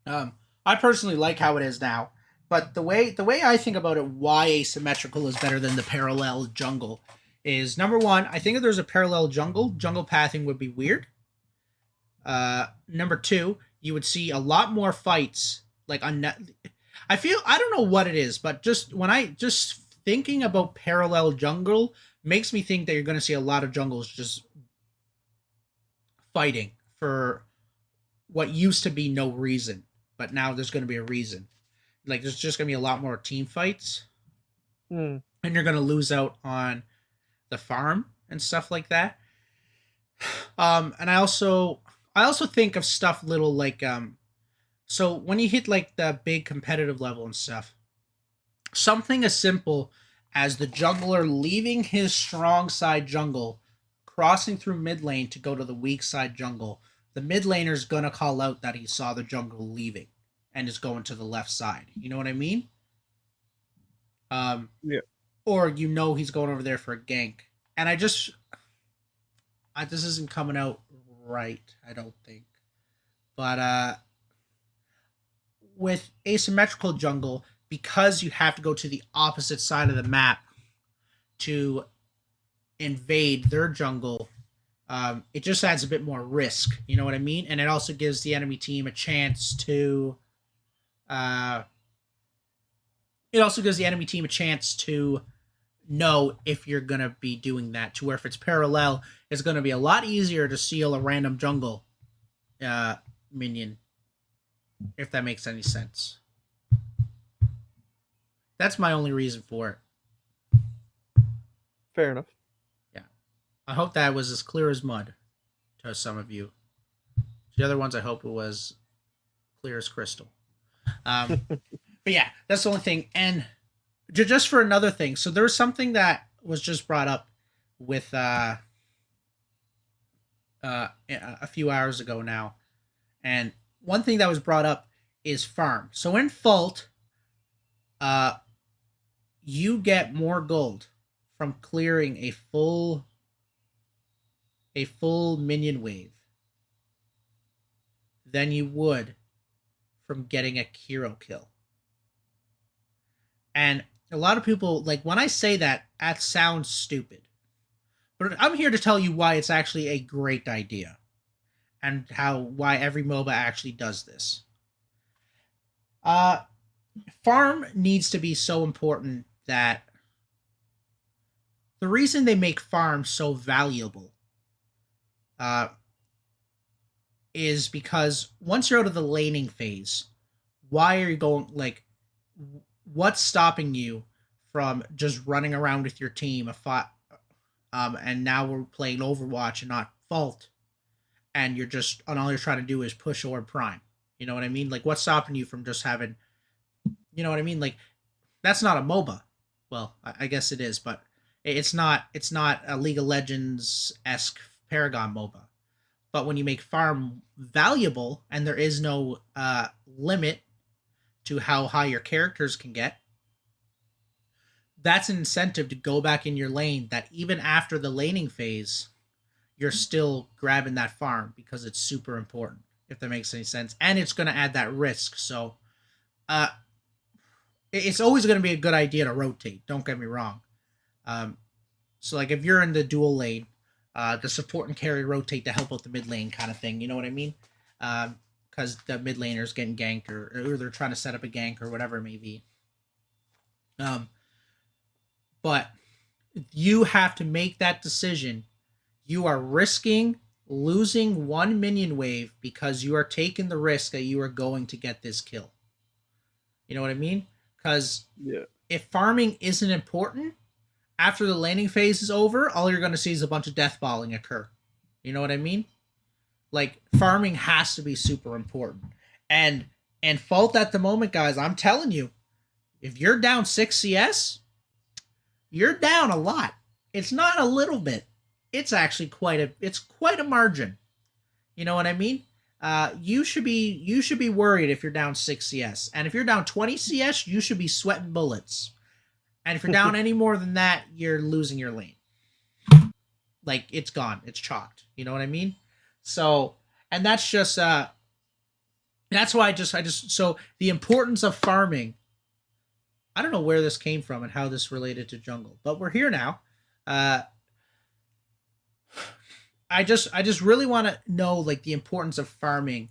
Um, I personally like how it is now, but the way I think about it, why asymmetrical is better than the parallel jungle, is number one. I think if there's a parallel jungle pathing would be weird. Number two, you would see a lot more fights. I feel I don't know what it is, but just thinking about parallel jungle makes me think that you're going to see a lot of jungles just fighting for what used to be no reason, but now there's going to be a reason. Like there's just going to be a lot more team fights, Hmm. and you're going to lose out on the farm and stuff like that. And I also think of stuff little like so when you hit like the big competitive level and stuff, something as simple as the jungler leaving his strong side jungle, crossing through mid lane to go to the weak side jungle. The mid laner's gonna call out that he saw the jungle leaving and is going to the left side. You know what I mean? Um, Yeah. or he's going over there for a gank. And this isn't coming out right, I don't think. But with asymmetrical jungle, because you have to go to the opposite side of the map to invade their jungle, it just adds a bit more risk. You know what I mean? And it also gives the enemy team a chance to. It also gives the enemy team a chance to know if you're gonna be doing that. To where if it's parallel, it's gonna be a lot easier to seal a random jungle minion, if that makes any sense. That's my only reason for it. Fair enough. Yeah. I hope that was as clear as mud to some of you. The other ones, I hope it was clear as crystal. But yeah, that's the only thing. And just for another thing, so there was something that was just brought up with a few hours ago now. And one thing that was brought up is farm. So in Fault, you get more gold from clearing a full minion wave than you would from getting a hero kill. And a lot of people, like, when I say that sounds stupid. But I'm here to tell you why it's actually a great idea. And why every MOBA actually does this. Farm needs to be so important that the reason they make farm so valuable is because once you're out of the laning phase, why are you going, like, what's stopping you from just running around with your team and now we're playing Overwatch and not Fault, and all you're trying to do is push Orb Prime. You know what I mean? Like, what's stopping you from just having, you know what I mean? Like, that's not a MOBA. Well, I guess it is, but it's not a League of Legends-esque Paragon MOBA. But when you make farm valuable and there is no limit to how high your characters can get, that's an incentive to go back in your lane, that even after the laning phase, you're still grabbing that farm because it's super important, if that makes any sense. And it's going to add that risk. So it's always going to be a good idea to rotate. Don't get me wrong. So like if you're in the dual lane, the support and carry rotate to help out the mid lane kind of thing. You know what I mean? Because the mid laner's getting ganked or they're trying to set up a gank or whatever it may be. But you have to make that decision. You are risking losing one minion wave because you are taking the risk that you are going to get this kill. You know what I mean? Because if farming isn't important, after the laning phase is over, all you're going to see is a bunch of death balling occur. You know what I mean? Like, farming has to be super important. And Fault at the moment, guys, I'm telling you, if you're down 6 CS, you're down a lot. It's not a little bit. It's actually quite a margin. You know what I mean? You should be worried if you're down 6 CS. And if you're down 20 CS, you should be sweating bullets. And if you're down any more than that, you're losing your lane. Like, it's gone. It's chalked. You know what I mean? So, and that's just that's why I just so the importance of farming. I don't know where this came from and how this related to jungle, but we're here now. I just really want to know, like, the importance of farming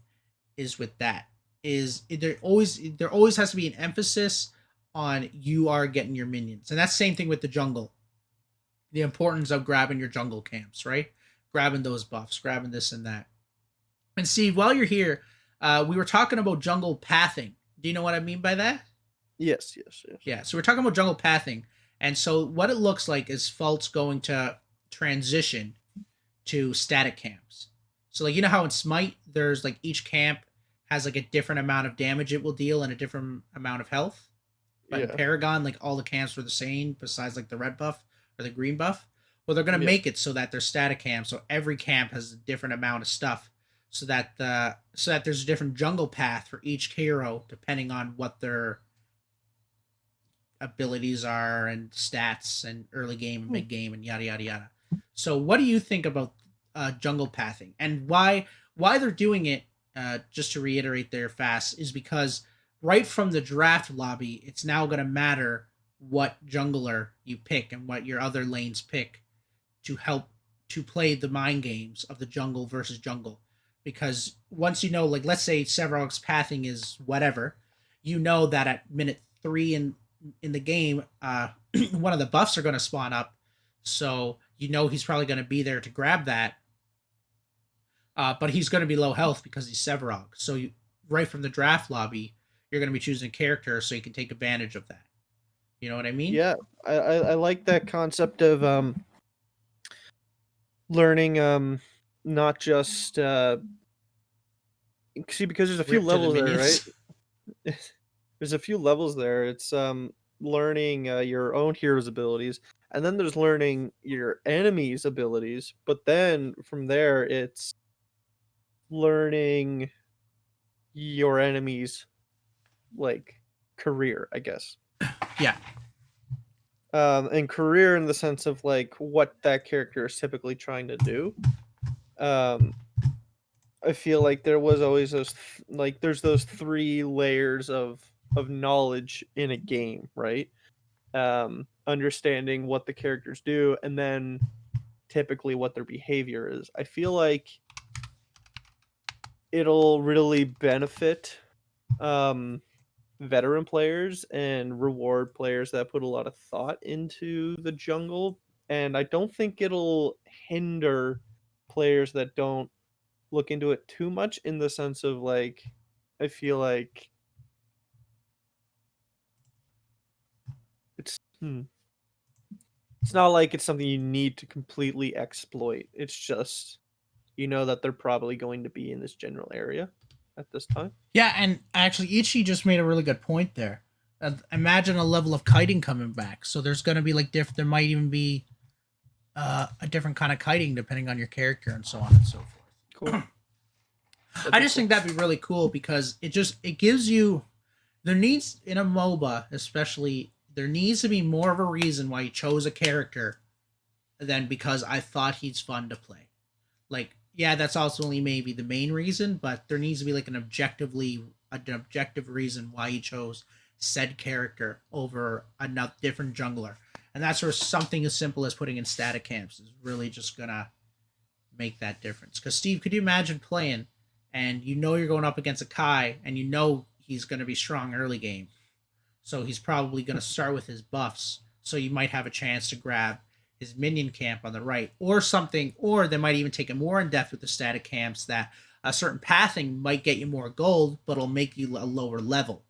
is with that. There always has to be an emphasis on you are getting your minions. And that's the same thing with the jungle. The importance of grabbing your jungle camps, right? Grabbing those buffs, grabbing this and that. And Steve, while you're here, we were talking about jungle pathing. Do you know what I mean by that? Yes. Yeah, so we're talking about jungle pathing. And so what it looks like is Fault's going to transition to static camps. So like you know how in Smite there's like each camp has like a different amount of damage it will deal and a different amount of health. But in Yeah. Paragon, like all the camps were the same besides like the red buff or the green buff. Well, they're gonna Yeah. make it so that they're static camps, so every camp has a different amount of stuff, so that there's a different jungle path for each hero depending on what their abilities are and stats and early game and mid game and yada yada yada. So, what do you think about jungle pathing and why they're doing it? Just to reiterate there fast is because right from the draft lobby, it's now going to matter what jungler you pick and what your other lanes pick to help to play the mind games of the jungle versus jungle. Because once you know, like let's say Sevarog's pathing is whatever, you know that at minute 3 in the game, one of the buffs are going to spawn up, so you know he's probably going to be there to grab that. But he's going to be low health because he's Sevarog. So right from the draft lobby, you're going to be choosing a character so you can take advantage of that. You know what I mean? Yeah, I like that concept of learning not just see, because there's a few Rip to the levels there, minions. right? There's a few levels there. It's learning your own hero's abilities, and then there's learning your enemy's abilities, but then from there it's learning your enemy's like career, I guess. Yeah. And career in the sense of like what that character is typically trying to do. I feel like there was always like there's those 3 layers of knowledge in a game, right? Understanding what the characters do, and then typically what their behavior is. I feel like it'll really benefit veteran players and reward players that put a lot of thought into the jungle, and I don't think it'll hinder players that don't look into it too much, in the sense of like I feel like it's it's not like it's something you need to completely exploit. It's just you know that they're probably going to be in this general area at this time. Yeah, and actually, Ichi just made a really good point there. Imagine a level of kiting coming back. So there's going to be like different. There might even be a different kind of kiting depending on your character and so on and so forth. Cool. I just think that'd be really cool because it gives you there needs in a MOBA especially there needs to be more of a reason why you chose a character than because I thought he's fun to play. Like yeah, that's also only maybe the main reason, but there needs to be like an objective reason why you chose said character over another different jungler. And that's where something as simple as putting in static camps is really just gonna make that difference. Because Steve, could you imagine playing and you know you're going up against a Kai and you know he's gonna be strong early game, so he's probably gonna start with his buffs. So you might have a chance to grab his minion camp on the right or something, or they might even take it more in depth with the static camps that a certain pathing might get you more gold, but it'll make you a lower level.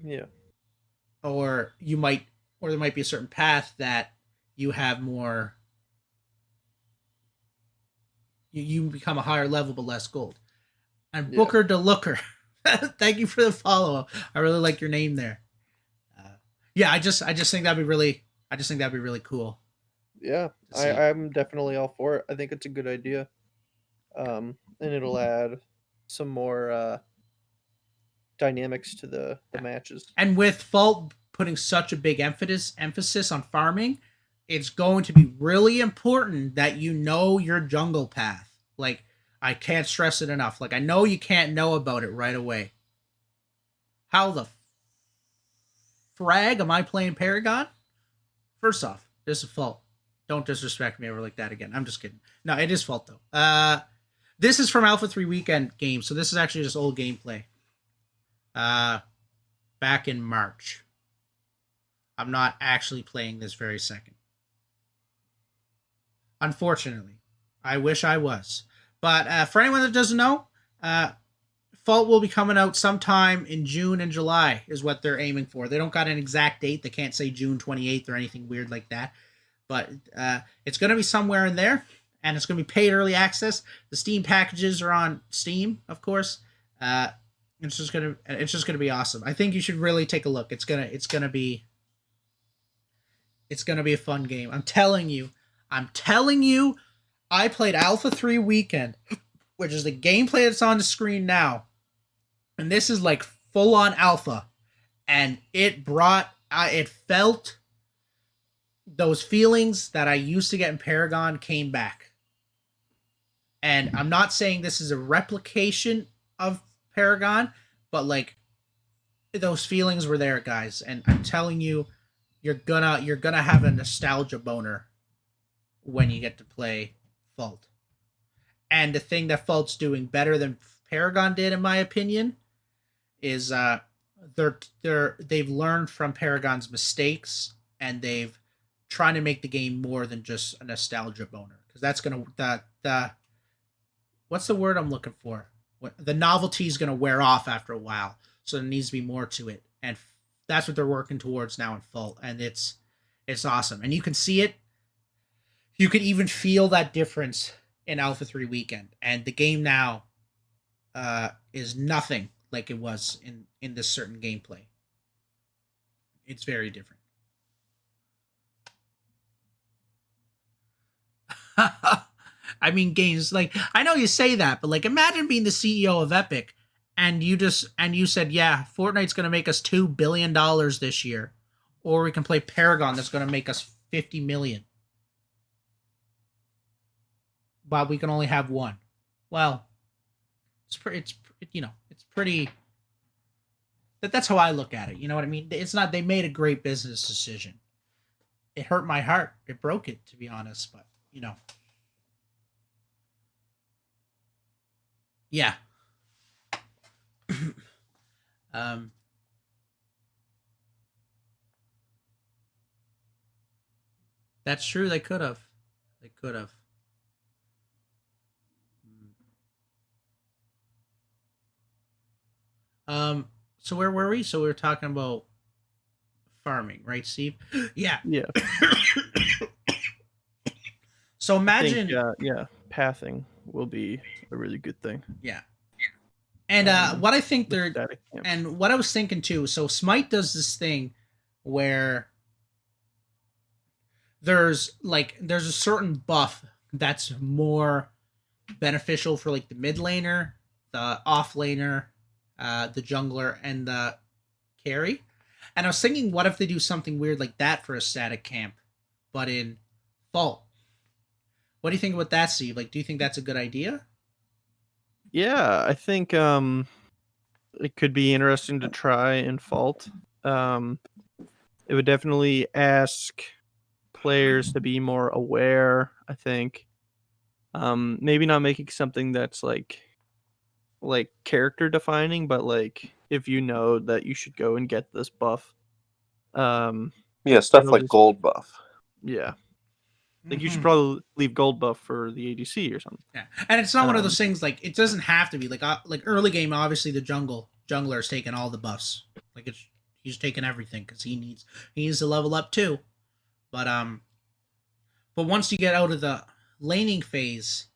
Yeah. Or there might be a certain path that you have more. You become a higher level but less gold. And Yeah. Booker the Looker, thank you for the follow up. I really like your name there. Yeah, I just think that'd be really cool. Yeah, To see. I'm definitely all for it. I think it's a good idea. And it'll add some more dynamics to the matches. And with Fault putting such a big emphasis on farming, it's going to be really important that you know your jungle path. Like, I can't stress it enough. Like, I know you can't know about it right away. How the frag am I playing Paragon? First off, this is Fault. Don't disrespect me ever like that again. I'm just kidding. No, it is Fault though. This is from Alpha 3 weekend game, so this is actually just old gameplay. Back in March. I'm not actually playing this very second. Unfortunately. I wish I was. But for anyone that doesn't know, Fault will be coming out sometime in June and July is what they're aiming for. They don't got an exact date. They can't say June 28th or anything weird like that. But it's going to be somewhere in there. and it's going to be paid early access. The Steam packages are on Steam, of course. It's just gonna be awesome. I think you should really take a look. It's gonna be a fun game. I'm telling you. I played Alpha 3 Weekend, which is the gameplay that's on the screen now, and this is like full on alpha, and it felt those feelings that I used to get in Paragon came back. And I'm not saying this is a replication of Paragon, but like those feelings were there, guys. And I'm telling you, you're gonna have a nostalgia boner when you get to play Fault. And the thing that Fault's doing better than Paragon did, in my opinion, is they've learned from Paragon's mistakes, and they've trying to make the game more than just a nostalgia boner, because that's gonna the what's the word I'm looking for? The novelty is gonna wear off after a while, so there needs to be more to it, and that's what they're working towards now in Fault, and it's awesome, and you can see it. You can even feel that difference in Alpha 3 Weekend, and the game now is nothing like it was in this certain gameplay. It's very different. I mean, games like, I know you say that, but like, imagine being the CEO of Epic, and you said, yeah, Fortnite's going to make us $2 billion this year, or we can play Paragon that's going to make us 50 million. But we can only have one. Well, it's pretty. That's how I look at it. You know what I mean? It's not. They made a great business decision. It hurt my heart. It broke it, to be honest. But yeah. That's true. They could have. So where were we? So we were talking about farming, right, Steve? Yeah. Yeah. So imagine, pathing will be a really good thing. Yeah. And what I think and what I was thinking too. So Smite does this thing where there's a certain buff that's more beneficial for like the mid laner, the off laner, the jungler, and the carry. And I was thinking, what if they do something weird like that for a static camp, but in Fault? What do you think about that, Steve? Like, do you think that's a good idea? Yeah, I think it could be interesting to try in Fault. It would definitely ask players to be more aware, I think. Maybe not making something that's like character defining, but like if you know that you should go and get this buff. Yeah, stuff like gold buff. Yeah. Like you should probably leave gold buff for the ADC or something. Yeah, and it's not one of those things, like, it doesn't have to be like early game. Obviously, the jungler is taking all the buffs. Like, he's taking everything because he needs to level up too. But once you get out of the laning phase,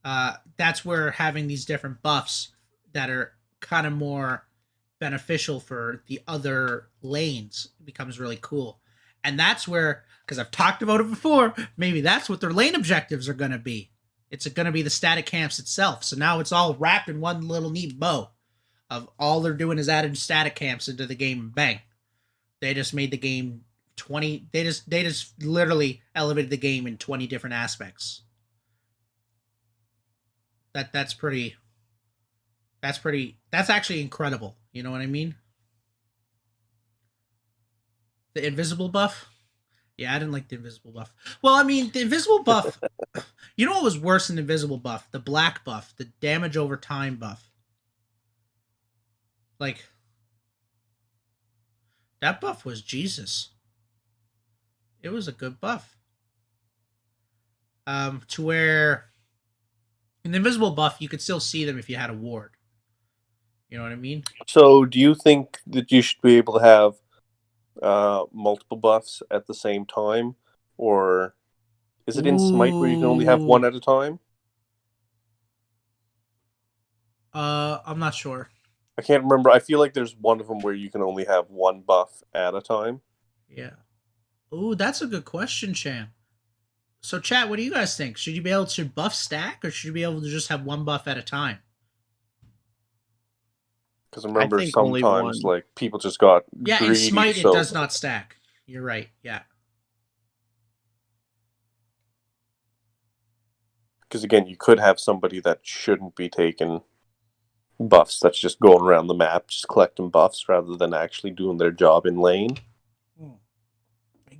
that's where having these different buffs that are kind of more beneficial for the other lanes becomes really cool. And that's where, because I've talked about it before, maybe that's what their lane objectives are going to be. It's going to be the static camps itself. So now it's all wrapped in one little neat bow of all they're doing is adding static camps into the game, and bang. They just made the game 20. They just literally elevated the game in 20 different aspects. That's actually incredible. You know what I mean? The invisible buff? Yeah, I didn't like the invisible buff. Well, I mean, the invisible buff, you know what was worse than the invisible buff? The black buff, the damage over time buff. Like, that buff was Jesus. It was a good buff. To where in the invisible buff, you could still see them if you had a ward. You know what I mean? So, do you think that you should be able to have multiple buffs at the same time, or Is it in Smite where you can only have one Ooh. at a time? I'm not sure. I can't remember. I feel like there's one of them where you can only have one buff at a time. Yeah. Ooh, that's a good question, Champ. So, chat, what do you guys think? Should you be able to buff stack, or should you be able to just have one buff at a time? Because I I remember think only sometimes one. like people just got Yeah, in greedy. Smite, it So does not stack. You're right. Yeah. because again, you could have somebody that shouldn't be taking buffs. That's just going around the map, just collecting buffs rather than actually doing their job in lane.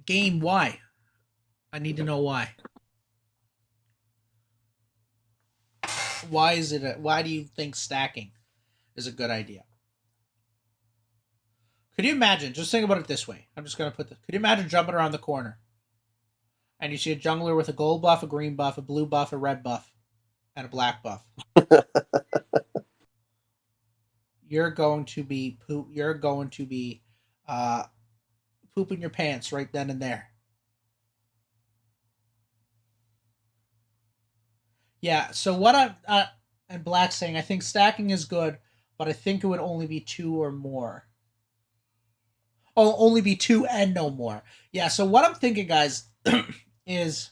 Game, why? I need to know why. Why is it? Why do you think stacking is a good idea? Could you imagine? Just think about it this way. I'm just gonna put the. Could you imagine jumping around the corner and you see a jungler with a gold buff, a green buff, a blue buff, a red buff, and a black buff? You're going to be poop. You're going to be uh, pooping your pants right then and there. Yeah. So what I'm and Black saying, I think stacking is good, but I think it would only be two or more. Oh, only be two and no more. Yeah. So what I'm thinking, guys, is,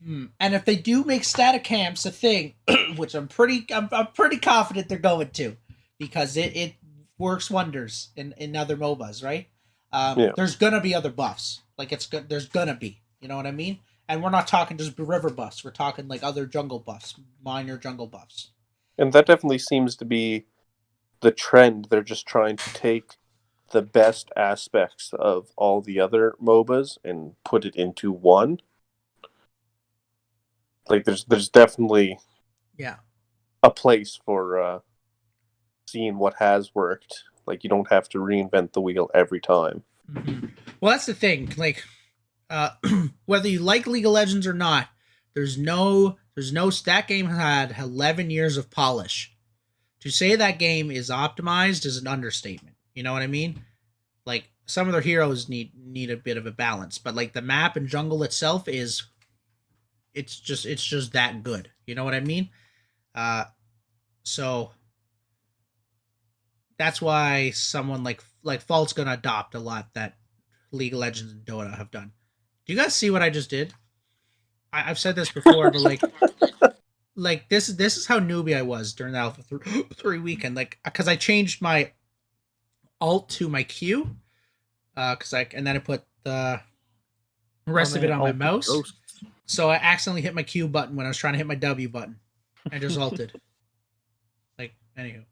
and if they do make static camps a thing, which I'm pretty confident they're going to, because it works wonders in other MOBAs, right? Yeah. There's gonna be other buffs. Like it's good. There's gonna be. You know what I mean? And we're not talking just river buffs. We're talking like other jungle buffs, minor jungle buffs. And that definitely seems to be the trend. They're just trying to take the best aspects of all the other MOBAs and put it into one. Like there's definitely Yeah. a place for seeing what has worked. Like you don't have to reinvent the wheel every time. Mm-hmm. Well, that's the thing. Like, whether you like League of Legends or not, that game had 11 years of polish. To say that game is optimized is an understatement. You know what I mean? Like some of their heroes need a bit of a balance, but like the map and jungle itself it's just that good. You know what I mean? So that's why someone like Fault's gonna adopt a lot that League of Legends and Dota have done. Do you guys see what I just did? I've said this before, but like this is how newbie I was during the Alpha 3 weekend. Like, because I changed my alt to my Q, and then I put the rest of it on my mouse. So I accidentally hit my Q button when I was trying to hit my W button, and just alted. Like, anywho,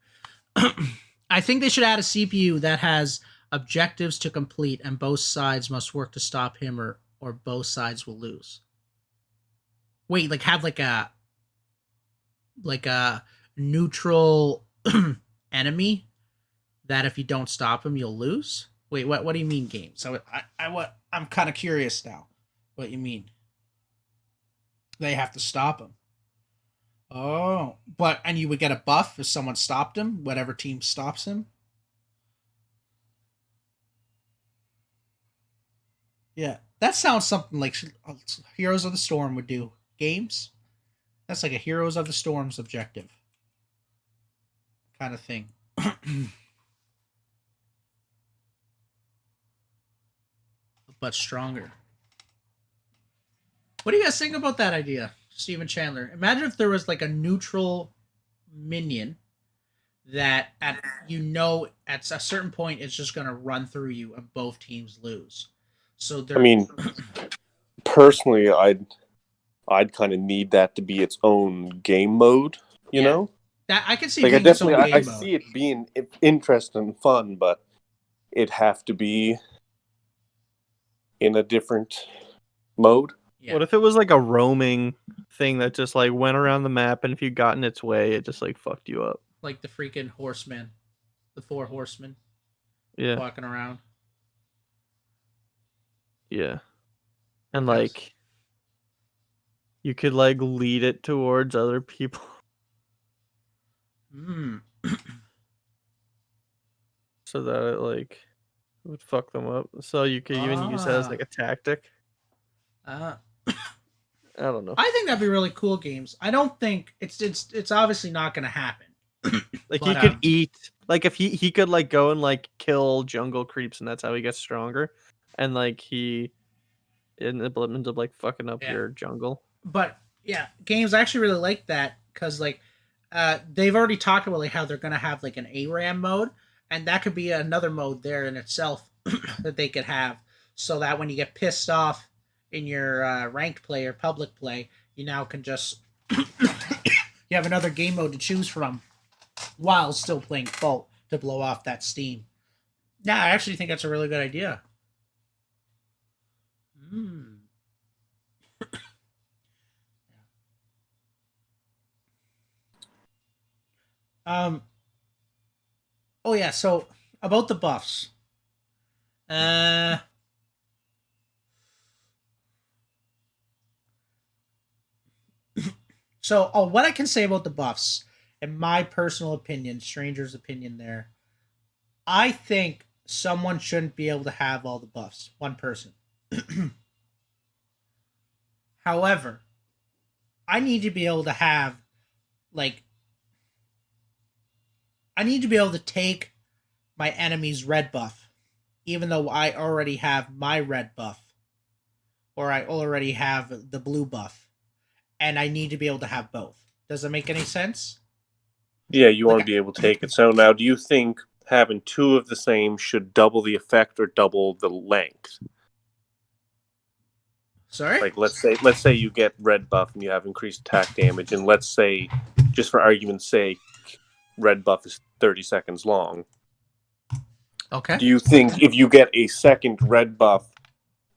I think they should add a CPU that has objectives to complete, and both sides must work to stop him, or both sides will lose. Wait, like have like a neutral enemy that if you don't stop him you'll lose. Wait, what do you mean game? So I'm kind of curious now. What you mean? They have to stop him. Oh, and you would get a buff if someone stopped him, whatever team stops him. Yeah, that sounds something like Heroes of the Storm would do. Games. That's like a Heroes of the Storm's objective kind of thing. But stronger. What do you guys think about that idea, Steven Chandler? Imagine if there was like a neutral minion that at a certain point it's just gonna run through you and both teams lose. So I mean, personally, I'd kind of need that to be its own game mode. You know, that I can see like being its own game I mode. see it being interesting and fun, but it'd have to be in a different mode. Yeah. What if it was like a roaming thing that just like went around the map, and if you got in its way, it just like fucked you up? Like the freaking horsemen, the 4 horsemen, yeah, walking around. Yeah, and like you could like lead it towards other people. So that it like would fuck them up. So you could even use that as like a tactic. Uh, I don't know. I think that'd be really cool games. I don't think it's obviously not going to happen. Like But he could eat. Like if he could like go and like kill jungle creeps, and that's how he gets stronger. And like he ends up like fucking up yeah, your jungle. but yeah, games I actually really like that because like they've already talked about like how they're gonna have like an ARAM mode, and that could be another mode there in itself that they could have, so that when you get pissed off in your ranked play or public play, you now can just you have another game mode to choose from while still playing Fault to blow off that steam. Yeah, I actually think that's a really good idea. Mm. Um. Oh yeah. So about the buffs. Uh. So, what I can say about the buffs, in my personal opinion, stranger's opinion, there, I think someone shouldn't be able to have all the buffs. One person. However, I need to be able to have like I need to be able to take my enemy's red buff, even though I already have my red buff, or I already have the blue buff, and I need to be able to have both. Does that make any sense? Yeah, you want to Like, be able to take it. So now, do you think having two of the same should double the effect or double the length? sorry. Like let's say you get red buff and you have increased attack damage, and let's say, just for argument's sake, red buff is 30 seconds long. Okay. Do you think if you get a second red buff,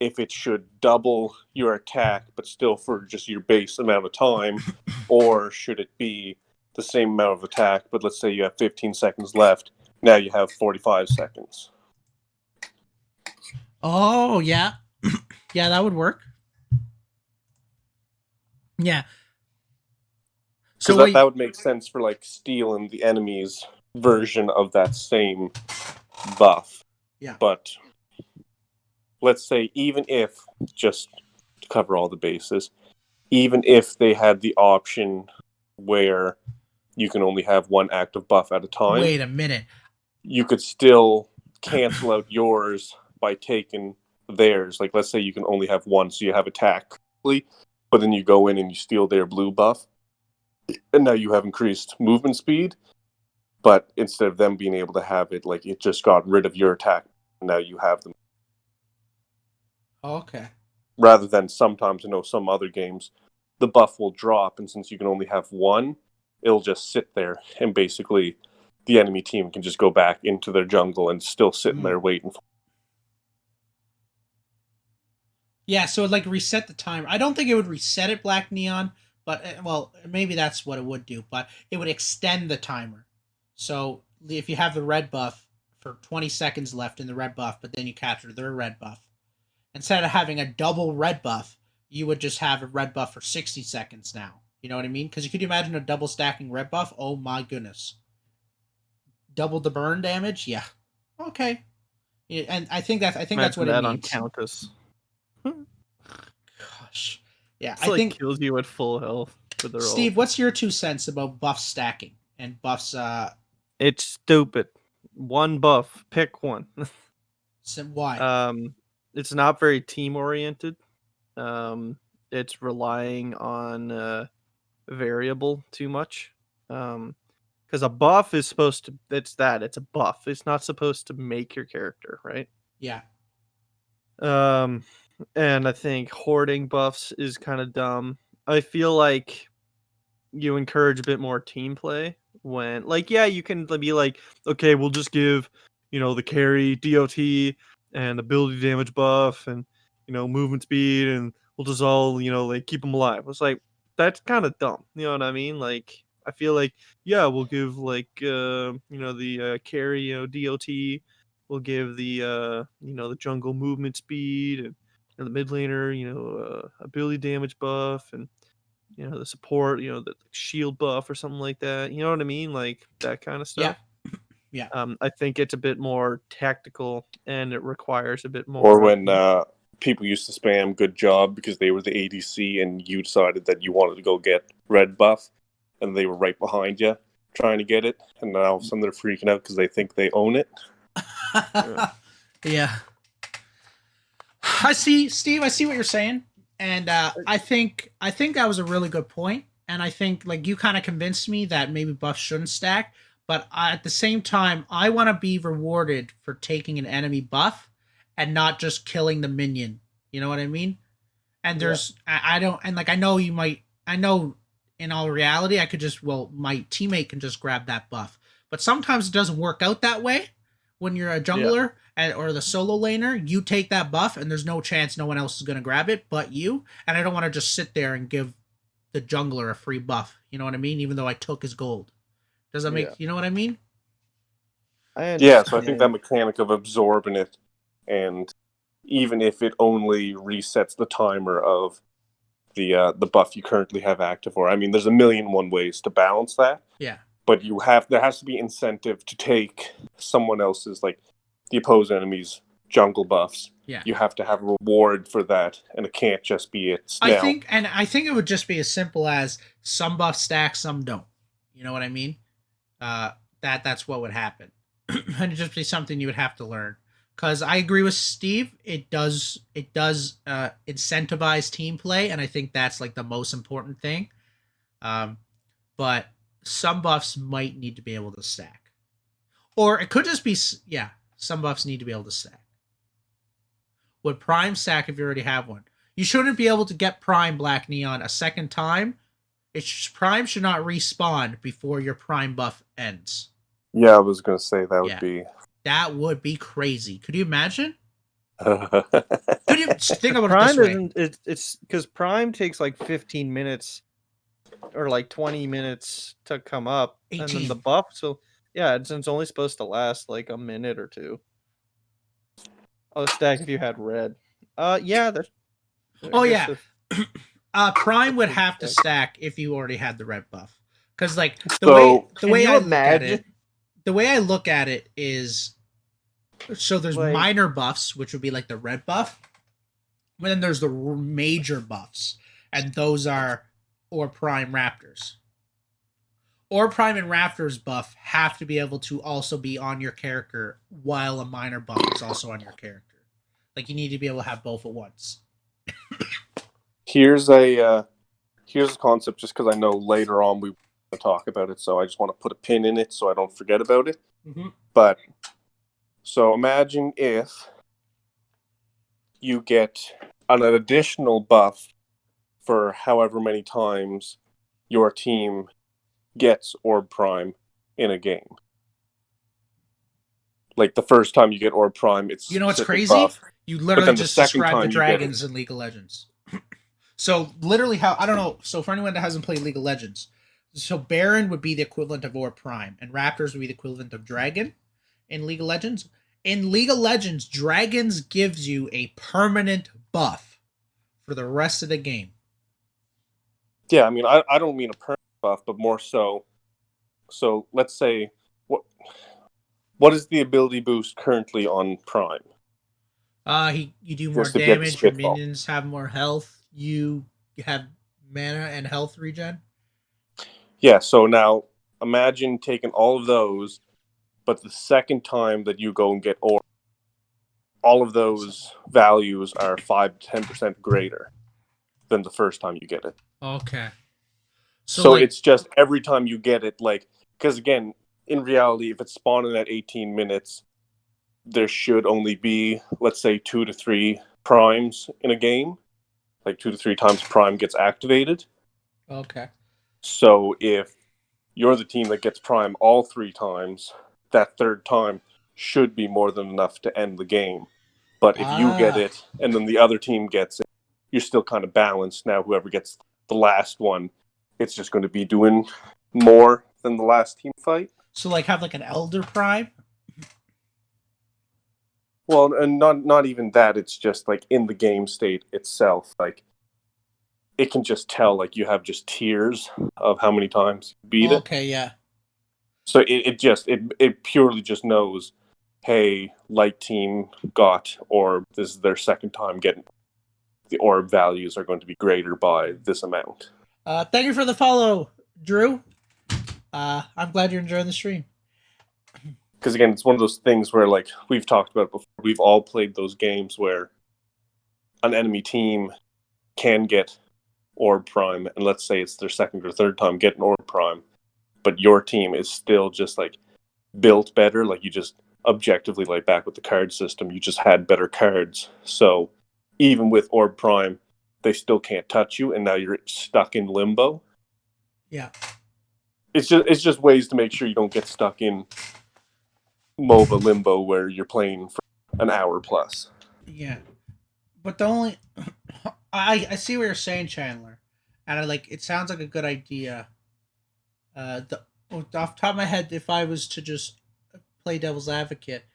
if it should double your attack but still for just your base amount of time, or should it be the same amount of attack, but let's say you have 15 seconds left, now you have 45 seconds? Oh yeah, yeah, that would work. Yeah. So Because what? that would make sense for like stealing the enemy's version of that same buff. Yeah. But let's say, even if, just to cover all the bases, even if they had the option where you can only have one active buff at a time, Wait a minute. you could still cancel out yours by taking theirs. Like, let's say you can only have one, so you have attack, but then you go in and you steal their blue buff, and now you have increased movement speed, but instead of them being able to have it, like, it just got rid of your attack, and now you have them. Okay. Rather than sometimes, I know some other games, the buff will drop, and since you can only have one, it'll just sit there, and basically the enemy team can just go back into their jungle and still sitting there waiting for. Yeah, so it like reset the timer. I don't think it would reset it, Black Neon, but well, maybe that's what it would do. But it would extend the timer. So if you have the red buff for 20 seconds left in the red buff, but then you capture their red buff, instead of having a double red buff, you would just have a red buff for 60 seconds now. You know what I mean? Because you could imagine a double stacking red buff. Oh my goodness. Double the burn damage? Yeah. Okay. Yeah, and I think that's Imagine what it that on means. Countess. Gosh. Yeah, It's I like think kills you at full health with their Steve, ult. what's your 2 cents about buff stacking and buffs It's stupid. One buff, pick one. why? It's not very team oriented. It's relying on variable too much. Because a buff is supposed to, it's a buff. It's not supposed to make your character, right? Yeah. And I think hoarding buffs is kind of dumb. I feel like you encourage a bit more team play when, like, yeah, you can be like, okay, we'll just give, the carry DOT and ability damage buff and, movement speed, and we'll just all, like, keep them alive. It's like, that's kind of dumb. You know what I mean? Like, I feel like, yeah, we'll give, like, the carry, DOT. We'll give the jungle movement speed, and the mid laner, ability damage buff, and the support, the shield buff or something like that. You know what I mean? Like that kind of Yeah. stuff. Yeah. I think it's a bit more tactical and it requires a bit Or more. when people used to spam good job because they were the ADC and you decided that you wanted to go get red buff and they were right behind you trying to get it, and now all of a sudden they're freaking out because they think they own it. Yeah. I see, Steve. I see what you're saying, and I think that was a really good point. And I think like you kind of convinced me that maybe buffs shouldn't stack, but at the same time, I want to be rewarded for taking an enemy buff and not just killing the minion. You know what I mean? And there's I don't, and like I know you might, I know in all reality I could just, well, my teammate can just grab that buff, but sometimes it doesn't work out that way. When you're a jungler or the solo laner, you take that buff and there's no chance no one else is going to grab it but you. And I don't want to just sit there and give the jungler a free buff. You know what I mean? Even though I took his gold. Does that make, you know what I mean? Yeah, so I think that mechanic of absorbing it, and even if it only resets the timer of the buff you currently have active, or I mean, there's a million and one ways to balance that. Yeah. But there has to be incentive to take someone else's, like the opposed enemy's jungle buffs. Yeah. You have to have a reward for that, and it can't just be it. I think it would just be as simple as some buffs stack, some don't. You know what I mean? That's what would happen. And it'd just be something you would have to learn. Because I agree with Steve, it does incentivize team play, and I think that's like the most important thing. But some buffs might need to be able to stack. Or it could just be, some buffs need to be able to stack. Would Prime stack if you already have one? You shouldn't be able to get Prime Black Neon a second time. Prime should not respawn before your Prime buff ends. Yeah, I was going to say that would be crazy. Could you imagine? Could you think about Prime it this way? It's because Prime takes like 15 minutes or like 20 minutes to come up, 18. And then the buff. So yeah, it's only supposed to last like a minute or two. Oh, stack if you had red. Prime would have to stack if you already had the red buff, because like the way I look at it is, so there's minor buffs, which would be like the red buff, but then there's the major buffs, and those are or Prime Raptors. Or Prime and Raptors buff have to be able to also be on your character while a minor buff is also on your character. Like you need to be able to have both at once. Here's a concept, just because I know later on we want to talk about it, so I just want to put a pin in it so I don't forget about it. Mm-hmm. But so imagine if you get an additional buff for however many times your team gets Orb Prime in a game. Like the first time you get Orb Prime, it's what's crazy? Buff, you literally just described the dragons in League of Legends. So literally I don't know. So for anyone that hasn't played League of Legends, so Baron would be the equivalent of Orb Prime, and Raptors would be the equivalent of Dragon in League of Legends. In League of Legends, Dragons gives you a permanent buff for the rest of the game. Yeah, I mean, I don't mean a permanent buff, but more so. So let's say, what is the ability boost currently on Prime? You do more damage. Your minions have more health. You have mana and health regen. Yeah. So now imagine taking all of those, but the second time that you go and get Orb, all of those values are 5 to 10% greater than the first time you get it. Okay. So it's just every time you get it, like, because again, in reality, if it's spawning at 18 minutes, there should only be, let's say, 2 to 3 primes in a game. Like 2 to 3 times Prime gets activated. Okay. So if you're the team that gets Prime all 3 times, that third time should be more than enough to end the game. But if you get it and then the other team gets it, you're still kind of balanced. Now whoever gets the last one, it's just going to be doing more than the last team fight. So like have like an Elder Prime? Well, and not even that. It's just like in the game state itself, like it can just tell, like you have just tiers of how many times you beat it. Okay, yeah. So it purely just knows, hey, light team got orb, this is their second time getting the orb values are going to be greater by this amount. Thank you for the follow, Drew. I'm glad you're enjoying the stream. Because again, it's one of those things where, like we've talked about before, we've all played those games where an enemy team can get orb prime, and let's say it's their second or third time getting orb prime, but your team is still just like built better. Like you just objectively, like back with the card system, you just had better cards. So even with orb prime, they still can't touch you, and now you're stuck in limbo. Yeah, it's just ways to make sure you don't get stuck in MOBA limbo where you're playing for an hour plus. Yeah, but the only I see what you're saying, Chandler, and I like it. Sounds like a good idea. Off the top of my head, if I was to just play devil's advocate,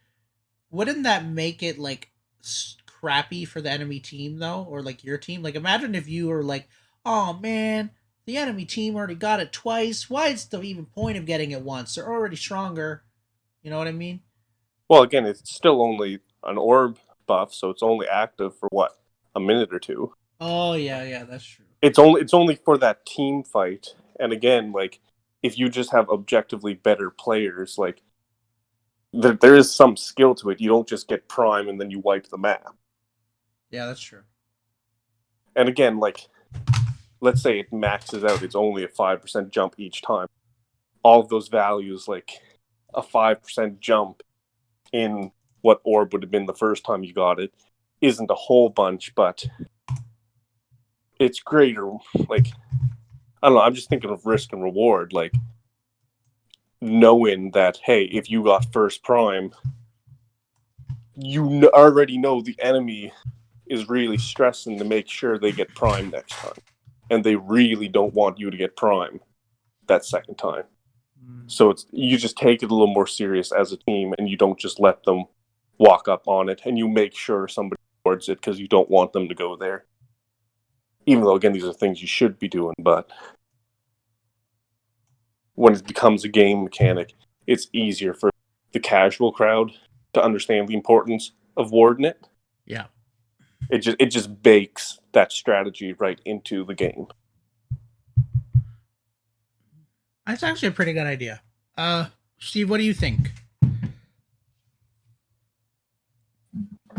wouldn't that make it like crappy for the enemy team though, or like your team? Like, imagine if you were like, "Oh man, the enemy team already got it twice. Why is the even point of getting it once? They're already stronger." You know what I mean? Well, again, it's still only an orb buff, so it's only active for what, a minute or two. Oh yeah, that's true. It's only for that team fight, and again, like if you just have objectively better players, like there is some skill to it. You don't just get prime and then you wipe the map. Yeah, that's true. And again, like let's say it maxes out, it's only a 5% jump each time. All of those values, like a 5% jump in what orb would have been the first time you got it, isn't a whole bunch, but it's greater. Like, I don't know, I'm just thinking of risk and reward, like knowing that, hey, if you got first prime, you already know the enemy is really stressing to make sure they get prime next time, and they really don't want you to get prime that second time. So you just take it a little more serious as a team, and you don't just let them walk up on it, and you make sure somebody rewards it because you don't want them to go there. Even though, again, these are things you should be doing, but when it becomes a game mechanic, it's easier for the casual crowd to understand the importance of warding it. Yeah. It just bakes that strategy right into the game. That's actually a pretty good idea. Steve, what do you think?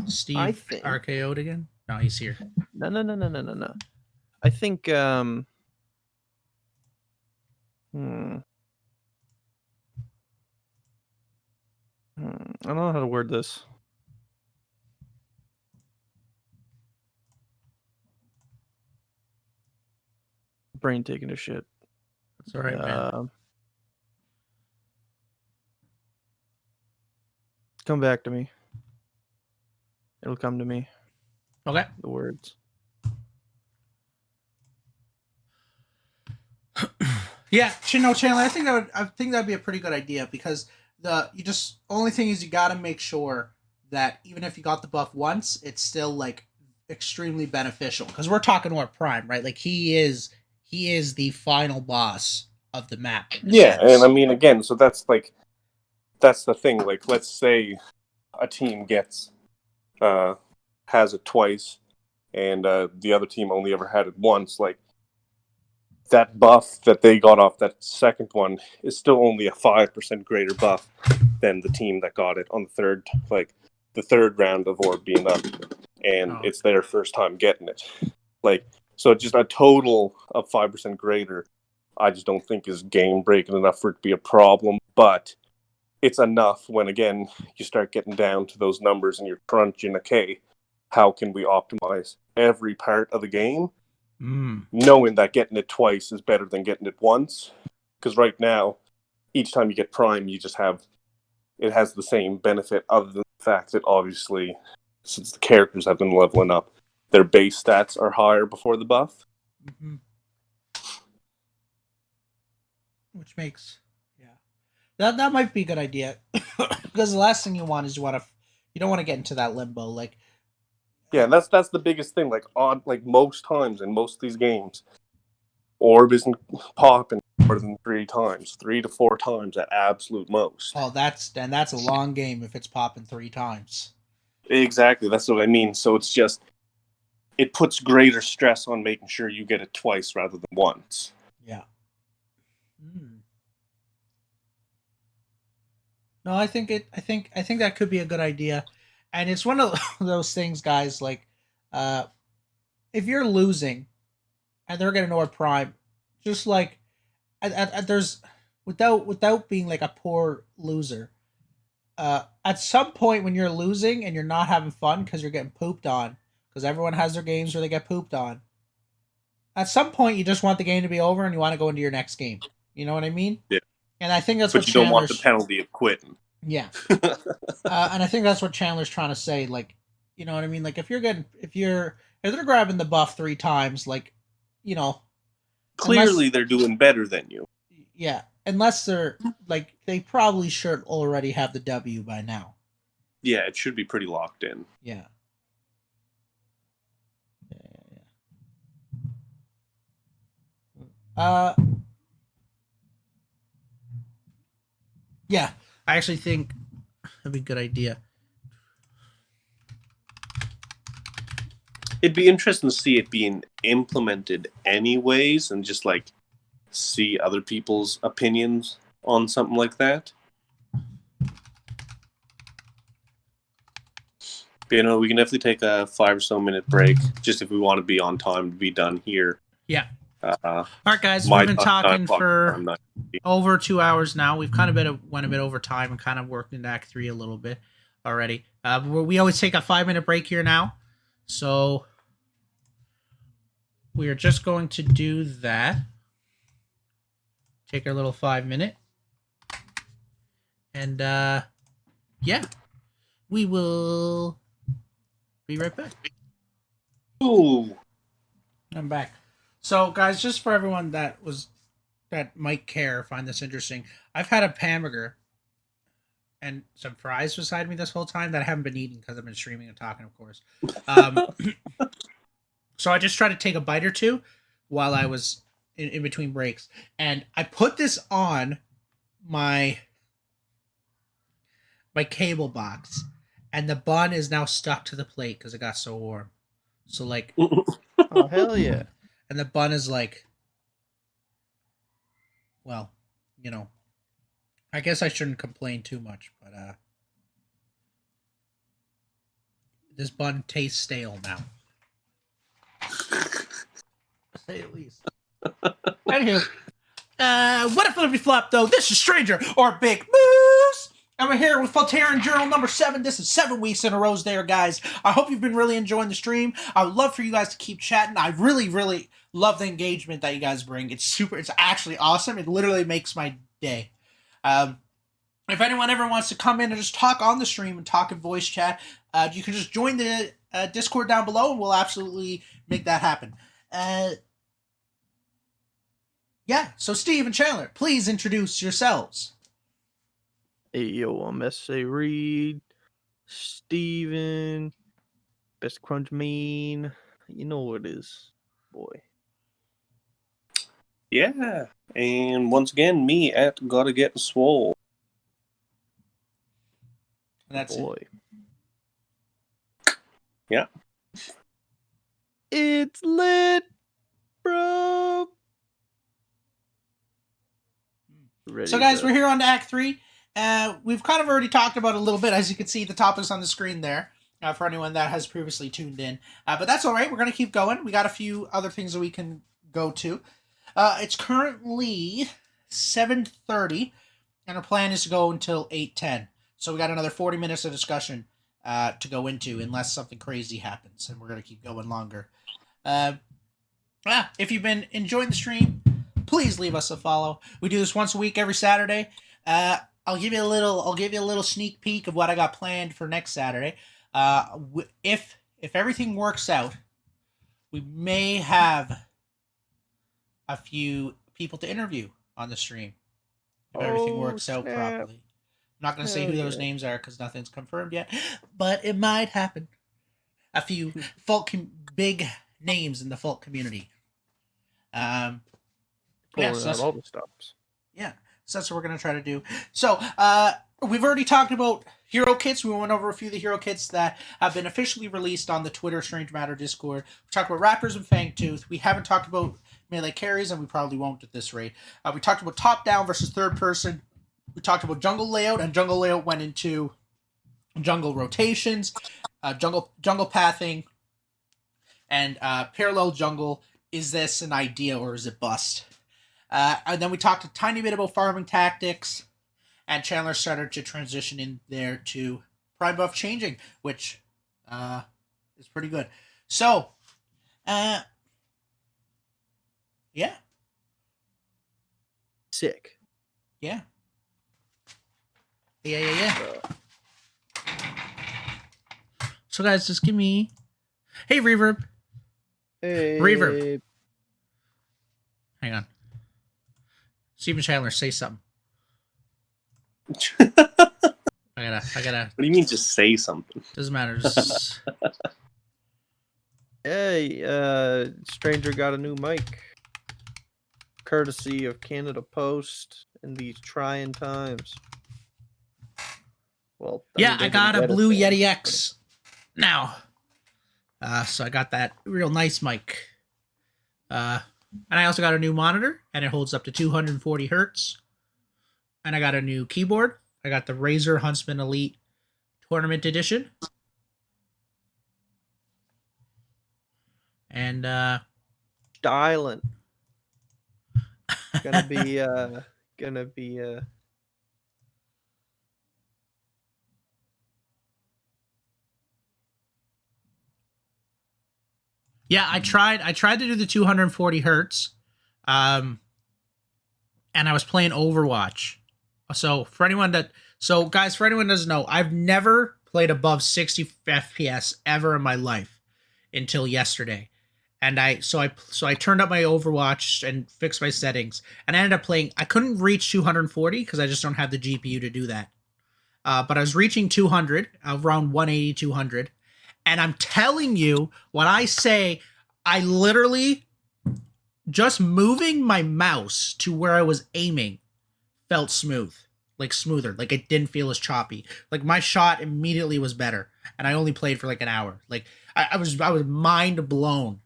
Steve I think RKO'd again? No, he's here. No. I think I don't know how to word this. Brain taking a shit. That's all right, man. Come back to me. It'll come to me. Okay. The words. Yeah, Chandler, I think that'd be a pretty good idea, because only thing is you gotta make sure that even if you got the buff once, it's still like extremely beneficial. Because we're talking about Prime, right? Like he is the final boss of the map. Yeah, and I mean, again, so that's the thing. Like, let's say a team has it twice, and the other team only ever had it once. Like, that buff that they got off that second one is still only a 5% greater buff than the team that got it on the third round of orb being up, and it's their first time getting it. Like, so just a total of 5% greater, I just don't think is game breaking enough for it to be a problem. But it's enough when, again, you start getting down to those numbers and you're crunching, okay, how can we optimize every part of the game? Knowing that getting it twice is better than getting it once. Because right now, each time you get prime, it has the same benefit, other than the fact that obviously, since the characters have been leveling up, their base stats are higher before the buff. Mm-hmm. Which makes, that might be a good idea. Because the last thing you want is you don't want to get into that limbo. Like, yeah, and that's the biggest thing. Like most times in most of these games, orb isn't popping more than 3 times, 3 to 4 times at absolute most. Oh, that's a long game if it's popping 3 times. Exactly, that's what I mean. So it's just, it puts greater stress on making sure you get it twice rather than once. Yeah. No, I think that could be a good idea, and it's one of those things, guys. Like, if you're losing, and they're getting over prime, just like, there's without being like a poor loser. At some point when you're losing and you're not having fun because you're getting pooped on, because everyone has their games where they get pooped on. At some point, you just want the game to be over and you want to go into your next game. You know what I mean? Yeah. And I think that's But what you don't want the Chandler's. penalty of quitting. Yeah. And I think that's what Chandler's trying to say. Like, you know what I mean? Like, if they're grabbing the buff 3 times, like, you know, Clearly, they're doing better than you. yeah, unless they're like, they probably should already have the W by now. Yeah, it should be pretty locked in. Yeah. Yeah, I actually think that'd be a good idea. It'd be interesting to see it being implemented anyways, and just like see other people's opinions on something like that. But, you know, we can definitely take a 5 or so minute break just if we want to be on time to be done here. Yeah. All right, guys, we've been talking for over 2 hours now. We've kind of went a bit over time and kind of worked into Act 3 a little bit already. We always take a 5-minute break here now, so we are just going to do that. Take our little 5-minute, and yeah, we will be right back. Ooh, I'm back. So, guys, just for everyone that might care, find this interesting, I've had a hamburger and some fries beside me this whole time that I haven't been eating because I've been streaming and talking, of course. So I just tried to take a bite or two while I was in between breaks, and I put this on my cable box, and the bun is now stuck to the plate because it got so warm. So, like, oh hell yeah! And the bun is like, well, you know, I guess I shouldn't complain too much, but this bun tastes stale now. To say at least. Anywho, what if we flop though? This is Stranger or Big Moose. And we're here with Faultarian Journal number 7. This is 7 weeks in a row there, guys. I hope you've been really enjoying the stream. I would love for you guys to keep chatting. I really, really love the engagement that you guys bring. It's actually awesome. It literally makes my day. If anyone ever wants to come in and just talk on the stream and talk in voice chat, you can just join the Discord down below and we'll absolutely make that happen. Yeah, so Steve and Chandler, please introduce yourselves. Hey, yo, I'm S.A. Reed, Steven, Best Crunch Mean. You know what it is, boy. Yeah, and once again, me at Gotta Get Swole. And that's boy. It. Yeah. It's lit, bro. So, guys, we're here on to Act 3. We've kind of already talked about it a little bit. As you can see, the topics on the screen there for anyone that has previously tuned in. But that's all right. We're going to keep going. We got a few other things that we can go to. It's currently 7:30, and our plan is to go until 8:10. So we got another 40 minutes of discussion to go into, unless something crazy happens, and we're going to keep going longer. If you've been enjoying the stream, please leave us a follow. We do this once a week, every Saturday. I'll give you a little sneak peek of what I got planned for next Saturday. If everything works out, we may have a few people to interview on the stream. If everything works out properly. I'm not going to say who those names are because nothing's confirmed yet, but it might happen. A few big names in the folk community. pulling Yes, out all the stops. Yeah, so that's what we're gonna try to do. So, we've already talked about hero kits. We went over a few of the hero kits that have been officially released on the Twitter Strange Matter Discord. We talked about Rappers and Fangtooth. We haven't talked about melee carries, and we probably won't at this rate. We talked about top down versus third person. We talked about jungle layout, and jungle layout went into jungle rotations, jungle pathing, and parallel jungle. Is this an idea or is it bust? And then we talked a tiny bit about farming tactics, and Chandler started to transition in there to prime buff changing, which is pretty good. So, yeah. Sick. Yeah. Yeah. So, guys, just give me... Hey, Reverb. Hey. Reverb. Hang on. Steven Chandler, say something. I gotta. What do you mean, just say something? Doesn't matter. Just... Hey, stranger got a new mic. Courtesy of Canada Post in these trying times. Well, yeah, I got a Blue yet. Yeti X now. So I got that real nice mic. And I also got a new monitor, and it holds up to 240 hertz. And I got a new keyboard. I got the Razer Huntsman Elite Tournament Edition. And Styling. Gonna be yeah, I tried to do the 240 hertz. And I was playing Overwatch. So for anyone that doesn't know, I've never played above 60 FPS ever in my life until yesterday. And I turned up my Overwatch and fixed my settings, and I ended up playing. I couldn't reach 240 because I just don't have the GPU to do that. But I was reaching 200, around 180, 200. And I'm telling you, when I say I literally just moving my mouse to where I was aiming felt smooth, like smoother, like it didn't feel as choppy. Like my shot immediately was better, and I only played for like an hour. Like I was mind blown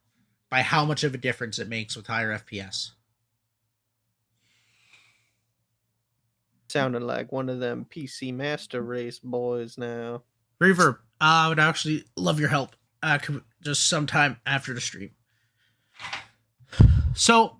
by how much of a difference it makes with higher FPS. sounding like one of them PC Master Race boys now. Reverb, I would actually love your help. Just sometime after the stream. So,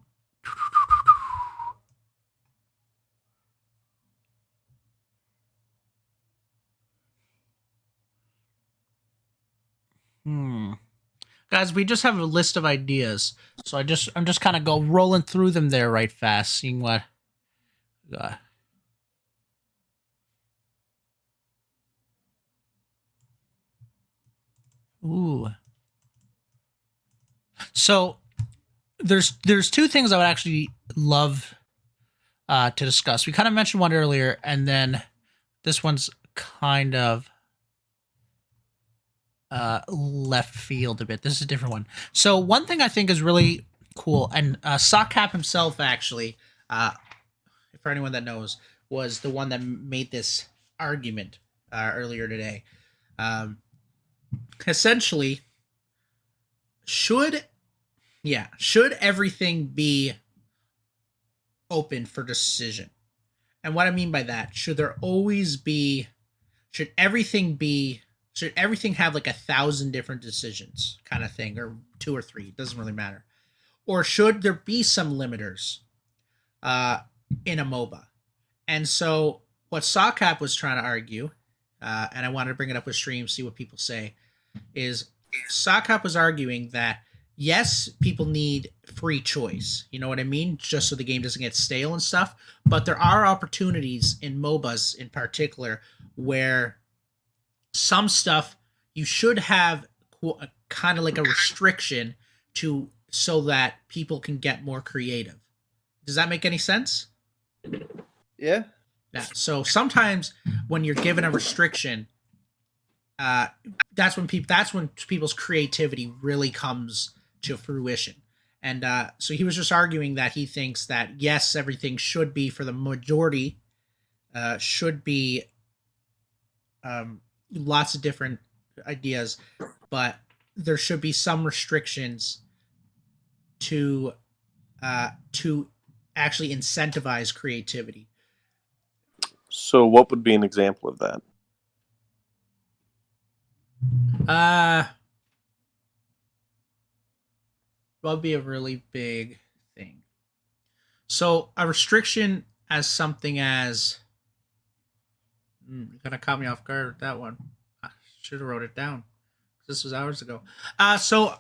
guys, we just have a list of ideas, so I'm just kind of rolling through them there right fast, seeing what. Ooh. So there's two things I would actually love to discuss. We kind of mentioned one earlier, and then this one's kind of left field a bit. This is a different one. So one thing I think is really cool, and Sockcap himself actually, for anyone that knows, was the one that made this argument earlier today. Essentially, should everything be open for decision? And what I mean by that, should everything have like 1,000 different decisions kind of thing, or 2 or 3, it doesn't really matter. Or should there be some limiters in a MOBA? And so what Sockcap was trying to argue, and I wanted to bring it up with stream, see what people say, is Sockcap was arguing that yes, people need free choice. You know what I mean? Just so the game doesn't get stale and stuff. But there are opportunities in MOBAs in particular where some stuff you should have kind of like a restriction to, so that people can get more creative. Does that make any sense? Yeah. Yeah. So sometimes when you're given a restriction, that's when people's creativity really comes to fruition. And so he was just arguing that he thinks that yes, everything should be for the majority, should be lots of different ideas, but there should be some restrictions to actually incentivize creativity. So what would be an example of that? What would be a really big thing? So a restriction as something as you're gonna caught me off guard with that one. I should have wrote it down. This was hours ago. So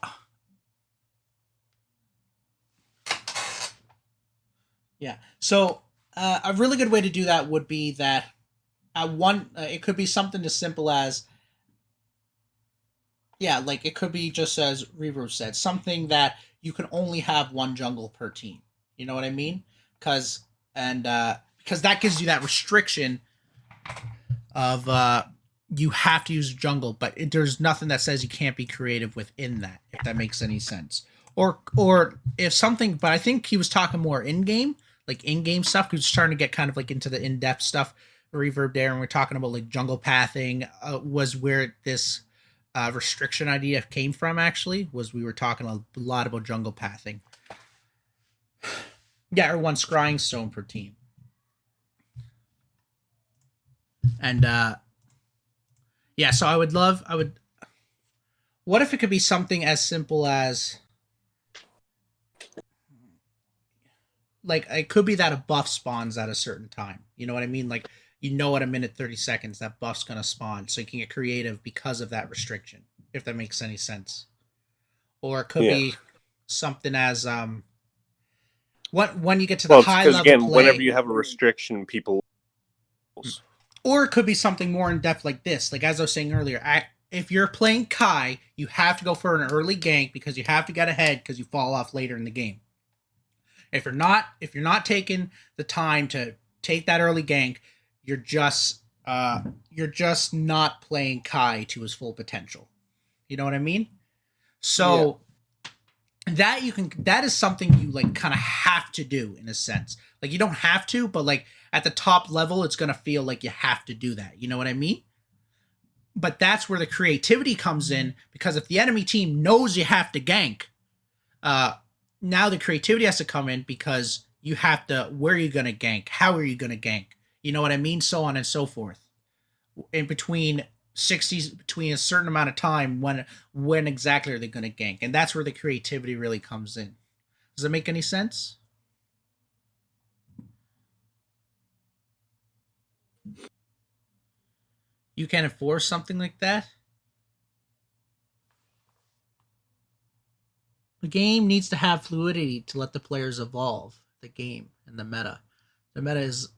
yeah. So a really good way to do that would be that it could be something as simple as like it could be just as Reverb said, something that you can only have one jungle per team. You know what I mean? Because that gives you that restriction of you have to use jungle, but there's nothing that says you can't be creative within that, if that makes any sense. Or if something, but I think he was talking more in-game, like in-game stuff, because he's starting to get kind of like into the in-depth stuff. Reverb there, and we're talking about like jungle pathing was where this restriction idea came from. Actually, was we were talking a lot about jungle pathing. Yeah, or one scrying stone per team. And so I would what if it could be something as simple as like it could be that a buff spawns at a certain time. You know what I mean? Like at a minute 30 seconds that buff's gonna spawn, so you can get creative because of that restriction, if that makes any sense. Or it could be something as when you get to the high level again, play, whenever you have a restriction, people. Or it could be something more in depth like this. Like as I was saying earlier, if you're playing Kai, you have to go for an early gank because you have to get ahead because you fall off later in the game. If you're not taking the time to take that early gank, you're just not playing Kai to his full potential. You know what I mean? So that is something you like kind of have to do in a sense. Like you don't have to, but like at the top level, it's going to feel like you have to do that. You know what I mean? But that's where the creativity comes in, because if the enemy team knows you have to gank, now the creativity has to come in, because you have to, where are you going to gank? How are you going to gank? You know what I mean? So on and so forth. In between a certain amount of time, when exactly are they going to gank? And that's where the creativity really comes in. Does that make any sense? You can enforce something like that? The game needs to have fluidity to let the players evolve the game and the meta. The meta is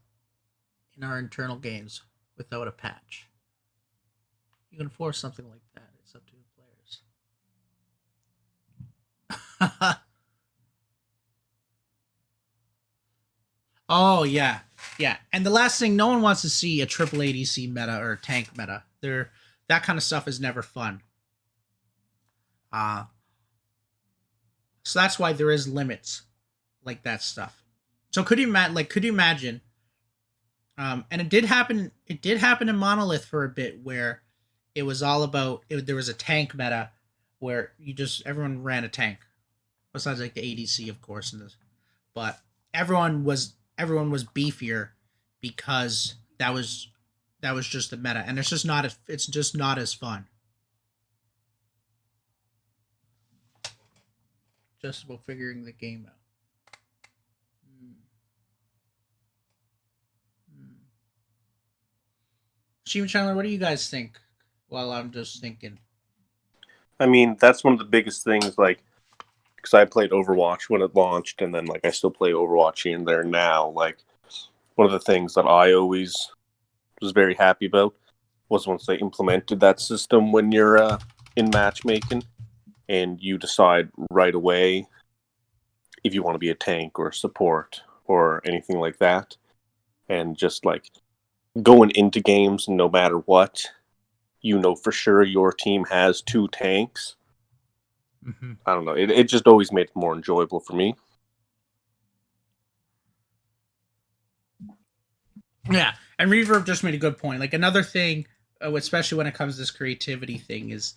in our internal games without a patch. You can force something like that. It's up to the players. Oh, yeah. Yeah. And the last thing, no one wants to see a triple ADC meta or a tank meta. That kind of stuff is never fun. So that's why there is limits like that stuff. So could you imagine and it did happen in Monolith for a bit, where it was all about there was a tank meta where everyone ran a tank, besides like the ADC of course but everyone was beefier because that was just the meta, and it's just not as fun. Just about figuring the game out. Steven Chandler, what do you guys think? Well, I'm just thinking. I mean, that's one of the biggest things, like, because I played Overwatch when it launched, and then, like, I still play Overwatch here and there now. Like, one of the things that I always was very happy about was once they implemented that system when you're in matchmaking, and you decide right away if you want to be a tank or a support or anything like that. And just, like, going into games, no matter what, you know for sure your team has 2 tanks, Mm-hmm. I don't know. It just always made it more enjoyable for me. Yeah, and Reverb just made a good point. Like another thing, especially when it comes to this creativity thing, is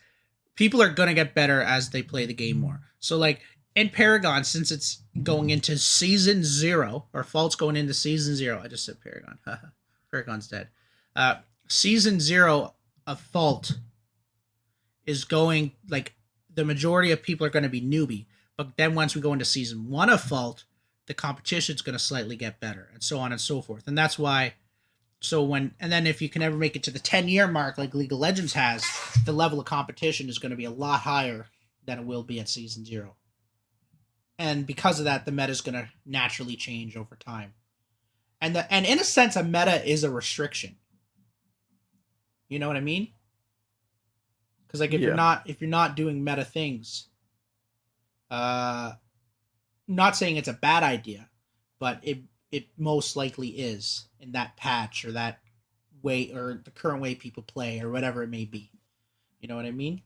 people are gonna get better as they play the game more. So like in Paragon, since it's going into season 0, or Fault's going into season 0. I just said Paragon. Paragon's dead. Season 0 of Fault is going, like, the majority of people are going to be newbie. But then once we go into season 1 of Fault, the competition's going to slightly get better, and so on and so forth. And that's why. And then if you can ever make it to the 10-year mark, like League of Legends has, the level of competition is going to be a lot higher than it will be at season 0. And because of that, the meta is going to naturally change over time. And in a sense, a meta is a restriction. You know what I mean? Because like if you're not doing meta things, not saying it's a bad idea, but it most likely is in that patch or that way, or the current way people play, or whatever it may be. You know what I mean?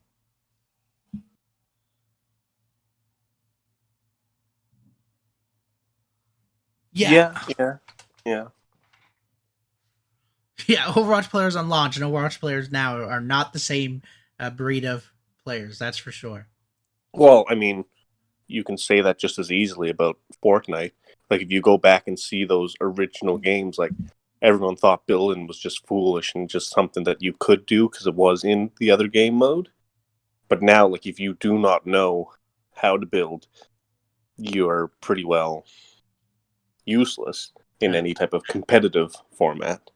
Yeah. Yeah. Yeah, Overwatch players on launch and Overwatch players now are not the same breed of players. That's for sure. Well, I mean, you can say that just as easily about Fortnite. Like, if you go back and see those original games, like, everyone thought building was just foolish and just something that you could do because it was in the other game mode. But now, like, if you do not know how to build, you are pretty well useless in any type of competitive format.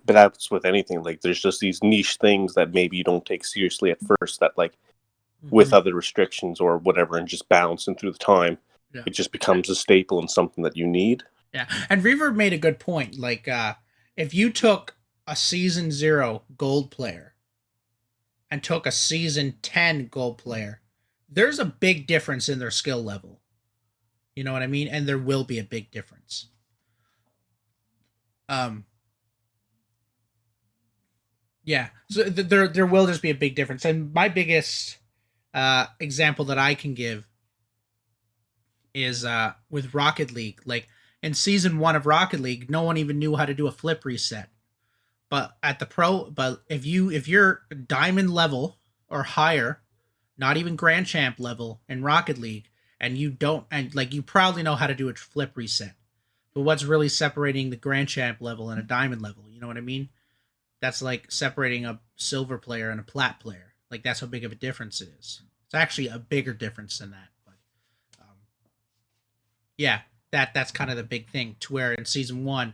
But that's with anything. Like, there's just these niche things that maybe you don't take seriously at first that, like, with other restrictions or whatever, and just balancing through the time, it just becomes a staple and something that you need. Yeah, and Reverb made a good point. Like, if you took a season 0 gold player and took a season 10 gold player, there's a big difference in their skill level. You know what I mean? And there will be a big difference. Yeah, so there will just be a big difference. And my biggest example that I can give is with Rocket League. Like in season 1 of Rocket League, no one even knew how to do a flip reset. But if you're diamond level or higher, not even grand champ level in Rocket League, and you probably know how to do a flip reset. But what's really separating the grand champ level and a diamond level? You know what I mean? That's like separating a silver player and a plat player. Like, that's how big of a difference it is. It's actually a bigger difference than that. But yeah, that's kind of the big thing. To where in season 1,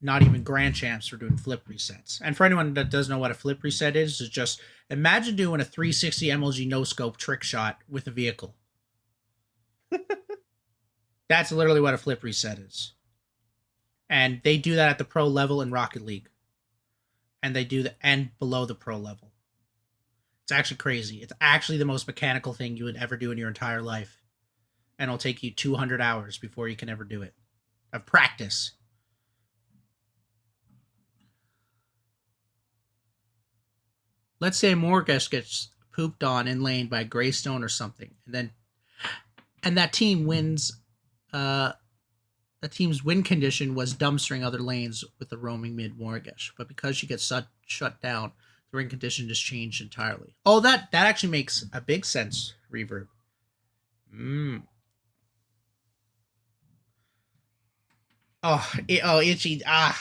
not even grand champs were doing flip resets. And for anyone that doesn't know what a flip reset is just imagine doing a 360 MLG no scope trick shot with a vehicle. That's literally what a flip reset is. And they do that at the pro level in Rocket League. And they do and below the pro level. It's actually crazy. It's actually the most mechanical thing you would ever do in your entire life. And it'll take you 200 hours before you can ever do it. Of practice. Let's say Morgus gets pooped on in lane by Greystone or something. And that team wins. The team's win condition was dumpstering other lanes with the roaming mid Morgus. But because she gets shut down, the win condition just changed entirely. Oh, that actually makes a big sense, Reverb. Itchy. I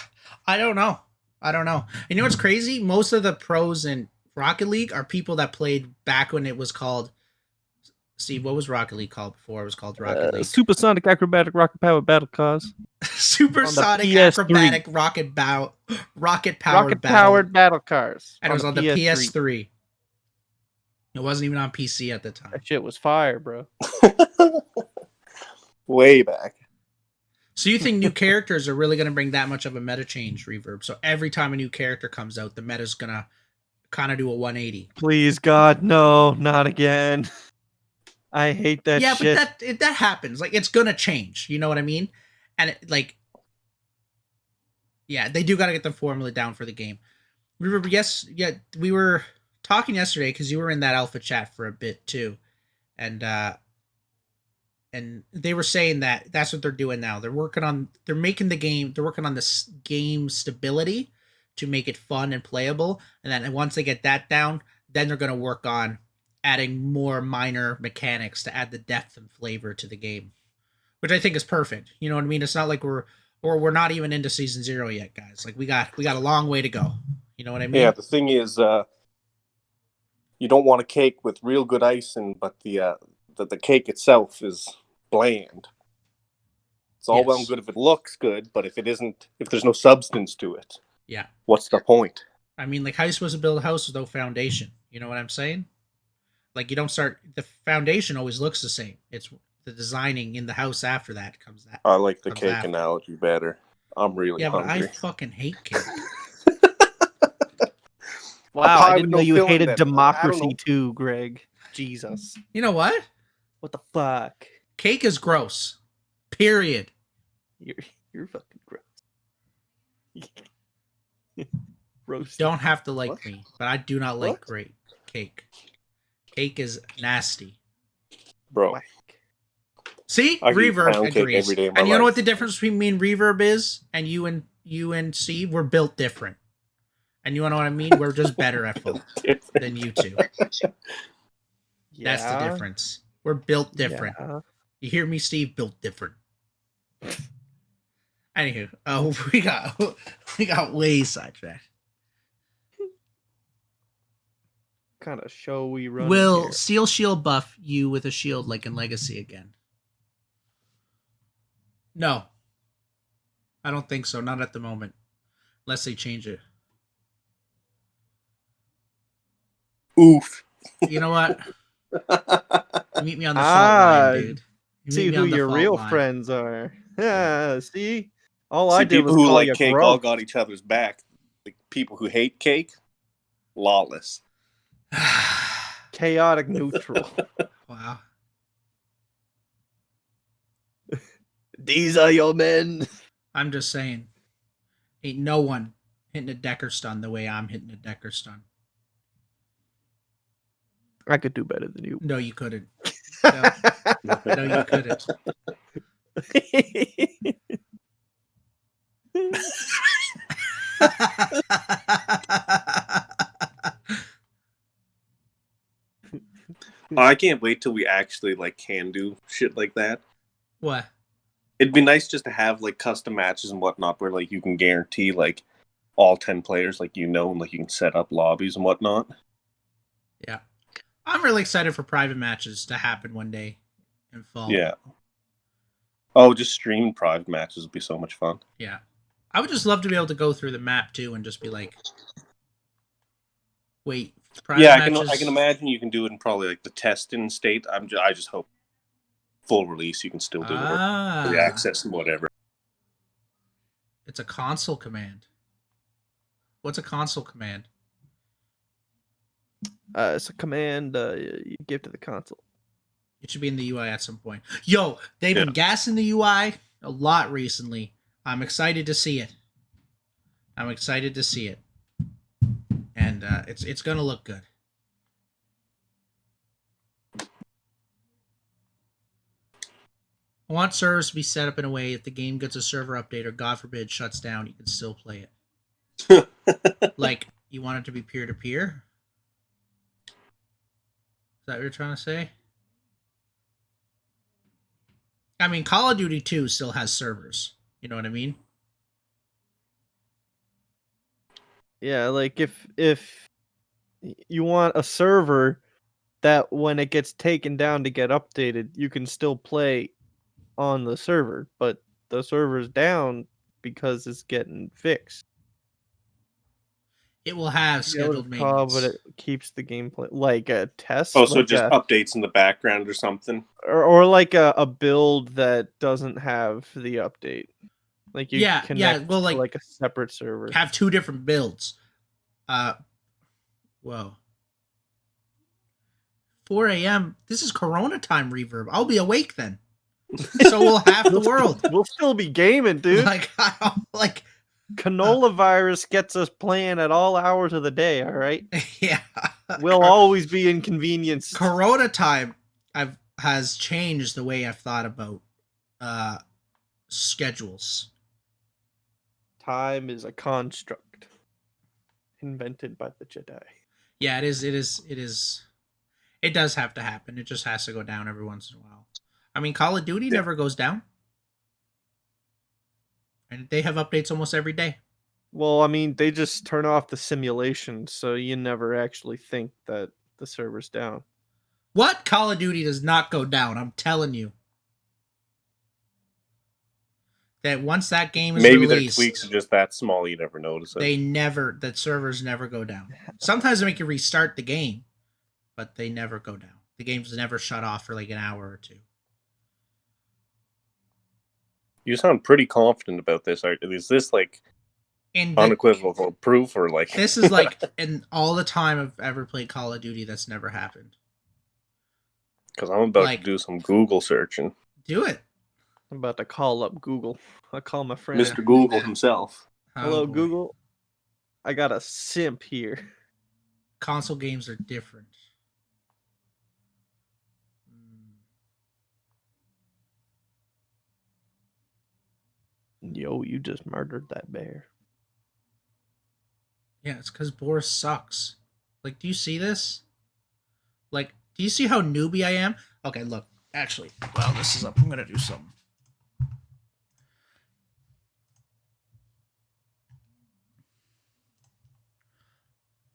don't know. And you know what's crazy? Most of the pros in Rocket League are people that played back when it was called. Steve, what was Rocket League called before it was called Rocket League? Supersonic Acrobatic Rocket Powered Battle Cars. Supersonic Acrobatic Rocket Powered Battle Cars. And it was on the PS3. It wasn't even on PC at the time. That shit was fire, bro. Way back. So you think new characters are really going to bring that much of a meta change, Reverb? So every time a new character comes out, the meta's going to kind of do a 180. Please, God, no, not again. I hate that shit. Yeah, but that happens. Like, it's going to change. You know what I mean? And they do got to get the formula down for the game. Reverb, we were talking yesterday because you were in that alpha chat for a bit too, and they were saying that that's what they're doing now. They're working on this game stability to make it fun and playable, and then once they get that down, then they're going to work on adding more minor mechanics to add the depth and flavor to the game, which I think is perfect. You know what I mean? It's not like we're not even into season 0 yet, guys. Like we got a long way to go. You know what I mean? Yeah, the thing is, you don't want a cake with real good icing, but the cake itself is bland. It's all well and good if it looks good, but if there's no substance to it, yeah, what's the point? I mean, like, how are you supposed to build a house with no foundation? You know what I'm saying? Like, you don't start. The foundation always looks the same. It's the designing in the house after that comes that. I like the comes cake after. analogy better. I'm really Yeah, hungry. but I fucking hate cake. Wow, I didn't know you hated then. democracy too, Greg. Jesus. You know what? What the fuck? Cake is gross. Period. You're fucking gross. Roast. You don't have to like What? me, but I do not like What? great cake. Cake is nasty. Bro. Whack. See, I can eat Reverb pound cake agrees. every day of my And you know life. what the difference between me and Reverb is? And you and Steve, we're built different. And you know what I mean? We're just better at food than you two. That's the difference. We're built different. Yeah. You hear me, Steve? Built different. Anywho, we got way sidetracked. Kind of show we run. Will here. Steel Shield buff you with a shield like in Legacy again? No. I don't think so. Not at the moment. Unless they change it. Oof. You know what? Meet me on the fault line, dude. You See meet me who on the your fault real line. friends are. Yeah, see? All See, I did people was who call like you cake grub. all got each other's back. Like people who hate cake, lawless. Chaotic neutral. Wow. These are your men. I'm just saying. Ain't no one hitting a Decker stun the way I'm hitting a Decker stun. I could do better than you. No, you couldn't. No, you couldn't. I can't wait till we actually like can do shit like that. What? It'd be nice just to have like custom matches and whatnot where like you can guarantee like all 10 players, like and like you can set up lobbies and whatnot. Yeah. I'm really excited for private matches to happen one day in fall. Yeah. Oh, just stream private matches would be so much fun. Yeah. I would just love to be able to go through the map too and just be like, wait, private matches? I can imagine you can do it in probably like the testing state. I just hope full release you can still do it or early access and whatever. It's a console command. What's a console command? It's a command you give to the console. It should be in the UI at some point. Yo, they've been gassing the UI a lot recently. I'm excited to see it. And it's gonna look good. I want servers to be set up in a way if the game gets a server update or God forbid shuts down, you can still play it. Like, you want it to be peer-to-peer? Is that what you're trying to say? I mean, Call of Duty 2 still has servers. You know what I mean? Yeah, like if you want a server that when it gets taken down to get updated, you can still play on the server, but the server's down because it's getting fixed. It will have scheduled maintenance. But it keeps the gameplay like a test. Oh, so like just updates in the background or something? Or like a build that doesn't have the update. Like you connect to like a separate server. Have two different builds. Whoa. 4 a.m. This is Corona time, Reverb. I'll be awake then. So we'll have the world. We'll still be gaming, dude. Like Canola virus gets us playing at all hours of the day, all right? Yeah. We'll always be inconvenienced. Corona time has changed the way I've thought about schedules. Time is a construct invented by the Jedi. Yeah, it is. It is. It is. It does have to happen. It just has to go down every once in a while. I mean, Call of Duty never goes down, and they have updates almost every day. Well, I mean, they just turn off the simulation, so you never actually think that the server's down. What? Call of Duty does not go down. I'm telling you. That once that game is Maybe released, their tweaks are just that small you never notice it. that servers never go down. Sometimes they make you restart the game, but they never go down. The game's never shut off for like an hour or two. You sound pretty confident about this. Is this like And unequivocal proof, or like this is like in all the time I've ever played Call of Duty, that's never happened. Because I'm about Like- to do some Google searching. Do it. I'm about to call up Google. I'll call my friend. Mr. Google himself. Hello, Oh, boy. Google. I got a simp here. Console games are different. Yo, you just murdered that bear. Yeah, it's because Boris sucks. Like, do you see this? Like, do you see how newbie I am? Okay, look. Actually, while this is up, I'm gonna do something.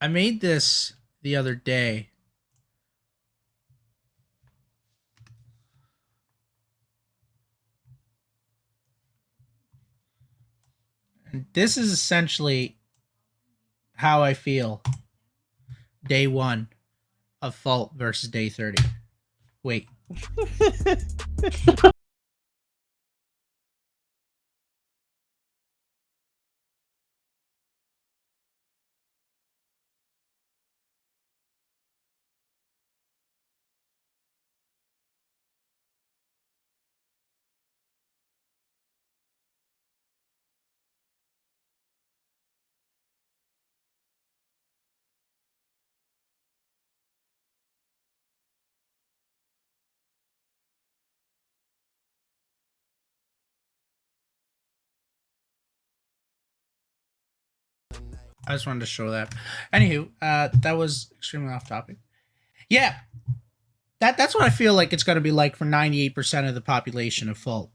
I made this the other day. And this is essentially how I feel day 1 of Fault versus day 30. Wait. I just wanted to show that. Anywho, that was extremely off topic. Yeah, that's what I feel like it's going to be like for 98% of the population of Fault.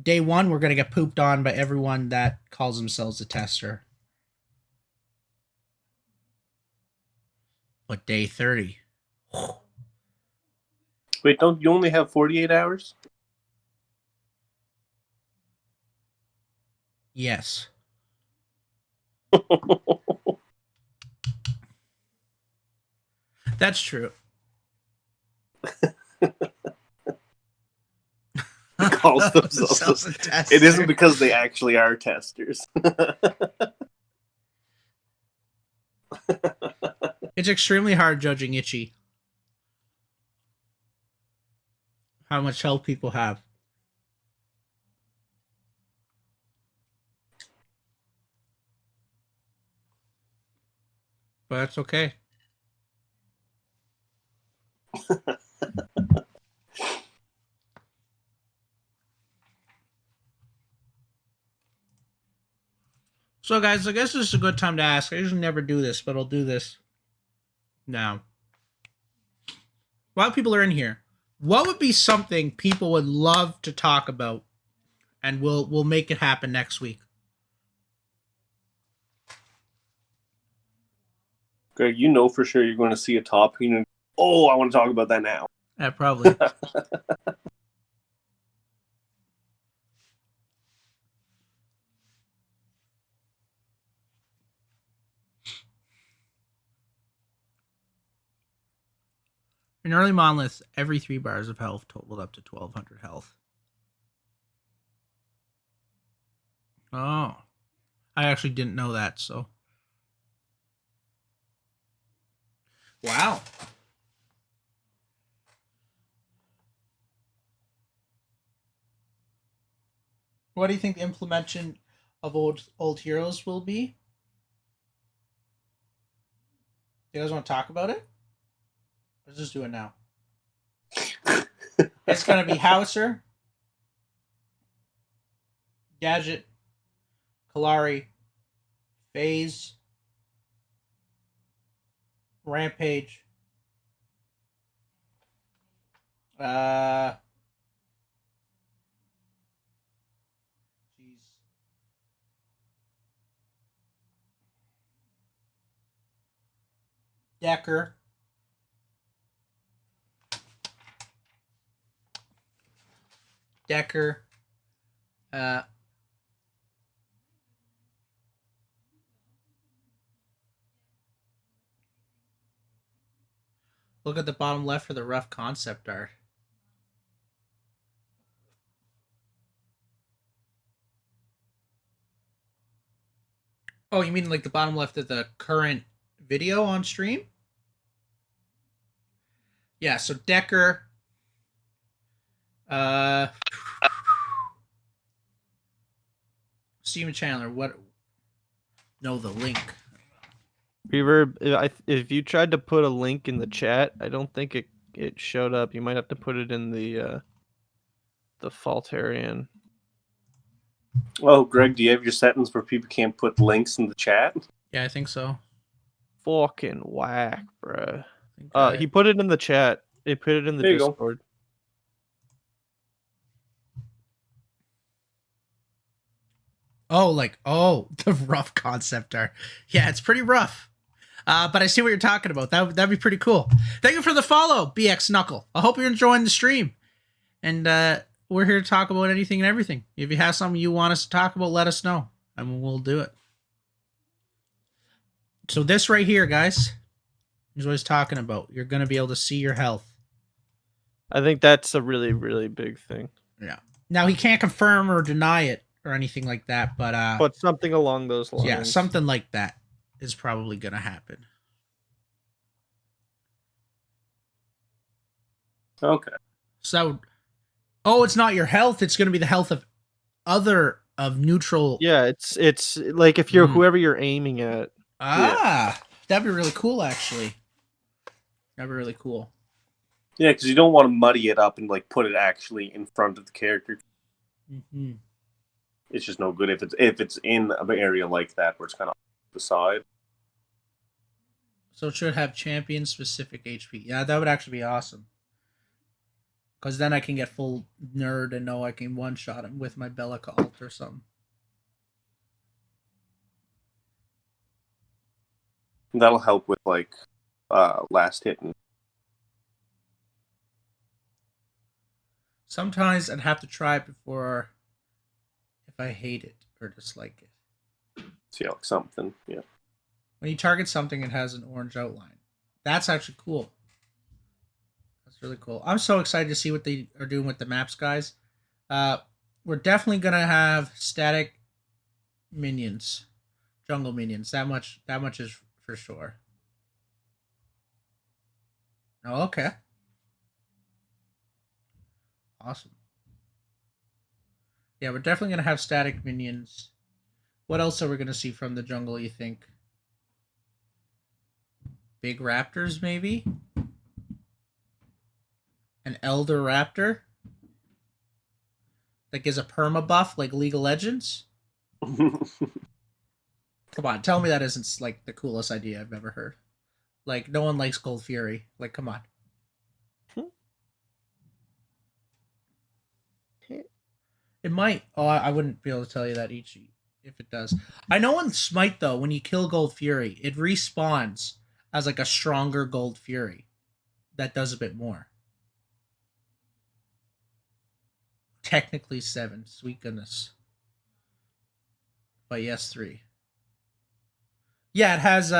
Day 1, we're going to get pooped on by everyone that calls themselves a tester. But day 30. Wait, don't you only have 48 hours? Yes. That's true. Calls themselves a tester. It isn't because they actually are testers. It's extremely hard judging Itchy. How much health people have. But that's okay. So, guys, I guess this is a good time to ask. I usually never do this, but I'll do this now. While people are in here, what would be something people would love to talk about, and we'll make it happen next week? Greg, you know for sure you're going to see a topic and oh, I want to talk about that now. Yeah, probably. In early monoliths, every 3 bars of health totaled up to 1,200 health. Oh. I actually didn't know that, so. Wow. What do you think the implementation of old heroes will be? You guys want to talk about it? Let's just do it now. It's gonna be Howitzer, Gadget, Kalari, Phase, Rampage, jeez, Decker, uh, look at the bottom left for the rough concept art. Oh, you mean like the bottom left of the current video on stream? Yeah, so Decker, Steven Chandler, what? No, the link. Reverb, if you tried to put a link in the chat, I don't think it showed up. You might have to put it in the Faultarian. Oh, Greg, do you have your settings where people can't put links in the chat? Yeah, I think so. Fucking whack, bruh. I think He put it in the chat. He put it in the There you go. Discord. Oh, the rough concept art. Yeah, it's pretty rough. But I see what you're talking about. That'd be pretty cool. Thank you for the follow, BX Knuckle. I hope you're enjoying the stream. And we're here to talk about anything and everything. If you have something you want us to talk about, let us know, and we'll do it. So this right here, guys, is what he's talking about. You're going to be able to see your health. I think that's a really, really big thing. Yeah. Now, he can't confirm or deny it or anything like that, but something along those lines. Yeah, something like that is probably going to happen. Okay. So, it's not your health. It's going to be the health of neutral. Yeah, it's like if you're whoever you're aiming at. That'd be really cool, actually. That'd be really cool. Yeah, because you don't want to muddy it up and like put it actually in front of the character. Mm-hmm. It's just no good if it's in an area like that where it's kind of off the side. So it should have champion specific HP. Yeah, that would actually be awesome. Because then I can get full nerd and know I can one shot him with my Bellica ult or something. That'll help with like last hit. Sometimes I'd have to try it before if I hate it or dislike it. See, like something, yeah. When you target something, it has an orange outline. That's actually cool. That's really cool. I'm so excited to see what they are doing with the maps, guys. We're definitely gonna have static minions, jungle minions. That much is for sure. Oh, okay. Awesome. Yeah, we're definitely gonna have static minions. What else are we gonna see from the jungle, you think? Big raptors, maybe? An elder raptor? That gives a perma buff like League of Legends? Come on, tell me that isn't like the coolest idea I've ever heard. Like, no one likes Gold Fury. Like, come on. It might. Oh, I wouldn't be able to tell you that each if it does. I know in Smite though, when you kill Gold Fury, it respawns as like a stronger Gold Fury that does a bit more. Technically 7, sweet goodness. But yes, 3. Yeah, it has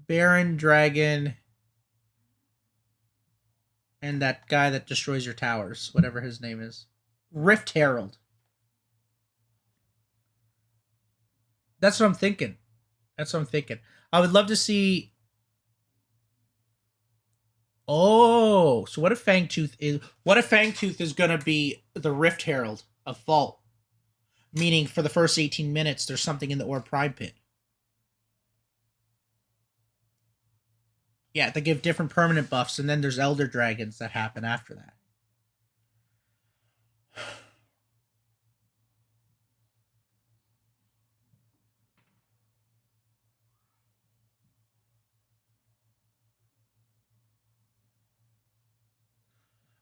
Baron Dragon and that guy that destroys your towers, whatever his name is. Rift Herald. That's what I'm thinking. I would love to see. Oh, so what if Fangtooth is gonna be the Rift Herald of Fault? Meaning for the first 18 minutes there's something in the Orb Prime Pit. Yeah, they give different permanent buffs, and then there's Elder Dragons that happen after that.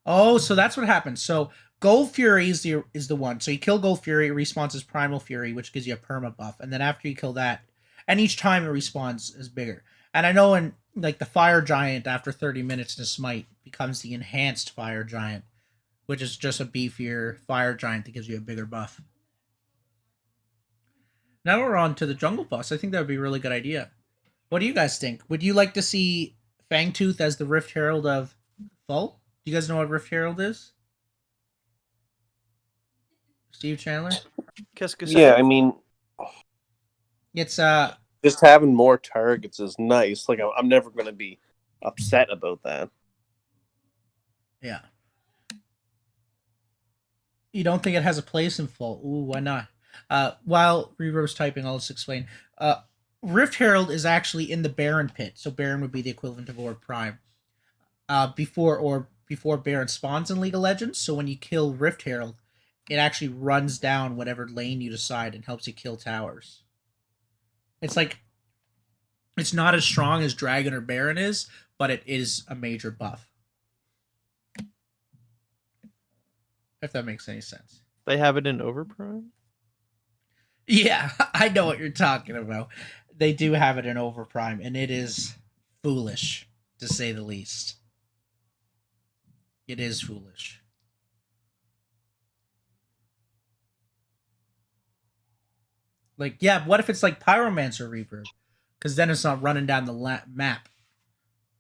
Oh, so that's what happens. So Gold Fury is the one. So you kill Gold Fury, it respawns as Primal Fury, which gives you a perma buff, and then after you kill that, and each time it respawns is bigger. And I know in like the Fire Giant, after 30 minutes to smite, becomes the enhanced Fire Giant, which is just a beefier Fire Giant that gives you a bigger buff. Now we're on to the Jungle Boss. I think that would be a really good idea. What do you guys think? Would you like to see Fangtooth as the Rift Herald of Fault? Do you guys know what Rift Herald is? Steve Chandler? Qu'est-ce que Yeah, c'est? I mean, It's just having more targets is nice. Like, I'm never going to be upset about that. yeah. You don't think it has a place in Fault? Ooh, why not? While Rever's typing, I'll just explain. Rift Herald is actually in the Baron pit, so Baron would be the equivalent of Orb Prime. Before Baron spawns in League of Legends, so when you kill Rift Herald, it actually runs down whatever lane you decide and helps you kill towers. It's like it's not as strong as Dragon or Baron is, but it is a major buff. If that makes any sense. They have it in Overprime? Yeah, I know what you're talking about. They do have it in Overprime, and it is foolish, to say the least. It is foolish. Like, yeah, what if it's like Pyromancer Reverb? Because then it's not running down the map.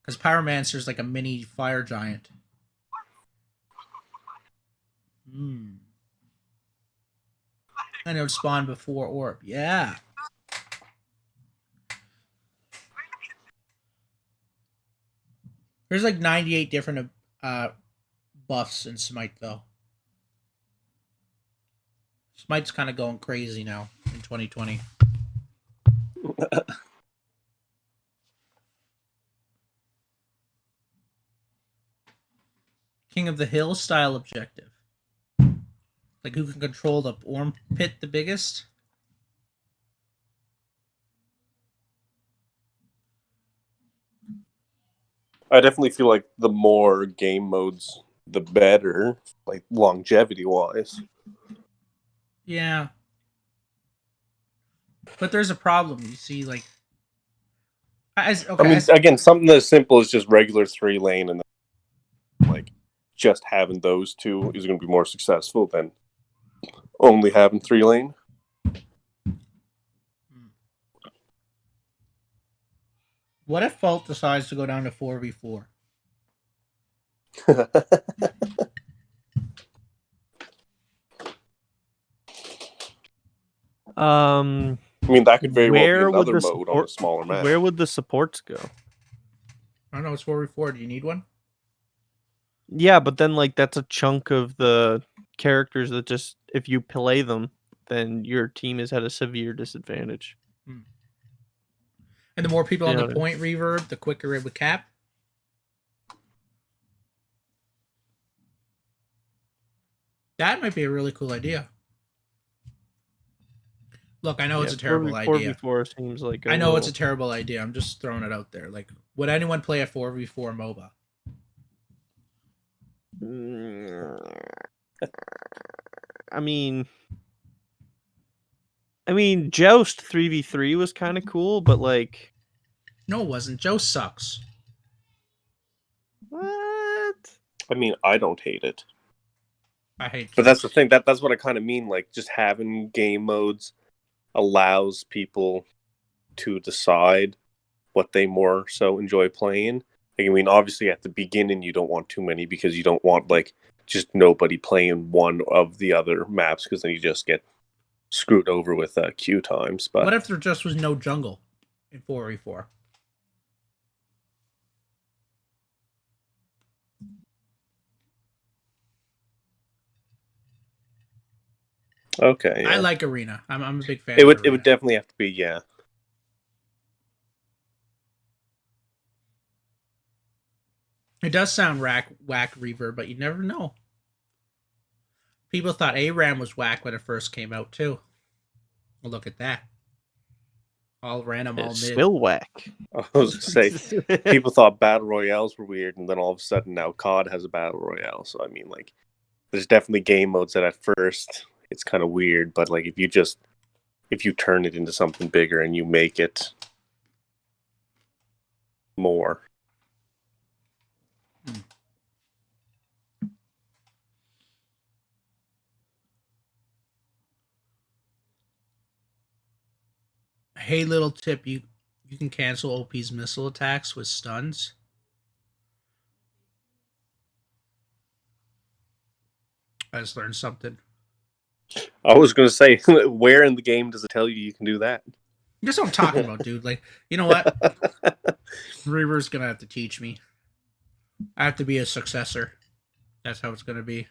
Because Pyromancer is like a mini fire giant. And it would spawn before Orb. Yeah. There's like 98 different buffs in Smite, though. Smite's kind of going crazy now in 2020. King of the Hill style objective. Like, who can control the Orm pit the biggest? I definitely feel like the more game modes, the better, like longevity-wise. Yeah. But there's a problem. You see, like... I mean, again, something as simple as just regular 3-lane and like just having those two is going to be more successful than only having 3-lane. What if Fault decides to go down to 4v4? I mean, that could very well be another mode on a smaller map. Where would the supports go? I don't know, it's 4v4. Do you need one? Yeah, but then like that's a chunk of the characters that just if you play them, then your team is at a severe disadvantage. And the more people on the point reverb, the quicker it would cap. That might be a really cool idea. Look, I know it's a terrible idea. 4v4 seems like I know it's a terrible idea. I'm just throwing it out there. Like, would anyone play a 4v4 MOBA? I mean, Joust 3v3 was kind of cool, but like... No, it wasn't. Joust sucks. What? I mean, I don't hate it. I hate Joust. But that's the thing. That's what I kind of mean. Like, just having game modes allows people to decide what they more so enjoy playing. Like, I mean, obviously at the beginning you don't want too many because you don't want like just nobody playing one of the other maps because then you just get screwed over with queue times. But what if there just was no jungle in 4v4? okay, yeah. I like Arena. I'm a big fan. It would definitely have to be, yeah. It does sound whack reverb, but you never know. People thought ARAM was whack when it first came out too. Well, look at that. All random, all It's mid. still whack. I was gonna say people thought battle royales were weird, and then all of a sudden now COD has a battle royale. So I mean, like, there's definitely game modes that at first it's kind of weird, but like if you turn it into something bigger and you make it more. Hey, little tip: you can cancel OP's missile attacks with stuns. I just learned something. I was gonna say, where in the game does it tell you can do that? That's what I'm talking about, dude. Like, you know what? Reaver's gonna have to teach me. I have to be a successor. That's how it's gonna be.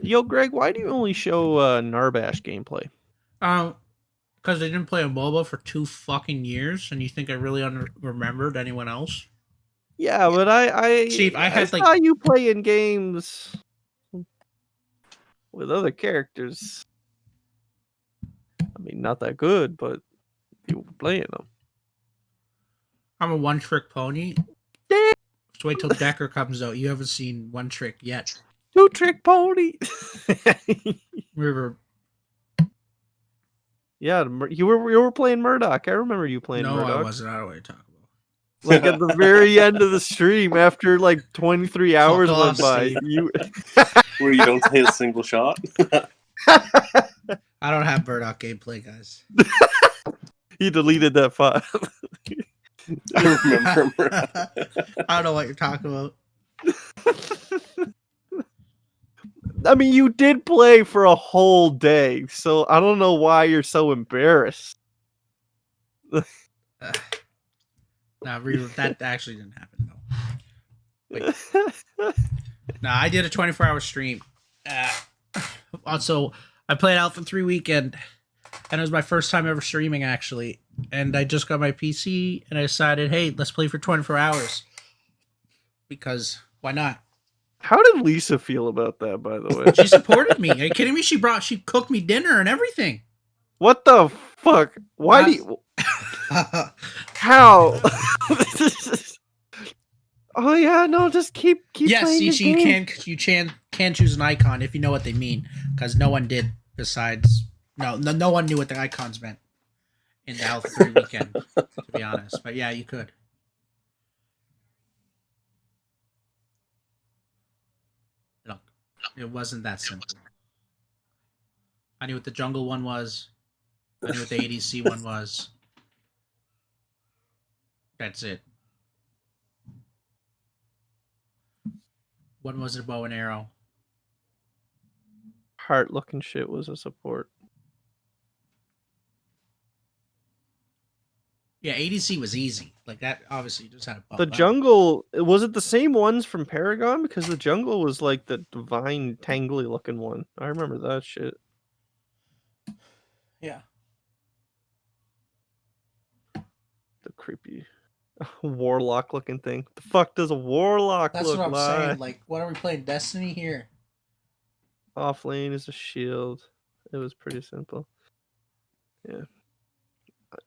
Yo, Greg, why do you only show Narbash gameplay? Because they didn't play a MOBA for 2 fucking years, and you think I really remembered anyone else? Yeah, but I Steve, I had, saw like- you playing games with other characters. I mean, not that good, but you were playing them. I'm a one-trick pony. Damn. Just wait till Decker comes out. You haven't seen One Trick yet. 2-trick pony. River. Yeah, you were playing Murdoch. I remember you playing No, Murdoch. I wasn't. I don't know what you're talking about. Like at the very end of the stream, after like 23 hours off, went by, Steve. you Where you don't hit a single shot. I don't have Murdoch gameplay, guys. he deleted that file. I remember. I don't know what you're talking about. I mean, you did play for a whole day, so I don't know why you're so embarrassed. Nah, that actually didn't happen though. Nah, I did a 24-hour stream. Also, I played Alpha 3 weekend, and it was my first time ever streaming actually. And I just got my PC, and I decided, hey, let's play for 24 hours because why not? How did Lisa feel about that, by the way? She supported me. Are you kidding me? She cooked me dinner and everything. What the fuck? Why do you... How? Oh yeah, no, just keep yes, playing your game. you can choose an icon if you know what they mean, because no one did. Besides, no one knew what the icons meant in the Alpha 3 weekend, to be honest. But yeah, you could. Look, it wasn't that simple. I knew what the jungle one was. I knew what the ADC one was. That's it. One was a bow and arrow. Heart looking shit was a support. Yeah, ADC was easy. Like that, obviously, you just had to bump The out. jungle, was it the same ones from Paragon? Because the jungle was like the divine tangly looking one. I remember that shit. Yeah. The creepy warlock looking thing. The fuck does a warlock That's look what I'm like? saying. Like, what are we playing? Destiny here? Off lane is a shield. It was pretty simple. Yeah.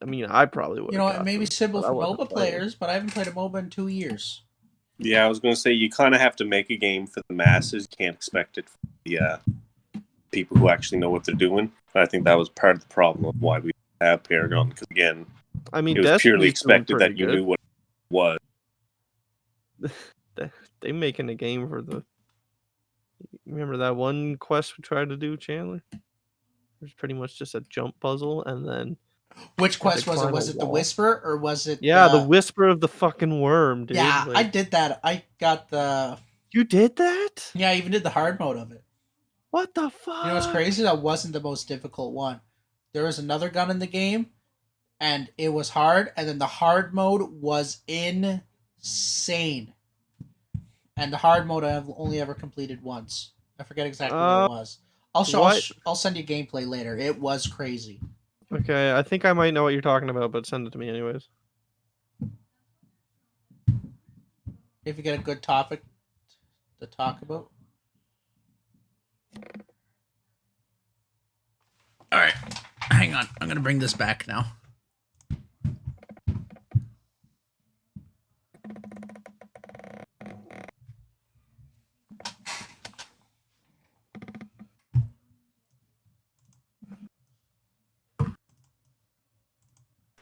I mean, I probably would. You know, it may be simple for MOBA playing. players, but I haven't played a MOBA in 2 years. Yeah, I was going to say, you kind of have to make a game for the masses. You can't expect it from the people who actually know what they're doing. I think that was part of the problem of why we have Paragon, because again, I mean, it was purely Destiny's doing expected that pretty you good. knew what it was. They making a game for the... Remember that one quest we tried to do, Chandler? It was pretty much just a jump puzzle, and then... Which quest was it? climb Was a it the wall. Whisper, or was it... Yeah, the Whisper of the fucking Worm, dude. Yeah, Like, I did that. I got the... You did that? Yeah, I even did the hard mode of it. What the fuck? You know what's crazy? That wasn't the most difficult one. There was another gun in the game, and it was hard, and then the hard mode was insane. And the hard mode I've only ever completed once. I forget exactly what it was. I'll send you gameplay later. It was crazy. Okay, I think I might know what you're talking about, but send it to me anyways. if you get a good topic to talk about. All right, hang on. I'm gonna bring this back now.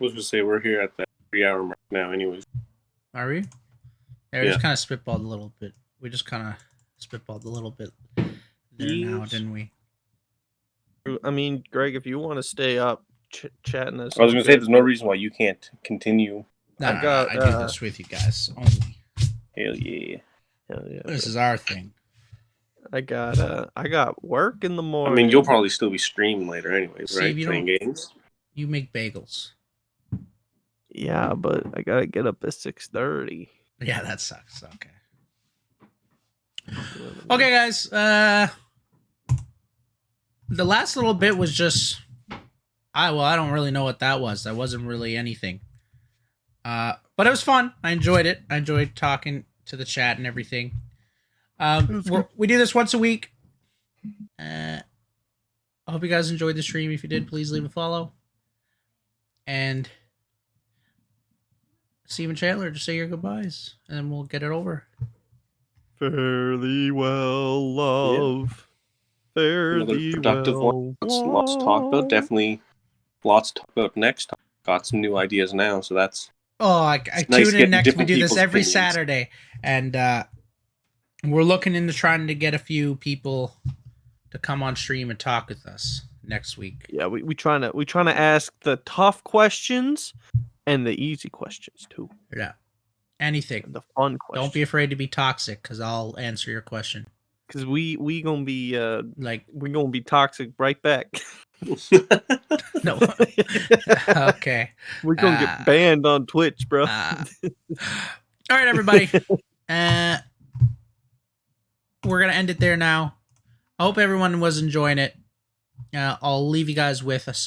I was gonna say we're here at that 3-hour mark now, anyways. Are we? Yeah, we Yeah. just kind of spitballed a little bit. We just kind of spitballed a little bit there now, Yes. didn't we? I mean, Greg, if you want to stay up chatting us, I was gonna say good, there's no but reason why you can't continue. No, I no, got, no, I do this with you guys only. Hell yeah. hell yeah, This bro. is our thing. I got work in the I morning. mean, you'll probably still be streaming later, anyways, Steve, right? you Playing don't- games. You make bagels. Yeah, but I gotta get up at 6:30. Yeah, that sucks. Okay. Okay, guys. The last little bit was just I don't really know what that was. That wasn't really anything. But it was fun. I enjoyed it. I enjoyed talking to the chat and everything. We do this once a week. I hope you guys enjoyed the stream. If you did, please leave a follow. And Steve and Chandler, just say your goodbyes, and then we'll get it over. Fairly well, love. Another Fairly productive well. one. Lots to talk about. Definitely lots to talk about next time. Got some new ideas now, so that's I It's nice tune in getting next. We different do this people's every opinions. Saturday, and we're looking into trying to get a few people to come on stream and talk with us next week. Yeah, we trying to ask the tough questions and the easy questions too. Yeah, anything. And the fun questions. Don't be afraid to be toxic, because I'll answer your question. Because we gonna be Like, we're gonna be toxic right back. no. Okay. We're gonna get banned on Twitch, bro. All right, everybody. We're gonna end it there now. I hope everyone was enjoying it. I'll leave you guys with a song.